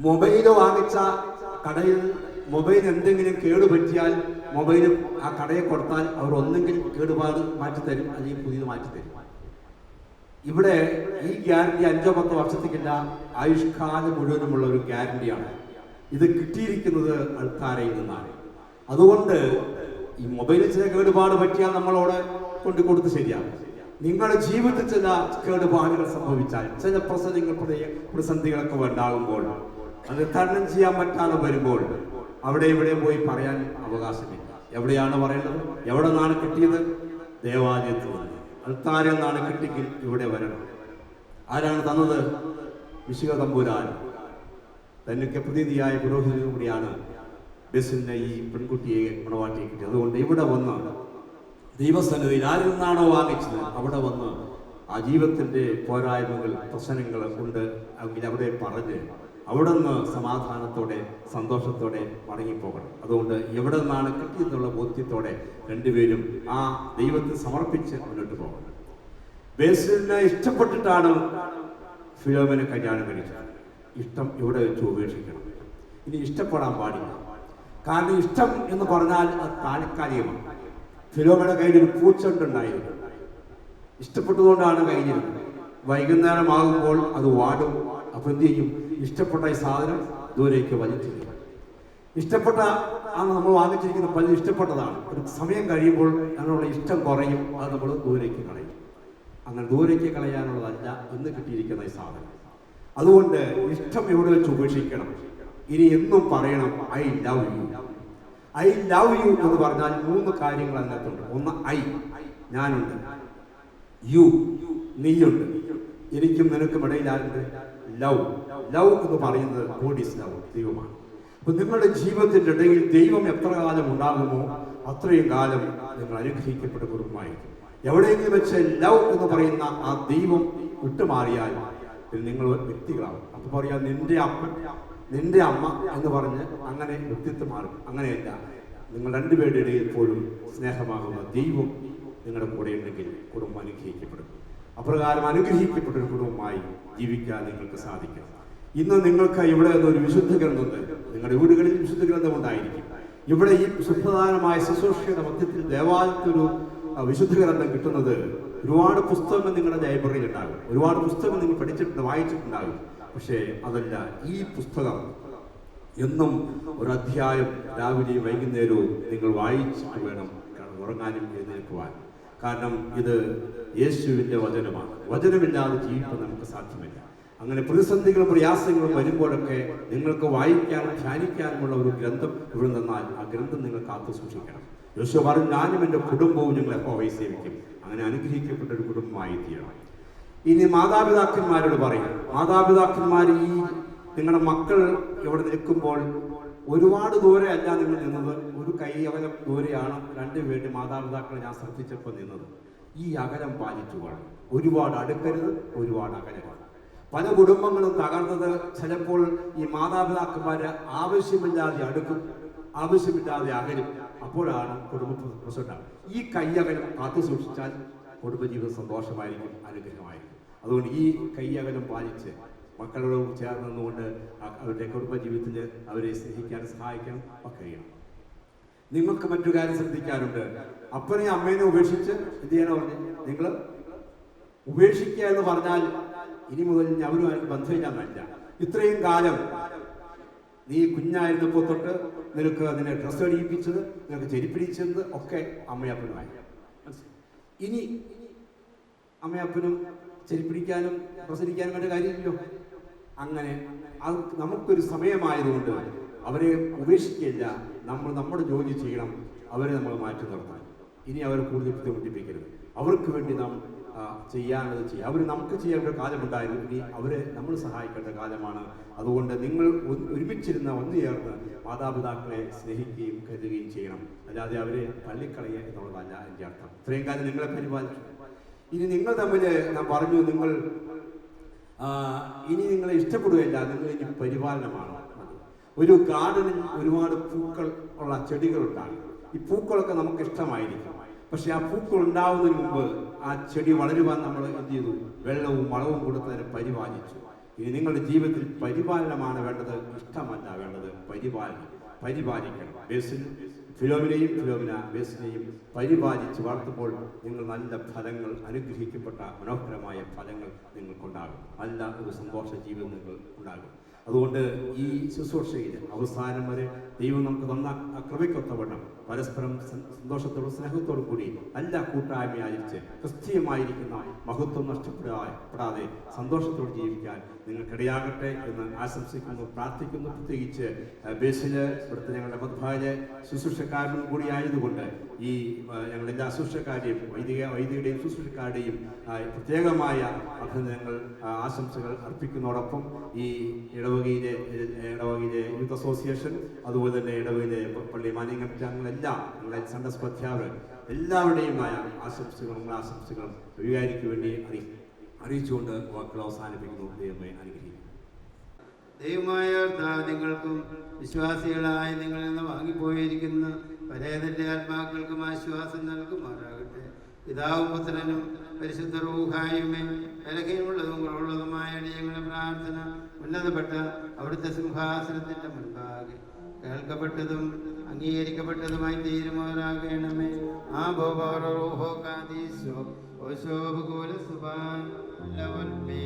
മൊബൈൽ വാങ്ങിച്ച കടയിൽ മൊബൈൽ എന്തെങ്കിലും കേടുപറ്റിയാൽ മൊബൈൽ ആ കടയെ കൊടുത്താൽ അവർ ഒന്നെങ്കിൽ കേടുപാട് മാറ്റിത്തരും, അല്ലെങ്കിൽ പുതിയത് മാറ്റിത്തരും. ഇവിടെ ഈ ഗ്യാരണ്ടി 5 or 10 വർഷത്തേക്കില്ല, ആയുഷ്കാലം മുഴുവനുമുള്ള ഒരു ഗ്യാരണ്ടിയാണ്. ഇത് കിട്ടിയിരിക്കുന്നത് അൾത്താരയിൽ നിന്നാണ്. അതുകൊണ്ട് ഈ മൊബൈലിൽ ചില കേടുപാട് പറ്റിയാൽ നമ്മളോട് കൊടുത്ത് ശരിയാണ്. നിങ്ങളുടെ ജീവിതത്തിൽ ചില കേടുപാടുകൾ സംഭവിച്ചാൽ, ചില പ്രതിസന്ധികളൊക്കെ ഉണ്ടാകുമ്പോൾ, അത് തരണം ചെയ്യാൻ പറ്റാതെ വരുമ്പോൾ അവിടെ ഇവിടെ പോയി പറയാൻ അവകാശമില്ല. എവിടെയാണ് പറയേണ്ടത്? എവിടെ നിന്നാണ് കിട്ടിയത്? ദേവാലയത്തിൽ നിന്ന്. അൾത്താരയിൽ നിന്നാണ് കിട്ടിയെങ്കിൽ ഇവിടെ വരണം. ആരാണ് തന്നത്? വിശുദ്ധ തമ്പുരാൻ തനിക്ക് പ്രതിനിധിയായ പുരോഹിതനും കൂടിയാണ് ബേസിലിനെ ഈ പെൺകുട്ടിയെ മണവാട്ടിയെ കിട്ടിയത്. അതുകൊണ്ട് ഇവിടെ വന്ന് ദൈവസന്നിധിയിൽ ആരിൽ നിന്നാണോ വാങ്ങിച്ചത് അവിടെ വന്ന് ആ ജീവിതത്തിൻ്റെ പോരായ്മകൾ, പ്രശ്നങ്ങൾ ഉണ്ട് എങ്കിൽ അവിടെ പറഞ്ഞ് അവിടെ നിന്ന് സമാധാനത്തോടെ സന്തോഷത്തോടെ മടങ്ങിപ്പോകണം. അതുകൊണ്ട് എവിടെ നിന്നാണ് കിട്ടിയെന്നുള്ള ബോധ്യത്തോടെ രണ്ടുപേരും ആ ദൈവത്തെ സമർപ്പിച്ച് മുന്നോട്ട് പോകണം. ബേസിലിനെ ഇഷ്ടപ്പെട്ടിട്ടാണ് ഫിലോമിനെ കല്യാണം കഴിച്ചത്. ഇഷ്ടം ഇവിടെ വെച്ച് ഉപേക്ഷിക്കണം. ഇനി ഇഷ്ടപ്പെടാൻ പാടില്ല. കാരണം ഇഷ്ടം എന്ന് പറഞ്ഞാൽ അത് താൽക്കാലികമാണ്. ഫിലോമിയുടെ കയ്യിൽ ഒരു പൂച്ചെണ്ടുണ്ടായിരുന്നു. ഇഷ്ടപ്പെട്ടതുകൊണ്ടാണ് കഴിഞ്ഞിരുന്നത്. വൈകുന്നേരമാകുമ്പോൾ അത് വാടും. അപ്പോൾ എന്ത് ചെയ്യും? ഇഷ്ടപ്പെട്ട ഈ സാധനം ദൂരേക്ക് വലിച്ചിരിക്കും. ഇഷ്ടപ്പെട്ട നമ്മൾ വാങ്ങിച്ചിരിക്കുന്ന പലരും ഇഷ്ടപ്പെട്ടതാണ്. ഒരു സമയം കഴിയുമ്പോൾ അതിനുള്ള ഇഷ്ടം കുറയും. അത് നമ്മൾ ദൂരേക്ക് കളയും. അങ്ങനെ ദൂരേക്ക് കളയാനുള്ളതല്ല ഇന്ന് കിട്ടിയിരിക്കുന്ന ഈ സാധനം. അതുകൊണ്ട് ഇഷ്ടം ഇവിടെ വെച്ച് ഉപേക്ഷിക്കണം. ഇനി എന്നും പറയണം I love you. I love you എന്ന് പറഞ്ഞാൽ 3 കാര്യങ്ങൾ അതിനകത്തുണ്ട്. ഒന്ന് ഐ, ഞാനുണ്ട്. യു, നീയുണ്ട്. എനിക്കും നിനക്കും ഇടയിൽ ആരുണ്ട്? ലവ്. ലവ് എന്ന് പറയുന്നത് ഗോഡ് ഈസ് ലവ്, ദൈവമാണ്. അപ്പൊ നിങ്ങളുടെ ജീവിതത്തിൻ്റെ ഇടയിൽ ദൈവം എത്ര കാലം ഉണ്ടാകുമോ അത്രയും കാലം നിങ്ങൾ അനുഗ്രഹിക്കപ്പെട്ട കുടുംബമായിരിക്കും. എവിടെയെങ്കിലും വെച്ച് ലവ് എന്ന് പറയുന്ന ആ ദൈവം വിട്ടുമാറിയാൽ പിന്നെ നിങ്ങൾ വ്യക്തികളാവും. അപ്പോൾ പറയാം നിന്റെ അപ്പൻ നിന്റെ അമ്മ എന്ന് പറഞ്ഞ് അങ്ങനെ വ്യക്തിത്വം മാറും. അങ്ങനെയല്ല, നിങ്ങൾ രണ്ടുപേരുടെ ഇടയിൽ എപ്പോഴും സ്നേഹമാകുന്ന ദൈവം നിങ്ങളുടെ കൂടെ ഉണ്ടെങ്കിൽ കുടുംബം അനുഗ്രഹിക്കപ്പെടും. അപ്രകാരം അനുഗ്രഹിക്കപ്പെട്ടൊരു കുടുംബമായി ജീവിക്കാൻ നിങ്ങൾക്ക് സാധിക്കും. ഇന്ന് നിങ്ങൾക്ക് ഇവിടെ ഒരു വിശുദ്ധ ഗ്രന്ഥമുണ്ട്. നിങ്ങളുടെ വീടുകളിൽ വിശുദ്ധ ഗ്രന്ഥം ഉണ്ടായിരിക്കും. ഇവിടെ ഈ സുപ്രധാനമായ ശുശ്രൂഷയുടെ മധ്യത്തിൽ ദേവാലയത്തൊരു വിശുദ്ധ ഗ്രന്ഥം കിട്ടുന്നത് ഒരുപാട് പുസ്തകങ്ങൾ നിങ്ങളുടെ ലൈബ്രറിയിൽ ഉണ്ടാകും. ഒരുപാട് പുസ്തകങ്ങൾ നിങ്ങൾ പഠിച്ചിട്ടുണ്ട്, വായിച്ചിട്ടുണ്ടാകും. പക്ഷേ അതല്ല, ഈ പുസ്തകം എന്നും ഒരു അധ്യായം രാവിലെയും വൈകുന്നേരവും നിങ്ങൾ വായിച്ചിട്ട് വേണം ഉറങ്ങാനും എഴുന്നേൽക്കുവാൻ. കാരണം ഇത് യേശുവിൻ്റെ വചനമാണ്. വചനമില്ലാതെ ജീവിക്കാൻ നമുക്ക് സാധ്യമല്ല. അങ്ങനെ പ്രതിസന്ധികളും പ്രയാസങ്ങളും വരുമ്പോഴൊക്കെ നിങ്ങൾക്ക് വായിക്കാനും ധ്യാനിക്കാനുമുള്ള ഒരു ഗ്രന്ഥം ഇവിടെ നിന്നാൽ ആ ഗ്രന്ഥം നിങ്ങൾ കാത്തു സൂക്ഷിക്കണം. യേശു പറഞ്ഞു, ഞാനും എൻ്റെ കുടുംബവും ഞങ്ങളെ യഹോവയെ സേവിക്കും. അങ്ങനെ അനുഗ്രഹിക്കപ്പെട്ട ഒരു കുടുംബമായി തീരണം. ഇനി മാതാപിതാക്കന്മാരോട് പറയും, മാതാപിതാക്കന്മാർ ഈ നിങ്ങളുടെ മക്കൾ ഇവിടെ നിൽക്കുമ്പോൾ ഒരുപാട് ദൂരെ അല്ല നിങ്ങൾ നിന്നത്, ഒരു കൈ അകലം ദൂരെയാണ് രണ്ടുപേരുടെ മാതാപിതാക്കളെ ഞാൻ ശ്രദ്ധിച്ചപ്പോൾ നിന്നത്. ഈ അകലം പാലിച്ചു വേണം. ഒരുപാട് അടുക്കരുത്, ഒരുപാട് അകലരുത്. പല കുടുംബങ്ങളും തകർന്നത് ചിലപ്പോൾ ഈ മാതാപിതാക്കന്മാര് ആവശ്യമില്ലാതെ അടുക്കും, ആവശ്യമില്ലാതെ അകലും. അപ്പോഴാണ് കുടുംബ പ്രശ്നമുണ്ടാകും. ഈ കയ്യകലം കാത്തു സൂക്ഷിച്ചാൽ കുടുംബജീവിതം സന്തോഷമായിരിക്കും, അനുഗ്രഹമായിരിക്കും. അതുകൊണ്ട് ഈ കയ്യകലം പാലിച്ച് മക്കളോട് ചേർന്ന് നിന്നുകൊണ്ട് അവരുടെ കുടുംബജീവിതത്തിൽ അവരെ സ്നേഹിക്കാനും സഹായിക്കാനും ഒക്കെ കഴിയണം. നിങ്ങൾക്ക് മറ്റു കാര്യം ശ്രദ്ധിക്കാറുണ്ട്. അപ്പനെയും അമ്മേനെ ഉപേക്ഷിച്ച് എന്ത് ചെയ്യാനോ പറഞ്ഞു, നിങ്ങൾ ഉപേക്ഷിക്കുക എന്ന് പറഞ്ഞാൽ ഇനി മുതൽ അവരുമായിട്ട് ബന്ധമില്ലാന്നല്ല. ഇത്രയും കാലം നീ കുഞ്ഞായിരുന്നപ്പോൾ തൊട്ട് നിന്നെ ഡ്രസ്സ് അടിയിപ്പിച്ചത്, നിനക്ക് ചെരിപ്പിടിച്ചത് ഒക്കെ അമ്മയപ്പനുമായി. ഇനി അമ്മയപ്പനും ചെരിപ്പിടിക്കാനും ഡ്രസ്സ് അടിക്കാനും വേണ്ട കാര്യമില്ലല്ലോ. അങ്ങനെ അത് നമുക്കൊരു സമയമായതുകൊണ്ട് അവരെ ഉപേക്ഷിക്കില്ല. നമ്മൾ നമ്മുടെ ജോലി ചെയ്യണം, അവരെ നമ്മൾ മാറ്റി നിർത്താൻ. ഇനി അവരെ കൂടുതൽ ബുദ്ധിമുട്ടിപ്പിക്കരുത്. അവർക്ക് വേണ്ടി നാം ചെയ്യാനുള്ളത് ചെയ്യുക. അവർ നമുക്ക് ചെയ്യേണ്ട കാലമുണ്ടായിരുന്നു, ഇനി അവരെ നമ്മൾ സഹായിക്കേണ്ട കാലമാണ്. അതുകൊണ്ട് നിങ്ങൾ ഒരുമിച്ചിരുന്ന ഒന്നു ചേർന്ന് മാതാപിതാക്കളെ സ്നേഹിക്കുകയും കരുതുകയും ചെയ്യണം. അല്ലാതെ അവരെ തള്ളിക്കളയുക എന്നുള്ളതല്ല എൻ്റെ അർത്ഥം. ഇത്രയും കാലം നിങ്ങളെ പരിപാലിച്ചു. ഇനി നിങ്ങൾ തമ്മിൽ ഞാൻ പറഞ്ഞു, നിങ്ങൾ ഇനി നിങ്ങളെ ഇഷ്ടപ്പെടുകയല്ല, നിങ്ങൾ ഇനി പരിപാലനമാണ്. ഒരു ഗാർഡനിൽ ഒരുപാട് പൂക്കൾ ഉള്ള ചെടികളുണ്ടാകും. ഈ പൂക്കളൊക്കെ നമുക്ക് ഇഷ്ടമായിരിക്കും. പക്ഷെ ആ പൂക്കൾ ഉണ്ടാവുന്നതിന് മുമ്പ് ആ ചെടി വളരുവാൻ നമ്മൾ എന്ത് ചെയ്തു? വെള്ളവും വളവും കൊടുത്തതിനെ പരിപാലിച്ചു. ഇനി നിങ്ങളുടെ ജീവിതത്തിൽ പരിപാലനമാണ് വേണ്ടത്, ഇഷ്ടമല്ല വേണ്ടത്. പരിപാലിക്കണം. ഫിലോമിന ബേസിനെയും പരിപാലിച്ച് വളർത്തുമ്പോൾ നിങ്ങൾ നല്ല ഫലങ്ങൾ, അനുഗ്രഹിക്കപ്പെട്ട മനോഹരമായ ഫലങ്ങൾ നിങ്ങൾക്കുണ്ടാകും. നല്ല ഒരു സന്തോഷ ജീവിതം നിങ്ങൾ ഉണ്ടാകും. അതുകൊണ്ട് ഈ ശുശ്രൂഷയിൽ അവസാനം വരെ ദൈവം നമുക്ക് തന്ന കൃപയ്ക്കൊത്തവണ്ണം പരസ്പരം സന്തോഷത്തോടും സ്നേഹത്തോടും കൂടി നല്ല കൂട്ടായ്മയായിരിച്ച് ക്രിസ്തീയമായിരിക്കുന്ന മഹത്വം നഷ്ടപ്പെടാതെ സന്തോഷത്തോടെ ജീവിക്കാൻ നിങ്ങൾക്കിടയാകട്ടെ എന്ന് ആശംസിക്കുന്നു, പ്രാർത്ഥിക്കുന്നു. പ്രത്യേകിച്ച് ബേസില് ഇവിടുത്തെ ഞങ്ങളുടെ മധ്യഭാഗ ശുശ്രൂഷക്കാരനും കൂടി ആയതുകൊണ്ട് ഈ ഞങ്ങളെല്ലാ ശുശ്രൂഷക്കാരെയും വൈദികരുടെയും ശുശ്രൂഷക്കാരുടെയും പ്രത്യേകമായ അഭിനന്ദനങ്ങൾ, ആശംസകൾ അർപ്പിക്കുന്നതോടൊപ്പം ഈ ഇടവകയിലെ യൂത്ത് അസോസിയേഷൻ, അതുപോലെ തന്നെ ഇടവകയിലെ പള്ളി മാലിന്യം ഞങ്ങളെല്ലാം ഞങ്ങളെ സൺഡേ അധ്യാപകർ എല്ലാവരുടെയും ആശംസകളും വികാരിക്ക് വേണ്ടി അറിയിച്ചുകൊണ്ട് വാക്കുകൾ അവസാനിപ്പിക്കുന്നു. ദൈവമേ അനുഗ്രഹിക്കുന്നു.
ദൈവമായ നിങ്ങൾക്കും വിശ്വാസികളായ നിങ്ങളിൽ നിന്ന് വാങ്ങിപ്പോയിരിക്കുന്ന പരേതന്റെ ആത്മാക്കൾക്കും ആശ്വാസം നൽകുമാറാകട്ടെ. പിതാവും പുത്രനും പരിശുദ്ധ റൂഹായുമേ ബലഹീനമുള്ളതും കുറവുള്ളതുമായ ഞങ്ങളുടെ പ്രാർത്ഥന ഉന്നതപ്പെട്ട അവിടുത്തെ സിംഹാസനത്തിന്റെ മുൻപാകെ കേൾക്കപ്പെട്ടതും അംഗീകരിക്കപ്പെട്ടതുമായി തീരുമാനാകണമേ. ആ ബോബോറോഹോ കാദീശോ ഓശോഭകൂല സുബാൻ ലവൽമേ.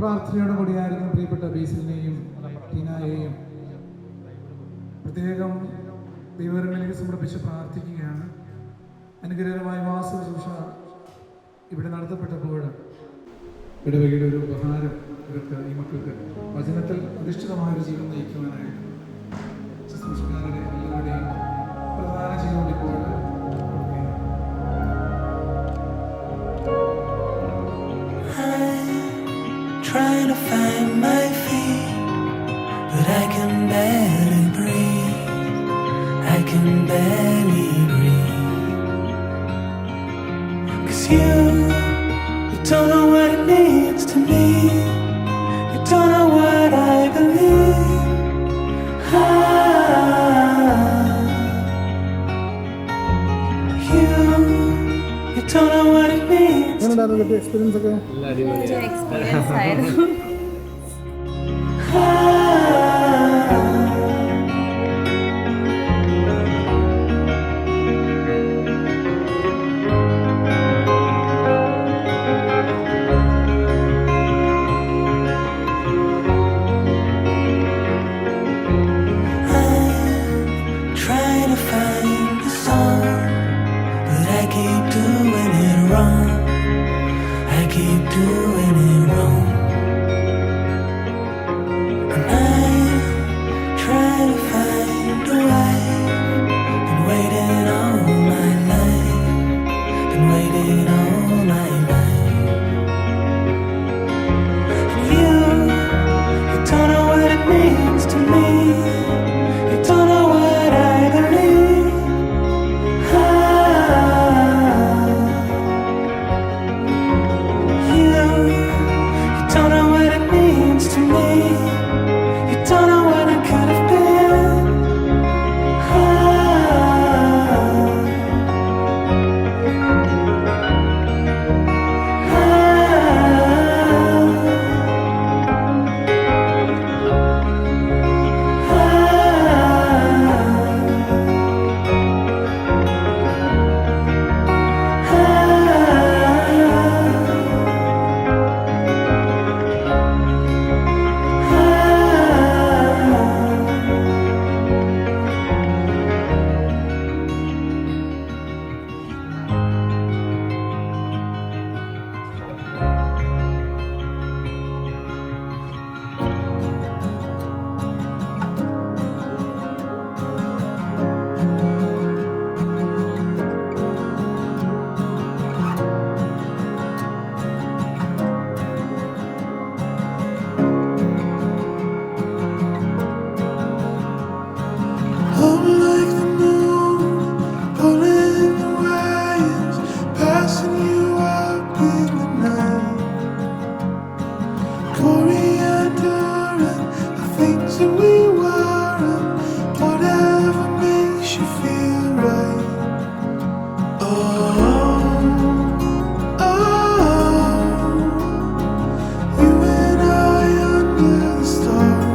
പ്രാർത്ഥനയോടെ കൂടിയായിരുന്നു പ്രിയപ്പെട്ട ബേസിലിനെയും ടീനായെയും പ്രത്യേകം ദൈവകരങ്ങളിലേക്ക് സമർപ്പിച്ച് പ്രാർത്ഥിക്കുകയാണ്. അനുഗ്രഹമായ വാസശുശ്രൂഷ ഇവിടെ നടത്തപ്പെട്ടപ്പോൾ ഇടവകയുടെ ഒരു ഉപഹാരം ഇവർക്ക് ഈ മക്കൾക്ക് വചനത്തിൽ അധിഷ്ഠിതമായൊരു ജീവിതം നയിക്കുവാനായിട്ട് ശുശ്രൂഷക്കാരുടെ എല്ലാവരുടെയും പ്രധാന ചെയ്തുകൊണ്ടിപ്പോൾ
trying to find my feet, but I can barely breathe. I can barely breathe. 'Cause you don't know what it means to me. You don't know what I believe. You don't know what it means.
Experience ഒക്കെ
എക്സ്പീരിയൻസ് ആയിരുന്നു.
Trying to find a song, but I keep doing it wrong. I keep doing it wrong. And I try to find a way. Been waiting all my life. Been waiting all my life. And you don't know what it means to me. You don't know what I believe. You don't know what it means to me. You don't know what I could have been. I'm like the moon, pulling the waves, passing you up in the night. Coriander and the things that we were, and whatever makes you feel right. You and I under the stars.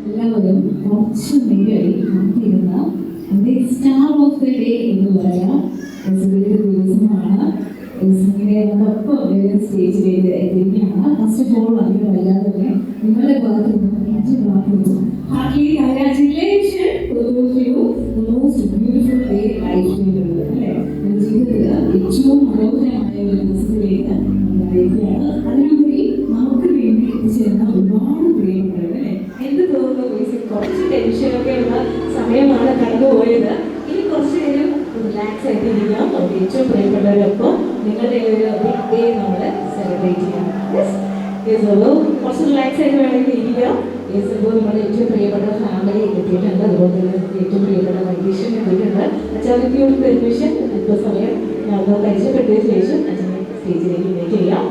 എല്ലാവരും കുറച്ച് നേരമായി കാത്തിരുന്ന എൻ്റെ സ്റ്റാർ ഓഫ് ദ ഡേ എന്ന് പറയാം. വലിയൊരു ദിവസമാണ്. ഇങ്ങനെ നമ്മളൊപ്പം സ്റ്റേജിലേക്ക് എത്തിയിരിക്കുകയാണ്. ഫസ്റ്റ് ഓഫ് ഓൾ അധികം വൈകാതെ തന്നെ നിങ്ങളുടെ ഭാഗത്ത് നിന്നും എൻ്റെ ഭാഗത്ത് നിന്നും heartily congratulation for you the most beautiful day ലൈഫിലുള്ളത് അല്ലേ. ജീവിതത്തിൽ ഏറ്റവും മനോഹരമായ ഒരു ദിവസത്തിലേക്ക് നയിക്കുകയാണ്. അതിനുപരി നമുക്ക് വേണ്ടി എത്തിച്ചേർന്ന ഒരുപാട് പ്രിയപ്പെട്ടവർ അല്ലേ. എന്ത് തോന്നുന്നു കുറച്ച് ടെൻഷനൊക്കെ ഉള്ള സമയമാണ് കടന്നുപോയത്. ഇനി കുറച്ച് നേരം റിലാക്സ് ആയിട്ടിരിക്കാം. നമുക്ക് ഏറ്റവും പ്രിയപ്പെട്ടവരൊപ്പം നിങ്ങളുടെ ഒരു ബിഗ് ഡേ നമ്മൾ സെലിബ്രേറ്റ് ചെയ്യാം. കുറച്ച് റിലാക്സ് ആയിട്ട് വേണമെങ്കിൽ ഇരിക്കാം. ഇപ്പോൾ നമ്മുടെ ഏറ്റവും പ്രിയപ്പെട്ട ഫാമിലി എത്തിയിട്ടുണ്ട്. അതുപോലെ തന്നെ ഏറ്റവും പ്രിയപ്പെട്ട വൈദ്യഷൻ എത്തിയിട്ടുണ്ട്. അച്ഛനൊക്കെ ഒരു പെർമിഷൻ ഇപ്പോൾ സമയം ഞങ്ങൾ പരിചയപ്പെട്ടതിന് ശേഷം അച്ഛനെ സ്റ്റേജിലേക്ക് ഇൻവൈറ്റ് ചെയ്യാം.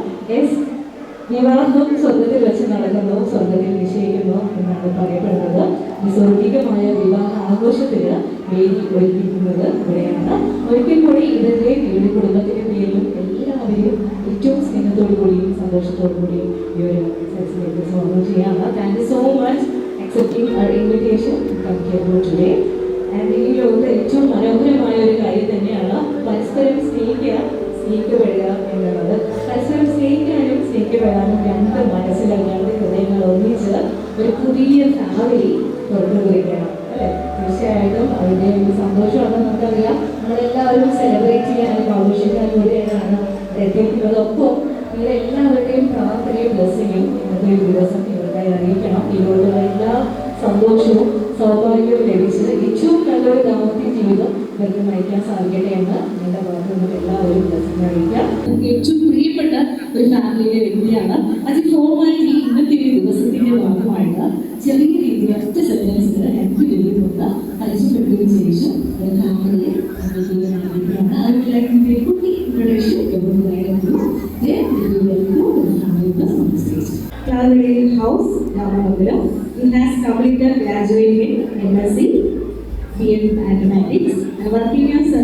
വിവാഹം സ്വർഗത്തിൽ വെച്ച് നടക്കുന്നു, സ്വർഗത്തിൽ നിശ്ചയിക്കുന്നു എന്നാണ് പറയപ്പെടുന്നത്. ഈ സ്വർഗികമായ വിവാഹ ആഘോഷത്തിന് വേദി ഒരുക്കിയിരിക്കുന്നത് ഇവിടെയാണ്. ഒരിക്കൽ കൂടി ഇതിൻ്റെ വീട് കുടുംബത്തിൻ്റെ പേരിലും എല്ലാവരെയും ഏറ്റവും സ്നേഹത്തോടു കൂടിയും സന്തോഷത്തോടു കൂടിയും ഈ ഒരു സദസ്സിലേക്ക് സ്വാഗതം ചെയ്യാണ്. Thank you so much accepting our invitation to come here today. And ഈ ലോകത്ത് ഏറ്റവും മനോഹരമായ ഒരു കാര്യം തന്നെയാണ് പരസ്പരം സ്നേഹിക്കപ്പെടുക എന്നുള്ളത്. പരസ്പരം സ്നേഹിക്കാനും സ്നേഹിക്കപ്പെടാനും രണ്ട് മനസ്സിലായി രണ്ട് ഹൃദയങ്ങൾ ഒന്നിച്ച് ഒരു പുതിയ ഫാമിലി തുറന്നു കുറിക്കണം അല്ലേ? തീർച്ചയായിട്ടും അതിൻ്റെ ഒരു സന്തോഷമാണ് നമുക്കറിയാം. നമ്മളെല്ലാവരും സെലിബ്രേറ്റ് ചെയ്യാനും ആഘോഷിക്കാനും കൂടിയാണ് എത്തിയിരിക്കുന്നത്. ഒപ്പം നിങ്ങളെല്ലാവരുടെയും പ്രാർത്ഥനയും ബ്ലെസ്സിങ്ങും ഇന്നത്തെ ഒരു ദിവസം ഇവർക്കായി അറിയിക്കണം. ഇതിലോട്ടുള്ള എല്ലാ സന്തോഷവും സൗഭാഗ്യവും ലഭിച്ച് ഏറ്റവും നല്ലൊരു ദാമ്പത്യ ജീവിതം ഇവർക്ക് നയിക്കാൻ സാധിക്കട്ടെ എന്ന് നിങ്ങളുടെ ഭാഗത്തുനിന്ന് എല്ലാവരും ബ്ലെസ്സിങ് അറിയിക്കാം. ഏറ്റവും പ്രിയപ്പെട്ട ഒരു ഫാമിലിയിലെ വ്യക്തിയാണ്. അത് ഫോർമാലിറ്റി ഇന്നത്തെ ഒരു ദിവസത്തിന്റെ ഭാഗമായിട്ട് ചെറിയ രീതിയിൽ ഒറ്റ സെന്റൻസിൽ രണ്ട് പേരും ഒന്ന് പരിചയപ്പെടുത്തിയതിനു ശേഷം ഒരു ഫാമിലിയെ കുട്ടി introduction house, Ramamangalam. He has completed graduate in MSc, BM Mathematics, and working as a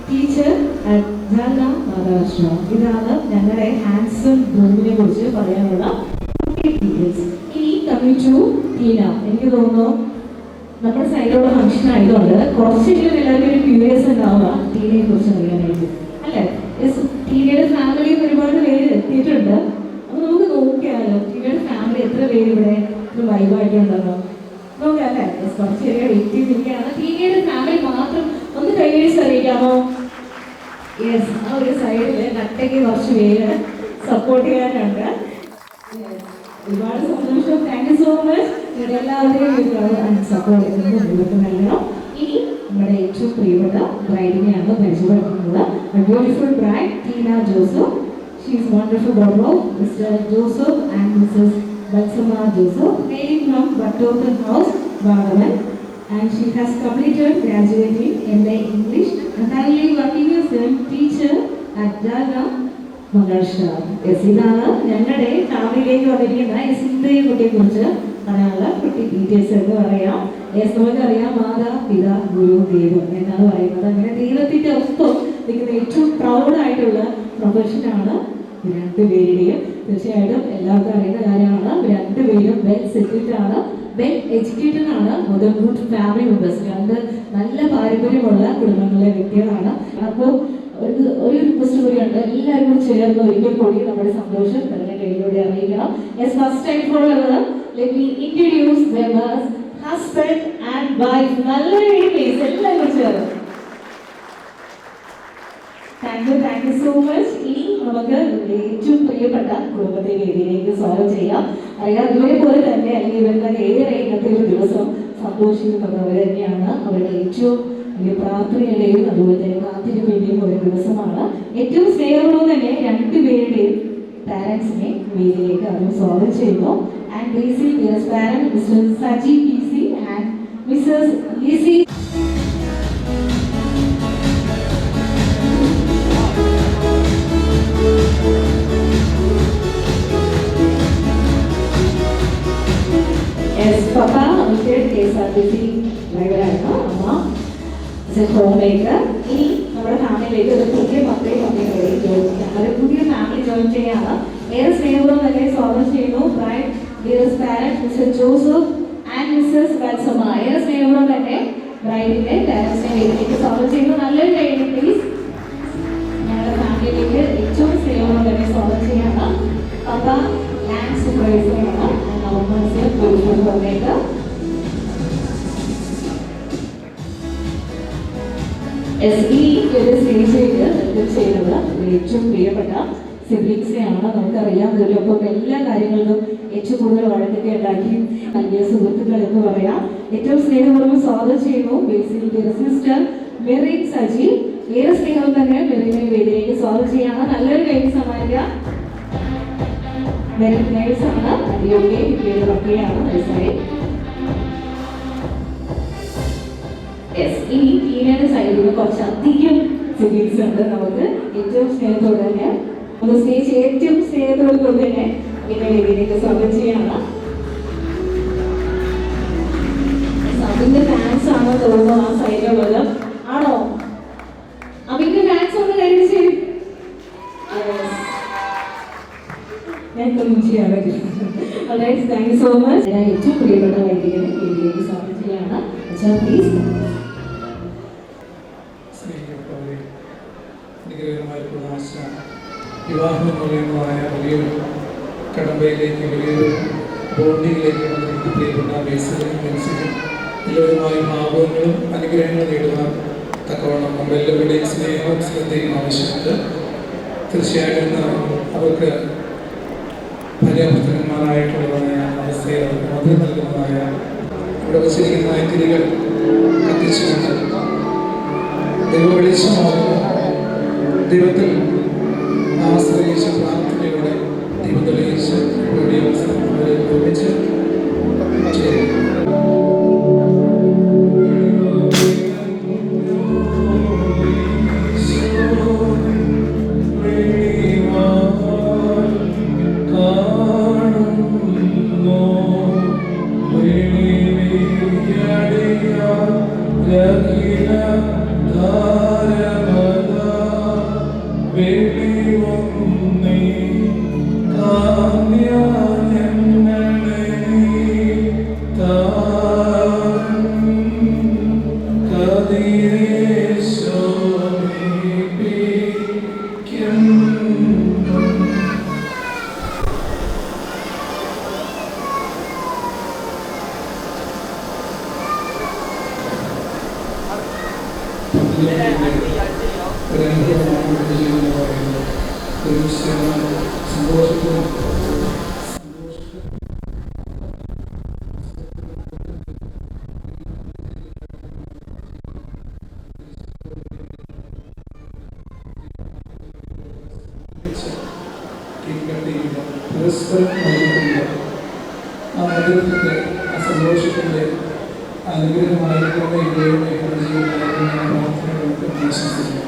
teacher at Jala, Maharashtra. ഇതാണ് ഞങ്ങളുടെ ഹാൻസം ഗ്രൂപ്പിനെ കുറിച്ച് പറയാനുള്ള ഡീറ്റെയിൽസ്. ഇനി കമ്മിങ് ടു ടീന. എനിക്ക് തോന്നുന്നു നമ്മുടെ സൈഡിലുള്ള ഫംഗ്ഷൻ ആയതുകൊണ്ട് കുറച്ചെങ്കിലും എല്ലാവരും ഒരു ക്യൂരിയസ് ഉണ്ടാവുക ടീനയെ കുറിച്ച് അറിയാനായിട്ട് അല്ലേ? ടീനയുടെ ഫാമിലിയിൽ ഒരുപാട് പേര് എത്തിയിട്ടുണ്ട്. അപ്പൊ നമുക്ക് നോക്കിയാലോ ടീനയുടെ ഫാമിലി എത്ര പേര് ഇവിടെ വൈബായിട്ടുണ്ടെന്നോ നോക്കാം അല്ലേ? കുറച്ച് ചെറിയ വെയിറ്റ് ചെയ്തിരിക്കുകയാണ്. ടീനയുടെ ഫാമിലി മാത്രം ഒന്ന് കൈവരിച്ച് അറിയിക്കാമോ? യെസ്, ആ ഒരു സൈഡില് നട്ടയ്ക്ക് കുറച്ച് പേര് സപ്പോർട്ട് ചെയ്യാനുണ്ട്. ഒരുപാട് സന്തോഷം. Thank you so much. ഇവിടെ എല്ലാവരുടെയും സപ്പോർട്ട് നിങ്ങൾക്ക് നൽകണം. ഇനി നമ്മുടെ ഏറ്റവും പ്രിയപ്പെട്ട ബ്രൈഡിനെയാണ് പരിചയപ്പെടുത്തുന്നത്. Beautiful bride Teena Joseph. She is wonderful daughter of mister Joseph and missus Balsama Joseph, hailing from Battotan House, Bhagavan, and she has completed graduating MA English and currently working as a teacher at Jala, Maharashtra. ഇതാണ് ഞങ്ങളുടെ ഫാമിലിയിലേക്ക് വന്നിരിക്കുന്ന സിന്ധയെ കുട്ടിയെ കുറിച്ച് പറയാനുള്ള കുട്ടി ഡീറ്റെയിൽസ് എന്ന് പറയാം. നമുക്കറിയാം മാതാ പിതാ ഗുരു ദൈവം എന്നാണ് പറയുന്നത്. അങ്ങനെ ദൈവത്തിന്റെ ഒപ്പം നിൽക്കുന്ന ഏറ്റവും പ്രൗഡായിട്ടുള്ള പ്രൊഫഷനാണ് രണ്ടുപേരുടെയും. തീർച്ചയായിട്ടും എല്ലാവർക്കും അറിയുന്ന കാര്യമാണ്. രണ്ടുപേരും വെൽ സെറ്റിൽഡ് ആണ്, വെൽ എഡ്യൂക്കേറ്റഡ് ആണ്, ഗുഡ് ഫാമിലി മെമ്പേഴ്സ്. രണ്ട് നല്ല പാരമ്പര്യമുള്ള കുടുംബങ്ങളിലെ വ്യക്തികളാണ്. അപ്പോൾ ഒരു റിക്വസ്റ്റ് കൂടിയുണ്ട്, എല്ലാവരും കൂടി ചേർന്ന് ഒരിക്കൽ കൂടി നമ്മുടെ സന്തോഷം നിങ്ങളുടെ കയ്യിലൂടെ അറിയിക്കണം. First time for let me introduce them as husband and wife. നല്ലൊരു പ്ലീസ് എല്ലാവരും ചേർന്ന്. Thank you so much. ഇനി നമുക്ക് ഏറ്റവും പ്രിയപ്പെട്ട കുടുംബത്തെ വേദിയിലേക്ക് സ്വാഗതം ചെയ്യാം. അറിയാം, ഇവരെ പോലെ തന്നെ അല്ലെങ്കിൽ ഇവരുടെ ഏറെ ഇന്നത്തെ ഒരു ദിവസം സന്തോഷിക്കുന്നത് അവർ തന്നെയാണ്. അവരുടെ ഏറ്റവും വലിയ പ്രാർത്ഥനയുടെയും അതുപോലെ തന്നെ കാത്തിരിപ്പിന്റെയും ഒരു ദിവസമാണ്. ഏറ്റവും സ്നേഹപൂർവ്വം തന്നെ രണ്ടുപേരുടെയും പാരൻസിനെ വേദിയിലേക്ക് അതും സ്വാഗതം ചെയ്യുന്നു. And Basil parent mister Saji PC and missus Lissy. പപ്പ KSRTC ഡ്രൈവറായിരുന്നു, അമ്മ ഹോം മേക്കർ. ഇനി നമ്മുടെ ഫാമിലിയിലേക്ക് ഒരു പുതിയ ഒരു പുതിയ ഫാമിലി ജോയിൻ ചെയ്യാണ്. ഏറെ സ്നേഹപൂർവ്വം തന്നെ സ്വാഗതം ചെയ്യുന്നു bride dearest parent mister Joseph and missus Valsama. ഏറെ സ്നേഹപൂർവ്വം തന്നെ ബ്രൈഡിന്റെ പാരന്റ്സിനെ വേദിയിലേക്ക് സ്വാഗതം ചെയ്യുന്നു. നല്ലൊരു കൈയ്യടി പ്ലീസ്. ഞങ്ങളുടെ ഫാമിലിയിലേക്ക് ഏറ്റവും സ്നേഹപൂർവ്വം തന്നെ സ്വാഗതം ചെയ്യാണ് പപ്പ ലാൻഡ് സൂപ്പർവൈസറാണ്. ഈ ഒരു സ്റ്റേജിലേക്ക് നൃത്തം ചെയ്യുന്നത് ഏറ്റവും പ്രിയപ്പെട്ട സിബ്ലിങ്സിനെയാണ്. നമുക്കറിയാം, ഇതിലൊപ്പം എല്ലാ കാര്യങ്ങളിലും ഏറ്റവും കൂടുതൽ വഴക്കൊക്കെ ഉണ്ടാക്കി നൽകിയ സുഹൃത്തുക്കൾ എന്ന് പറയാം. ഏറ്റവും സ്നേഹപൂർവ്വം സ്വാഗതം ചെയ്യുന്നു ബേസിലിന്റെ സിസ്റ്റർ മെറിൻ സജി. ഏറെ സ്നേഹം തന്നെ മെറിനെ വേദിയിലേക്ക് സ്വാഗതം ചെയ്യാണ്. നല്ലൊരു കൈ സമ്മാനിക്കുക. നേഴ്സാണ് അതിയൊക്കെ കുട്ടിയുടെ വർക്കുകയാണ് നഴ്സായി. ഇനി ടീനയുടെ സൈഡിൽ നിന്ന് കുറച്ചധികം സിബിൽസ് ഉണ്ട്. നമുക്ക് ഏറ്റവും സ്നേഹത്തോടെ തന്നെ ഒന്ന് സ്റ്റേജ് ഏറ്റവും സ്നേഹത്തോട് കൂടി തന്നെ ഇങ്ങനെ വേദിയിലേക്ക് സ്വാഗതം ചെയ്യാണ്. അതിന്റെ ഫാൻസ് ആണോ തോന്നുന്നു ആ സൈഡിലുള്ളത്? ആണോ? അതിന്റെ ഫാൻസ് ഒന്ന് കഴിച്ച് ഞങ്ങൾക്കൊന്നും ചെയ്യാൻ പറ്റില്ല. അതായത് താങ്ക് യു സോ മച്ച്. ഞാൻ ഏറ്റവും പ്രിയപ്പെട്ട വൈദികനെ വേദിയിലേക്ക് സ്വാഗതം ചെയ്യാണ്. അച്ഛാ പ്ലീസ്.
സ്നേഹിക്കപ്പെട്ടവരെ, അനുഗ്രഹമായ പ്രകാശ വിവാഹം എന്ന് പറയുന്നതായ വലിയൊരു കടമ്പയിലേക്ക് വലിയൊരു ബോണ്ടിങ്ങിലേക്ക് വന്നിരിക്കുന്ന പ്രിയപ്പെട്ട ബേസിലും ബെൻസിലും എല്ലാവരുമായ ഭാവങ്ങളും അനുഗ്രഹങ്ങളും നേടുവാൻ തക്കവണ്ണം നമ്മളെല്ലാവരുടെയും സ്നേഹവും ശ്രദ്ധയും ആവശ്യമുണ്ട്. തീർച്ചയായിട്ടും അവർക്ക് ഭാര്യാഭർത്തന്മാരായിട്ടുള്ളതായ അവസ്ഥയിൽ അവർക്ക് മധുരം നൽകുന്നതായ ഇവിടെ വച്ചിരിക്കുന്ന തിരികൾ കത്തിച്ചുകൊണ്ട് ദൈവ വെളിച്ചമാകുന്നു. ദൈവത്തിൽ ആശ്രയിച്ച പ്രാർത്ഥനയോടെ ദൈവം തെളിയിച്ച് ഇവിടെ അവസരം ഒരുമിച്ച് ചേരും. പരസ്പരം നൽകുന്ന ആ അനുഗ്രഹത്തിൻ്റെ ആ സന്തോഷത്തിൻ്റെ അനുഗ്രഹമായിരിക്കുന്ന ഇവരുടെ ജീവിതമായിരുന്നു ഞാൻ പ്രാർത്ഥനകൾക്ക് ആശംസിക്കുന്നു.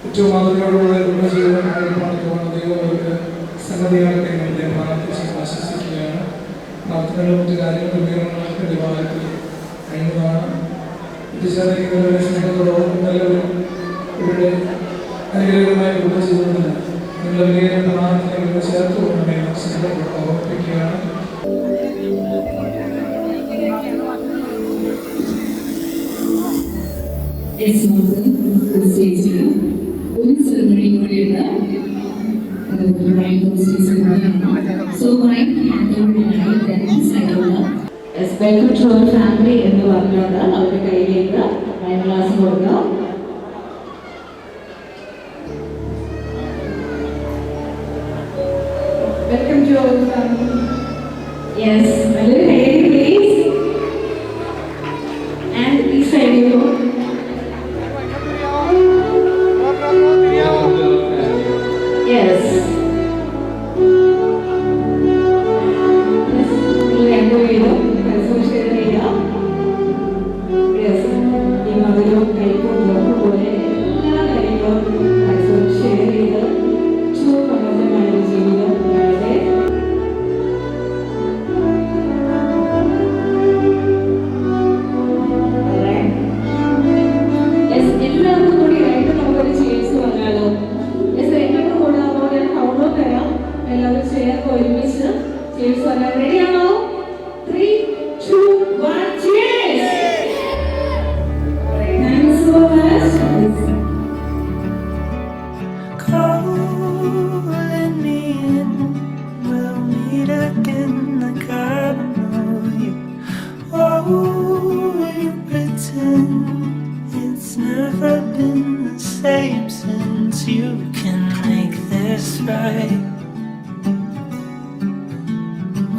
ഏറ്റവും മാതൃകയോടുള്ള ജീവിതം കാണിക്കുവാണ് ദൈവം അവർക്ക് സംഗതികളൊക്കെ വേണ്ടി പ്രാർത്ഥിച്ച് ആശ്വസിക്കുകയാണ്. പ്രാർത്ഥനകളും മറ്റു കാര്യങ്ങളും വിവരങ്ങളൊക്കെ ദൈവാലയത്തിൽ കഴിയുന്നതാണ്. എത്തിച്ചേർന്നിരിക്കുന്നവരുടെ സ്നേഹത്തോടൊപ്പം എല്ലാവരും ഇവരുടെ അനുഗ്രഹമായ കുടുംബജീവിതത്തിന് നിങ്ങളുടെ വിലയേറിയ പ്രാർത്ഥനകൾ ചേർത്തുകൊണ്ടേ സ്നേഹത്തോട് ഓർമ്മിപ്പിക്കുകയാണ്.
ഒരു സെറമണി കൂടിയുള്ള ഫാമിലി എന്ന് പറഞ്ഞുകൊണ്ട് അവരുടെ കയ്യിലേക്ക് വൈൻ ഗ്ലാസ് കൊടുക്കാം. Welcome to our family. Yes, നല്ലൊരു കൈ please. And please thank you. Yes. Cheers for that. Ready or no? 3, 2, 1, cheers! Thank you so much.
just right.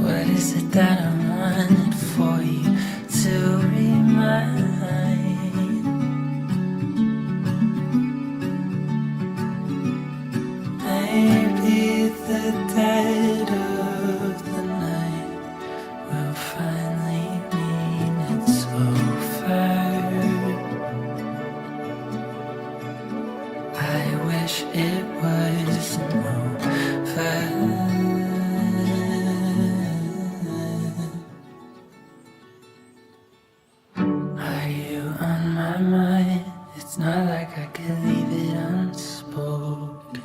What is it that I wanted for you to remind? Maybe the dead of the night will finally mean it's over. I wish it was over. Are you on my mind? It's not like I could leave it unspoken.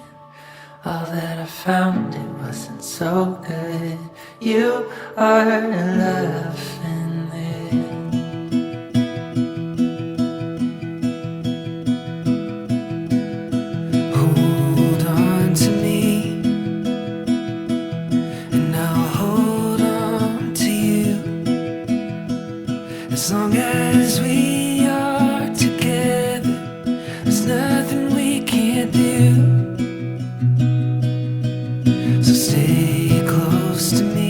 All that I found, it wasn't so good. You are laughing there. Hold on to me, and I'll hold on to you. As long as we are together, there's nothing we can't do. So stay close to me.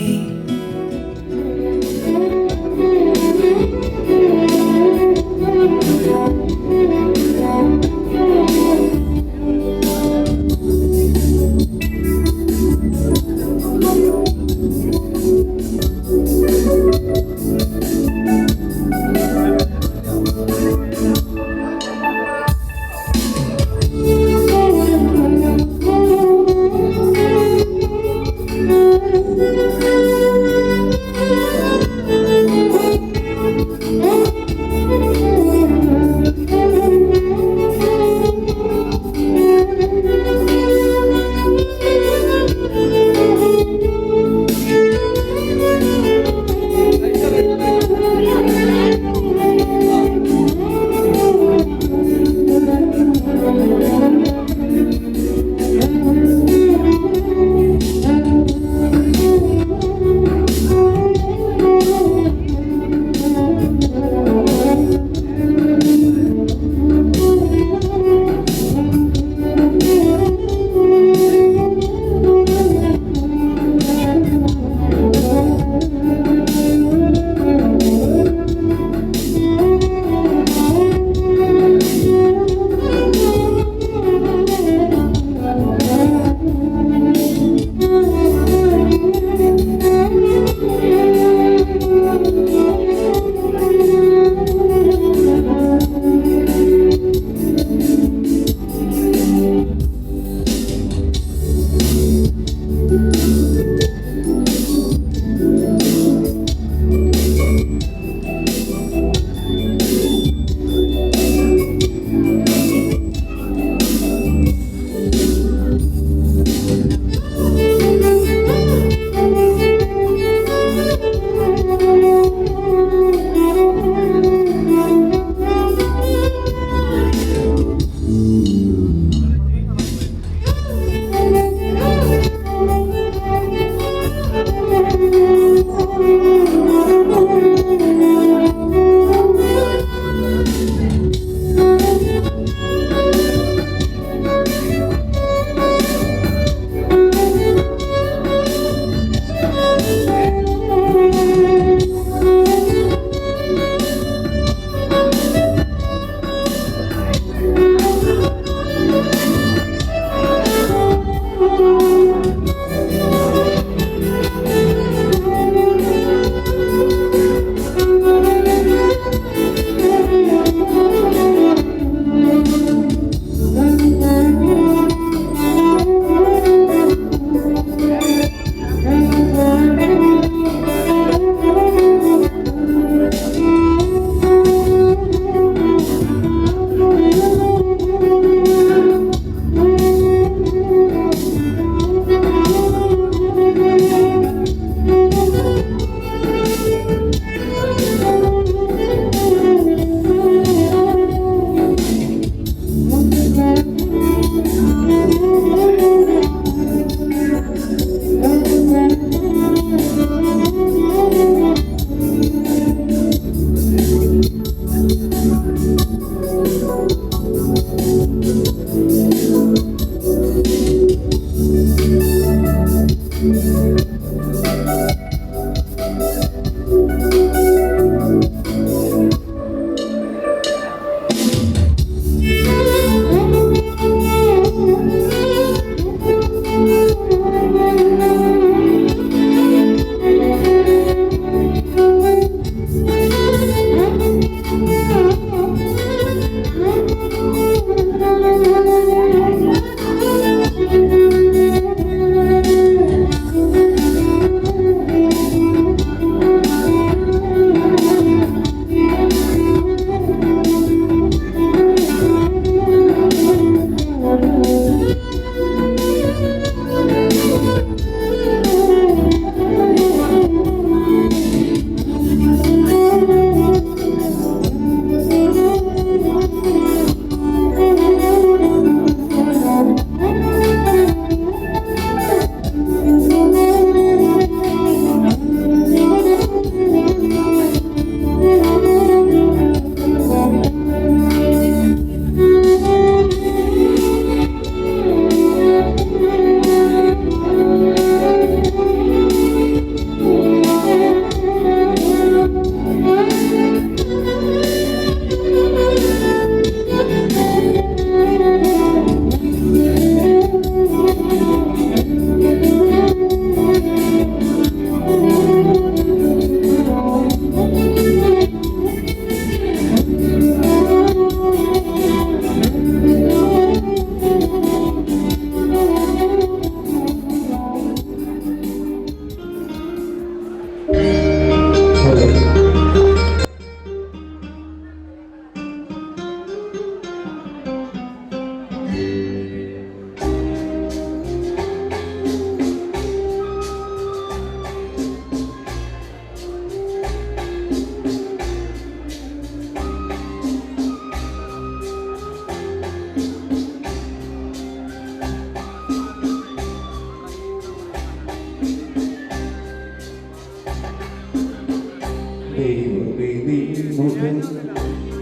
ദൈവമേ നിൻമുഖം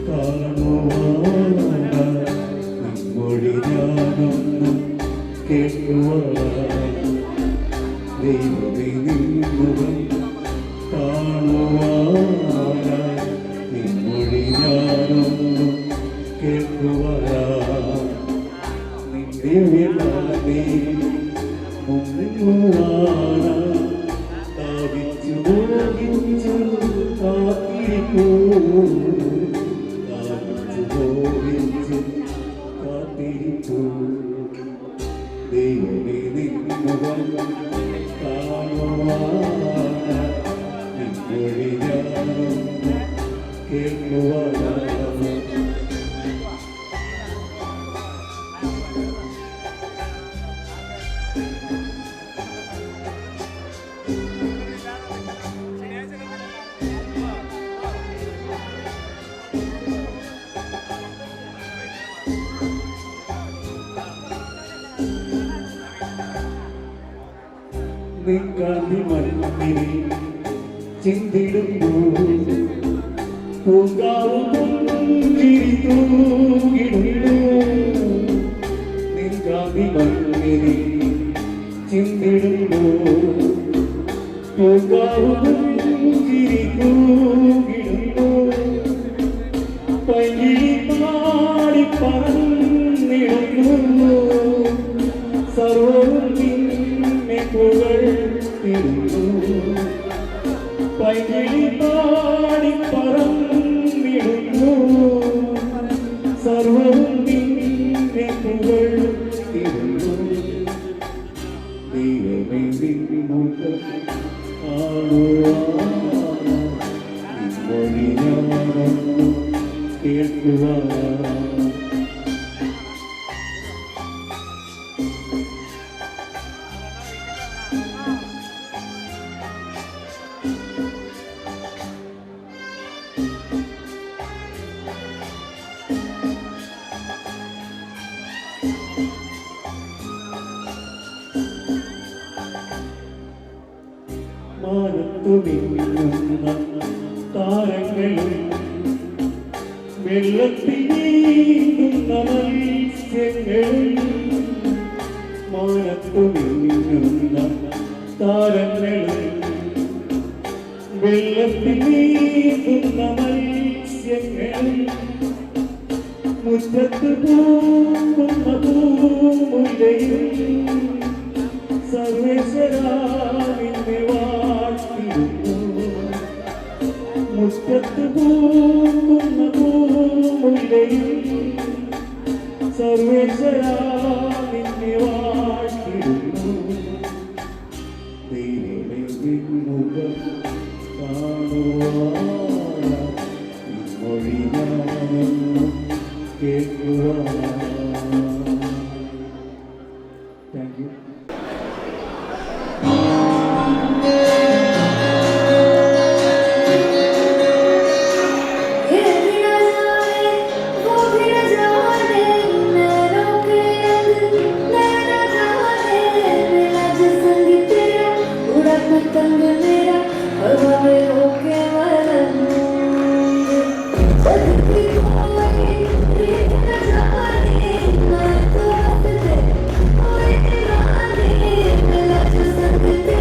കാണുവാനായി നിൻമൊഴി ഞാനൊന്ന് കേൾക്കുവാനായി ദൈവമേ നിൻമുഖം കാണുവാനായി നിൻമൊഴി ഞാനൊന്ന് കേൾക്കുവാനായി നിന്റെ വിളാനേ മുങ്ങുവാനായി താപിച്ചു മോഹിച്ചു കാത്തിരിക്കൂ താപിച്ചു മോഹിച്ചു കാത്തിരിക്കൂ ദൈവമേ നിൻമുഖം കാണുവാനായി നിൻമൊഴി ഞാനൊന്ന് കേൾക്കുവാനായി നിൻകാന്തി മണ്ണിനെ ചിന്തിടുന്നു പൂങ്കാവും പുഞ്ചിരി തൂകിടുന്നു നിൻകാന്തി മണ്ണിനെ ചിന്തിടുന്നു പൂങ്കാവും പുഞ്ചിരി തൂകിടുന്നു പൈകിളി പാടി പറന്നിടുന്നു സർവവും നിന്നെ പുകഴ്ത്തിടുന്നു പൈകിളി പാടി പറന്നിടുന്നു സർവവും നിന്നെ പുകഴ്ത്തിടുന്നു ദൈവമേ നിൻമുഖം കാണുവാനായി നിൻമൊഴി ഞാനൊന്ന് കേൾക്കുവാനായി മാനത്തുമിന്നുന്ന താരങ്ങളും വെള്ളത്തിൽ നീന്തുന്ന മത്സ്യങ്ങളും മാനത്തുമിന്നുന്ന താരങ്ങളും വെള്ളത്തിൽ നീന്തുന്ന മത്സ്യങ്ങളും മുറ്റത്ത് പൂക്കുന്ന പൂമുലയും സർവേശ്വരാ നിന്നെ വാഴ്ത്തിടുന്നു മുറ്റത്ത് പൂക്കുന്ന പൂമുലയും സർവേശ്വരാ നിന്നെ വാഴ്ത്തിടുന്നു ദൈവമേ നിൻമുഖം കാണുവാനായി നിൻമൊഴി ഞാനൊന്ന് കേൾക്കുവാനായി. Thank you.
Thank you.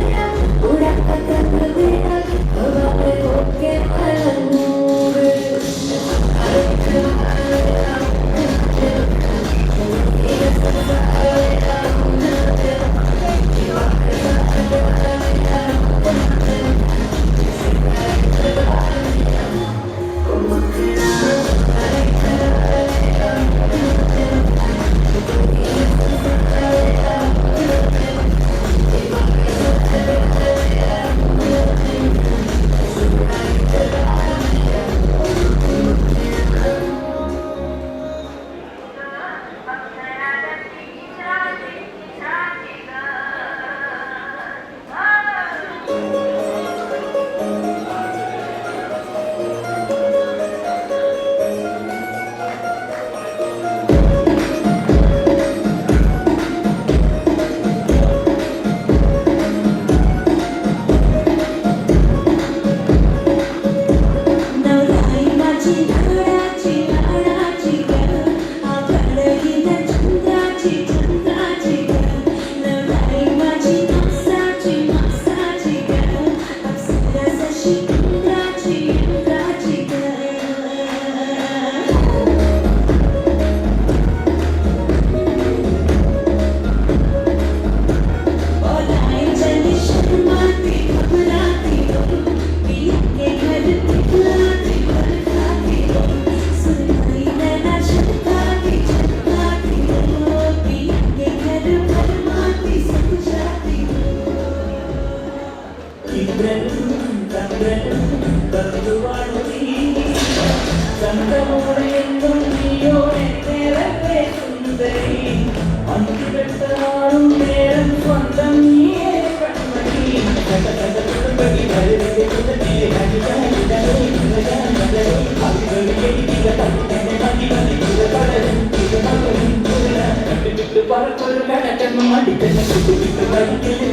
Thank you.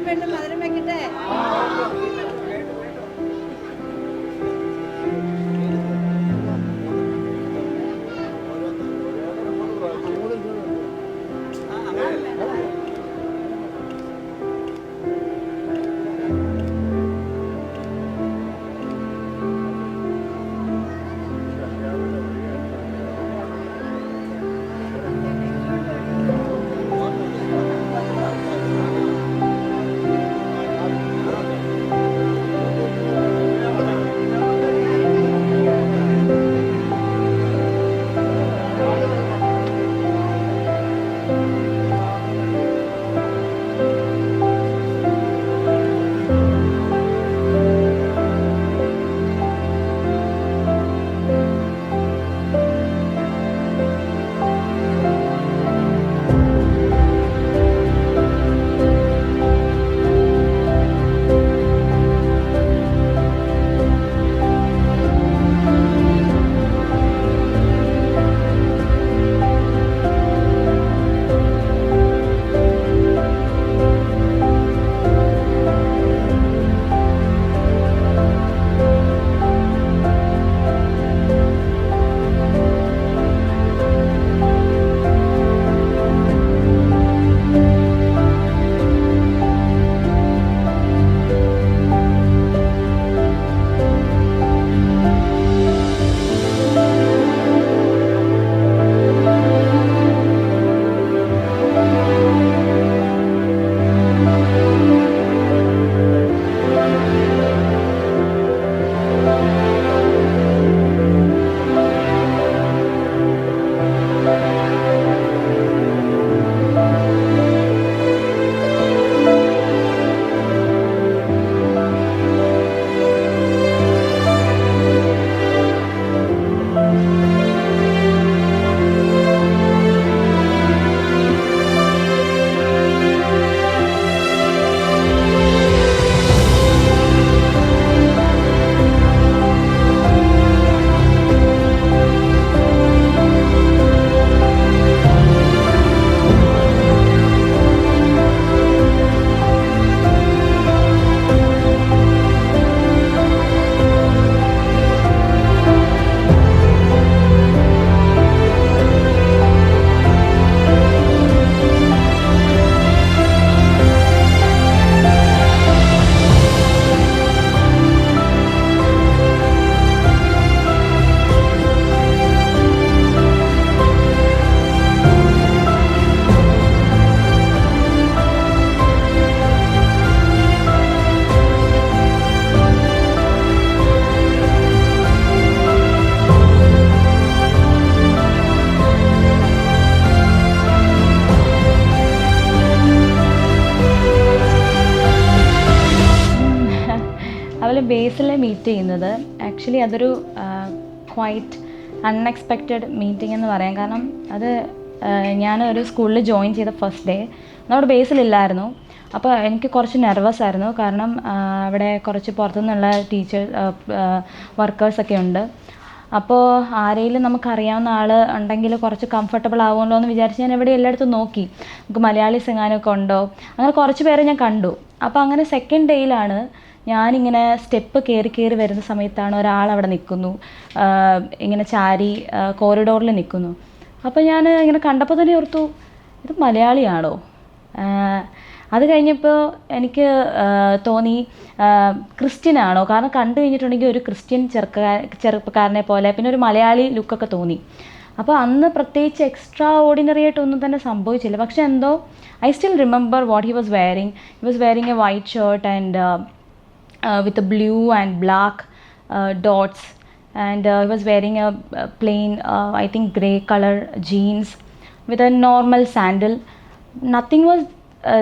വീണ്ടും മധുരം വെക്കട്ടെ.
ബേസിലെ മീറ്റ് ചെയ്യുന്നത് ആക്ച്വലി അതൊരു ക്വൈറ്റ് അൺഎക്സ്പെക്റ്റഡ് മീറ്റിംഗ് എന്ന് പറയാം. കാരണം അത് ഞാനൊരു സ്കൂളിൽ ജോയിൻ ചെയ്ത ഫസ്റ്റ് ഡേ നമ്മുടെ ബേസിലില്ലായിരുന്നു. അപ്പോൾ എനിക്ക് കുറച്ച് നെർവസ് ആയിരുന്നു. കാരണം അവിടെ കുറച്ച് പുറത്തുനിന്നുള്ള വർക്കേഴ്സൊക്കെ ഉണ്ട്. അപ്പോൾ ആരെങ്കിലും നമുക്കറിയാവുന്ന ആൾ ഉണ്ടെങ്കിൽ കുറച്ച് കംഫർട്ടബിൾ ആവുമല്ലോ എന്ന് വിചാരിച്ച് ഞാൻ ഇവിടെ എല്ലായിടത്തും നോക്കി, നമുക്ക് മലയാളീസ് എങ്ങാനൊക്കെ ഉണ്ടോ, അങ്ങനെ കുറച്ച് പേരെ ഞാൻ കണ്ടു. അപ്പോൾ അങ്ങനെ സെക്കൻഡ് ഡേയിലാണ് ഞാനിങ്ങനെ സ്റ്റെപ്പ് കയറി വരുന്ന സമയത്താണ് ഒരാളവിടെ നിൽക്കുന്നു, ഇങ്ങനെ ചാരി കോറിഡോറിൽ നിൽക്കുന്നു. അപ്പോൾ ഞാൻ ഇങ്ങനെ കണ്ടപ്പോൾ തന്നെ ഓർത്തു, ഇത് മലയാളിയാണോ? അത് കഴിഞ്ഞപ്പോൾ എനിക്ക് തോന്നി ക്രിസ്ത്യനാണോ, കാരണം കണ്ടു കഴിഞ്ഞിട്ടുണ്ടെങ്കിൽ ഒരു ക്രിസ്ത്യൻ ചെറുപ്പക്കാരനെ പോലെ, പിന്നെ ഒരു മലയാളി ലുക്കൊക്കെ തോന്നി. അപ്പോൾ അന്ന് പ്രത്യേകിച്ച് എക്സ്ട്രാ ഓർഡിനറി ആയിട്ടൊന്നും തന്നെ സംഭവിച്ചില്ല. പക്ഷെ എന്തോ I still remember what he was wearing A white shirt and with a blue and black dots, and he was wearing a plain I think grey color jeans with a normal sandal. Nothing was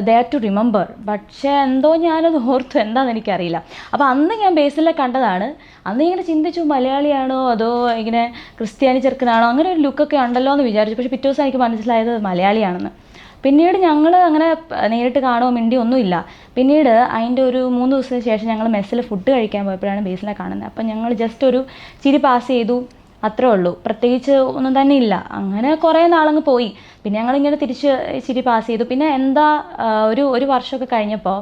there to remember, പക്ഷേ എന്തോ ഞാനത് ഓർത്തു, എന്താണെന്ന് എനിക്കറിയില്ല. അപ്പോൾ അന്ന് ഞാൻ ബേസിലെ കണ്ടതാണ്. അന്ന് ഇങ്ങനെ ചിന്തിച്ചു, മലയാളിയാണോ അതോ ഇങ്ങനെ ക്രിസ്ത്യാനി ചെറുക്കനാണോ, അങ്ങനെ ഒരു ലുക്കൊക്കെ ഉണ്ടല്ലോ എന്ന് വിചാരിച്ചു. പക്ഷേ പിറ്റേ ദിവസം എനിക്ക് മനസ്സിലായത് മലയാളിയാണെന്ന്. പിന്നീട് ഞങ്ങൾ അങ്ങനെ നേരിട്ട് കാണുമോ മിണ്ടി ഒന്നുമില്ല. പിന്നീട് അതിൻ്റെ ഒരു 3 ദിവസത്തിന് ശേഷം ഞങ്ങൾ മെസ്സിൽ ഫുഡ് കഴിക്കാൻ പോയപ്പോഴാണ് ബേസിലെ കാണുന്നത്. അപ്പം ഞങ്ങൾ ജസ്റ്റ് ഒരു ചിരി പാസ് ചെയ്തു. അത്രേ ഉള്ളൂ, പ്രത്യേകിച്ച് ഒന്നും തന്നെ ഇല്ല. അങ്ങനെ കുറേ നാളങ്ങ് പോയി. പിന്നെ ഞങ്ങളിങ്ങനെ തിരിച്ച് ഇച്ചിരി പാസ് ചെയ്തു. പിന്നെ എന്താ ഒരു വർഷമൊക്കെ കഴിഞ്ഞപ്പോൾ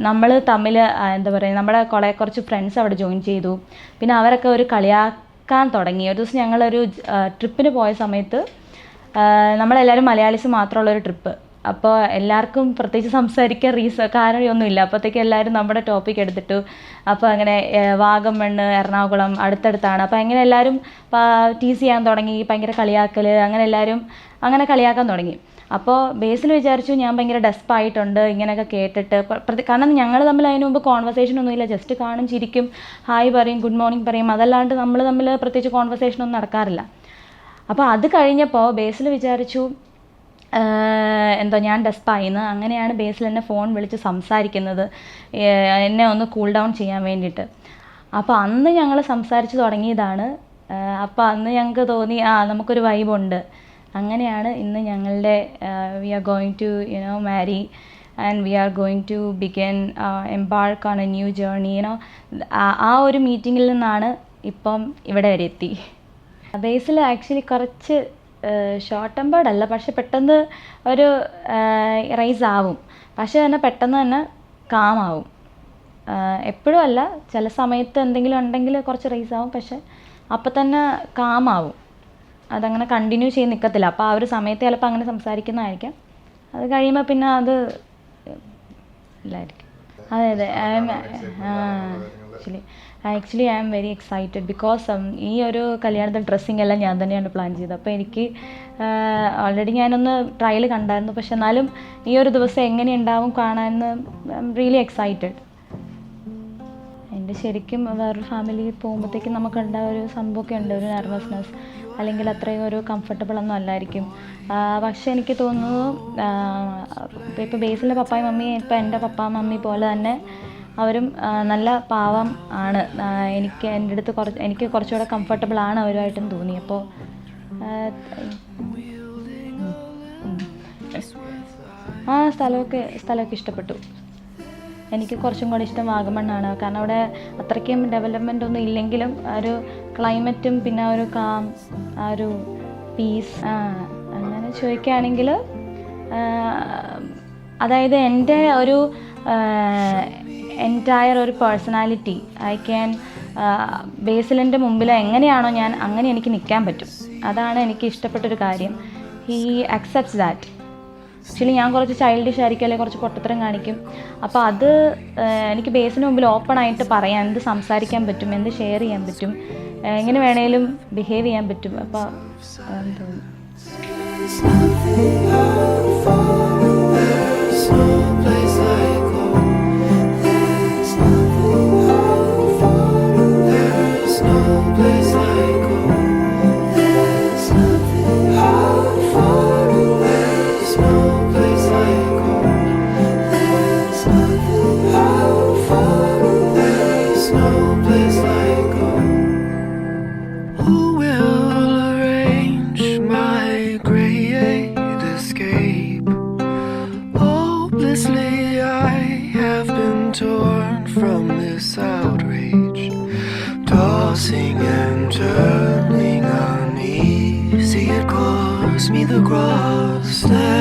നമ്മൾ തമ്മിൽ എന്താ പറയുക, നമ്മുടെ കുറച്ച് ഫ്രണ്ട്സ് അവിടെ ജോയിൻ ചെയ്തു. പിന്നെ അവരൊക്കെ ഒരു കളിയാക്കാൻ തുടങ്ങി. ഒരു ദിവസം ഞങ്ങളൊരു ട്രിപ്പിന് പോയ സമയത്ത് നമ്മളെല്ലാവരും മലയാളീസ് മാത്രമുള്ളൊരു ട്രിപ്പ്. അപ്പോൾ എല്ലാവർക്കും പ്രത്യേകിച്ച് സംസാരിക്കാൻ കാരണമൊന്നുമില്ല. അപ്പോഴത്തേക്ക് എല്ലാവരും നമ്മുടെ ടോപ്പിക് എടുത്തിട്ടു. അപ്പോൾ അങ്ങനെ വാഗമൺ, എറണാകുളം അടുത്തടുത്താണ്. അപ്പോൾ അങ്ങനെ എല്ലാവരും ടീസ് ചെയ്യാൻ തുടങ്ങി, ഭയങ്കര കളിയാക്കൽ, അങ്ങനെ എല്ലാവരും അങ്ങനെ കളിയാക്കാൻ തുടങ്ങി. അപ്പോൾ ബേസിൽ വിചാരിച്ചു ഞാൻ ഭയങ്കര ഡെസ്പായിട്ടുണ്ട് ഇങ്ങനെയൊക്കെ കേട്ടിട്ട്. കാരണം ഞങ്ങൾ തമ്മിൽ അതിന് മുമ്പ് കോൺവെർസേഷൻ ഒന്നുമില്ല. ജസ്റ്റ് കാണും, ചിരിക്കും, ഹായ് പറയും, ഗുഡ് മോർണിംഗ് പറയും. അതല്ലാണ്ട് നമ്മൾ തമ്മിൽ പ്രത്യേകിച്ച് കോൺവെർസേഷനൊന്നും നടക്കാറില്ല. അപ്പോൾ അത് കഴിഞ്ഞപ്പോൾ ബേസിൽ വിചാരിച്ചു എന്തോ ഞാൻ ഡെസ്പായിന്ന്. അങ്ങനെയാണ് ബേസിൽ എന്നെ ഫോൺ വിളിച്ച് സംസാരിക്കുന്നത്, എന്നെ ഒന്ന് കൂൾ ഡൗൺ ചെയ്യാൻ വേണ്ടിയിട്ട്. അപ്പോൾ അന്ന് ഞങ്ങൾ സംസാരിച്ച് തുടങ്ങിയതാണ്. അപ്പോൾ അന്ന് ഞങ്ങൾക്ക് തോന്നി നമുക്കൊരു വൈബുണ്ട്. അങ്ങനെയാണ് ഇന്ന് ഞങ്ങളുടെ we are going to marry and we are going to begin embark on a new journey. ആ ഒരു മീറ്റിങ്ങിൽ നിന്നാണ് ഇപ്പം ഇവിടെ വരെ എത്തി. ബേസിൽ ആക്ച്വലി കുറച്ച് ഷോർട്ട് ടെമ്പേർഡ് അല്ല, പക്ഷെ പെട്ടെന്ന് ഒരു റൈസ് ആവും. പക്ഷെ തന്നെ പെട്ടെന്ന് തന്നെ കാമാവും. എപ്പോഴും അല്ല, ചില സമയത്ത് എന്തെങ്കിലും ഉണ്ടെങ്കിൽ കുറച്ച് റൈസ് ആവും, പക്ഷെ അപ്പം തന്നെ കാമാവും. അതങ്ങനെ കണ്ടിന്യൂ ചെയ്ത് നിൽക്കത്തില്ല. അപ്പോൾ ആ ഒരു സമയത്ത് ചിലപ്പോൾ അങ്ങനെ സംസാരിക്കുന്നതായിരിക്കാം. അത് കഴിയുമ്പോൾ പിന്നെ അത് ഇല്ലായിരിക്കും. അതെ actually I am very excited because ഈ ഒരു കല്യാണത്തിൻ്റെ ഡ്രസ്സിങ് എല്ലാം ഞാൻ തന്നെയാണ് പ്ലാൻ ചെയ്തത്. അപ്പോൾ എനിക്ക് ഓൾറെഡി ഞാനൊന്ന് ട്രയൽ കണ്ടായിരുന്നു. പക്ഷെ എന്നാലും ഈ ഒരു ദിവസം എങ്ങനെ ഉണ്ടാവും കാണാമെന്ന് ഐ എം റിയലി എക്സൈറ്റഡ്. എൻ്റെ ശരിക്കും വേറൊരു ഫാമിലിയിൽ പോകുമ്പോഴത്തേക്കും നമുക്കുണ്ടായ ഒരു സംഭവമൊക്കെ ഉണ്ട്, ഒരു നെർവസ്നെസ്, അല്ലെങ്കിൽ അത്രയും ഒരു കംഫർട്ടബിൾ ഒന്നും അല്ലായിരിക്കും. പക്ഷെ എനിക്ക് തോന്നുന്നു ഇപ്പോൾ ബേസിലെ പപ്പായും മമ്മിയും ഇപ്പോൾ എൻ്റെ പപ്പ മമ്മി പോലെ തന്നെ അവരും നല്ല പാവം ആണ്. എൻ്റെ അടുത്ത് എനിക്ക് കുറച്ചുകൂടെ കംഫർട്ടബിൾ ആണ് അവരുമായിട്ടും തോന്നി. അപ്പോൾ സ്ഥലമൊക്കെ ഇഷ്ടപ്പെട്ടു. എനിക്ക് കുറച്ചും കൂടി ഇഷ്ടം വാഗമണ്ണാണ്. കാരണം അവിടെ അത്രയ്ക്കും ഡെവലപ്മെൻ്റ് ഒന്നും ഇല്ലെങ്കിലും ആ ഒരു ക്ലൈമറ്റും പിന്നെ ആ ഒരു കാം, ആ ഒരു പീസ്, അങ്ങനെ ചോദിക്കുകയാണെങ്കിൽ അതായത് എൻ്റെ ഒരു എൻറ്റയർ ഒരു പേഴ്സണാലിറ്റി ഐ ക്യാൻ ബേസിലിൻ്റെ മുമ്പിൽ എങ്ങനെയാണോ ഞാൻ അങ്ങനെ എനിക്ക് നിൽക്കാൻ പറ്റും. അതാണ് എനിക്ക് ഇഷ്ടപ്പെട്ടൊരു കാര്യം. He accepts that. ആക്ച്വലി ഞാൻ കുറച്ച് ചൈൽഡിഷ് ആയിരിക്കും, അല്ലെങ്കിൽ കുറച്ച് പൊട്ടത്തരം കാണിക്കും. അപ്പോൾ അത് എനിക്ക് ബേസിന് മുമ്പിൽ ഓപ്പണായിട്ട് പറയാം, എന്ത് സംസാരിക്കാൻ പറ്റും, എന്ത് ഷെയർ ചെയ്യാൻ പറ്റും, എങ്ങനെ വേണേലും ബിഹേവ് ചെയ്യാൻ പറ്റും. അപ്പോൾ തോന്നുന്നു
torn from this outrage, tossing and turning uneasy. It cost me the grass that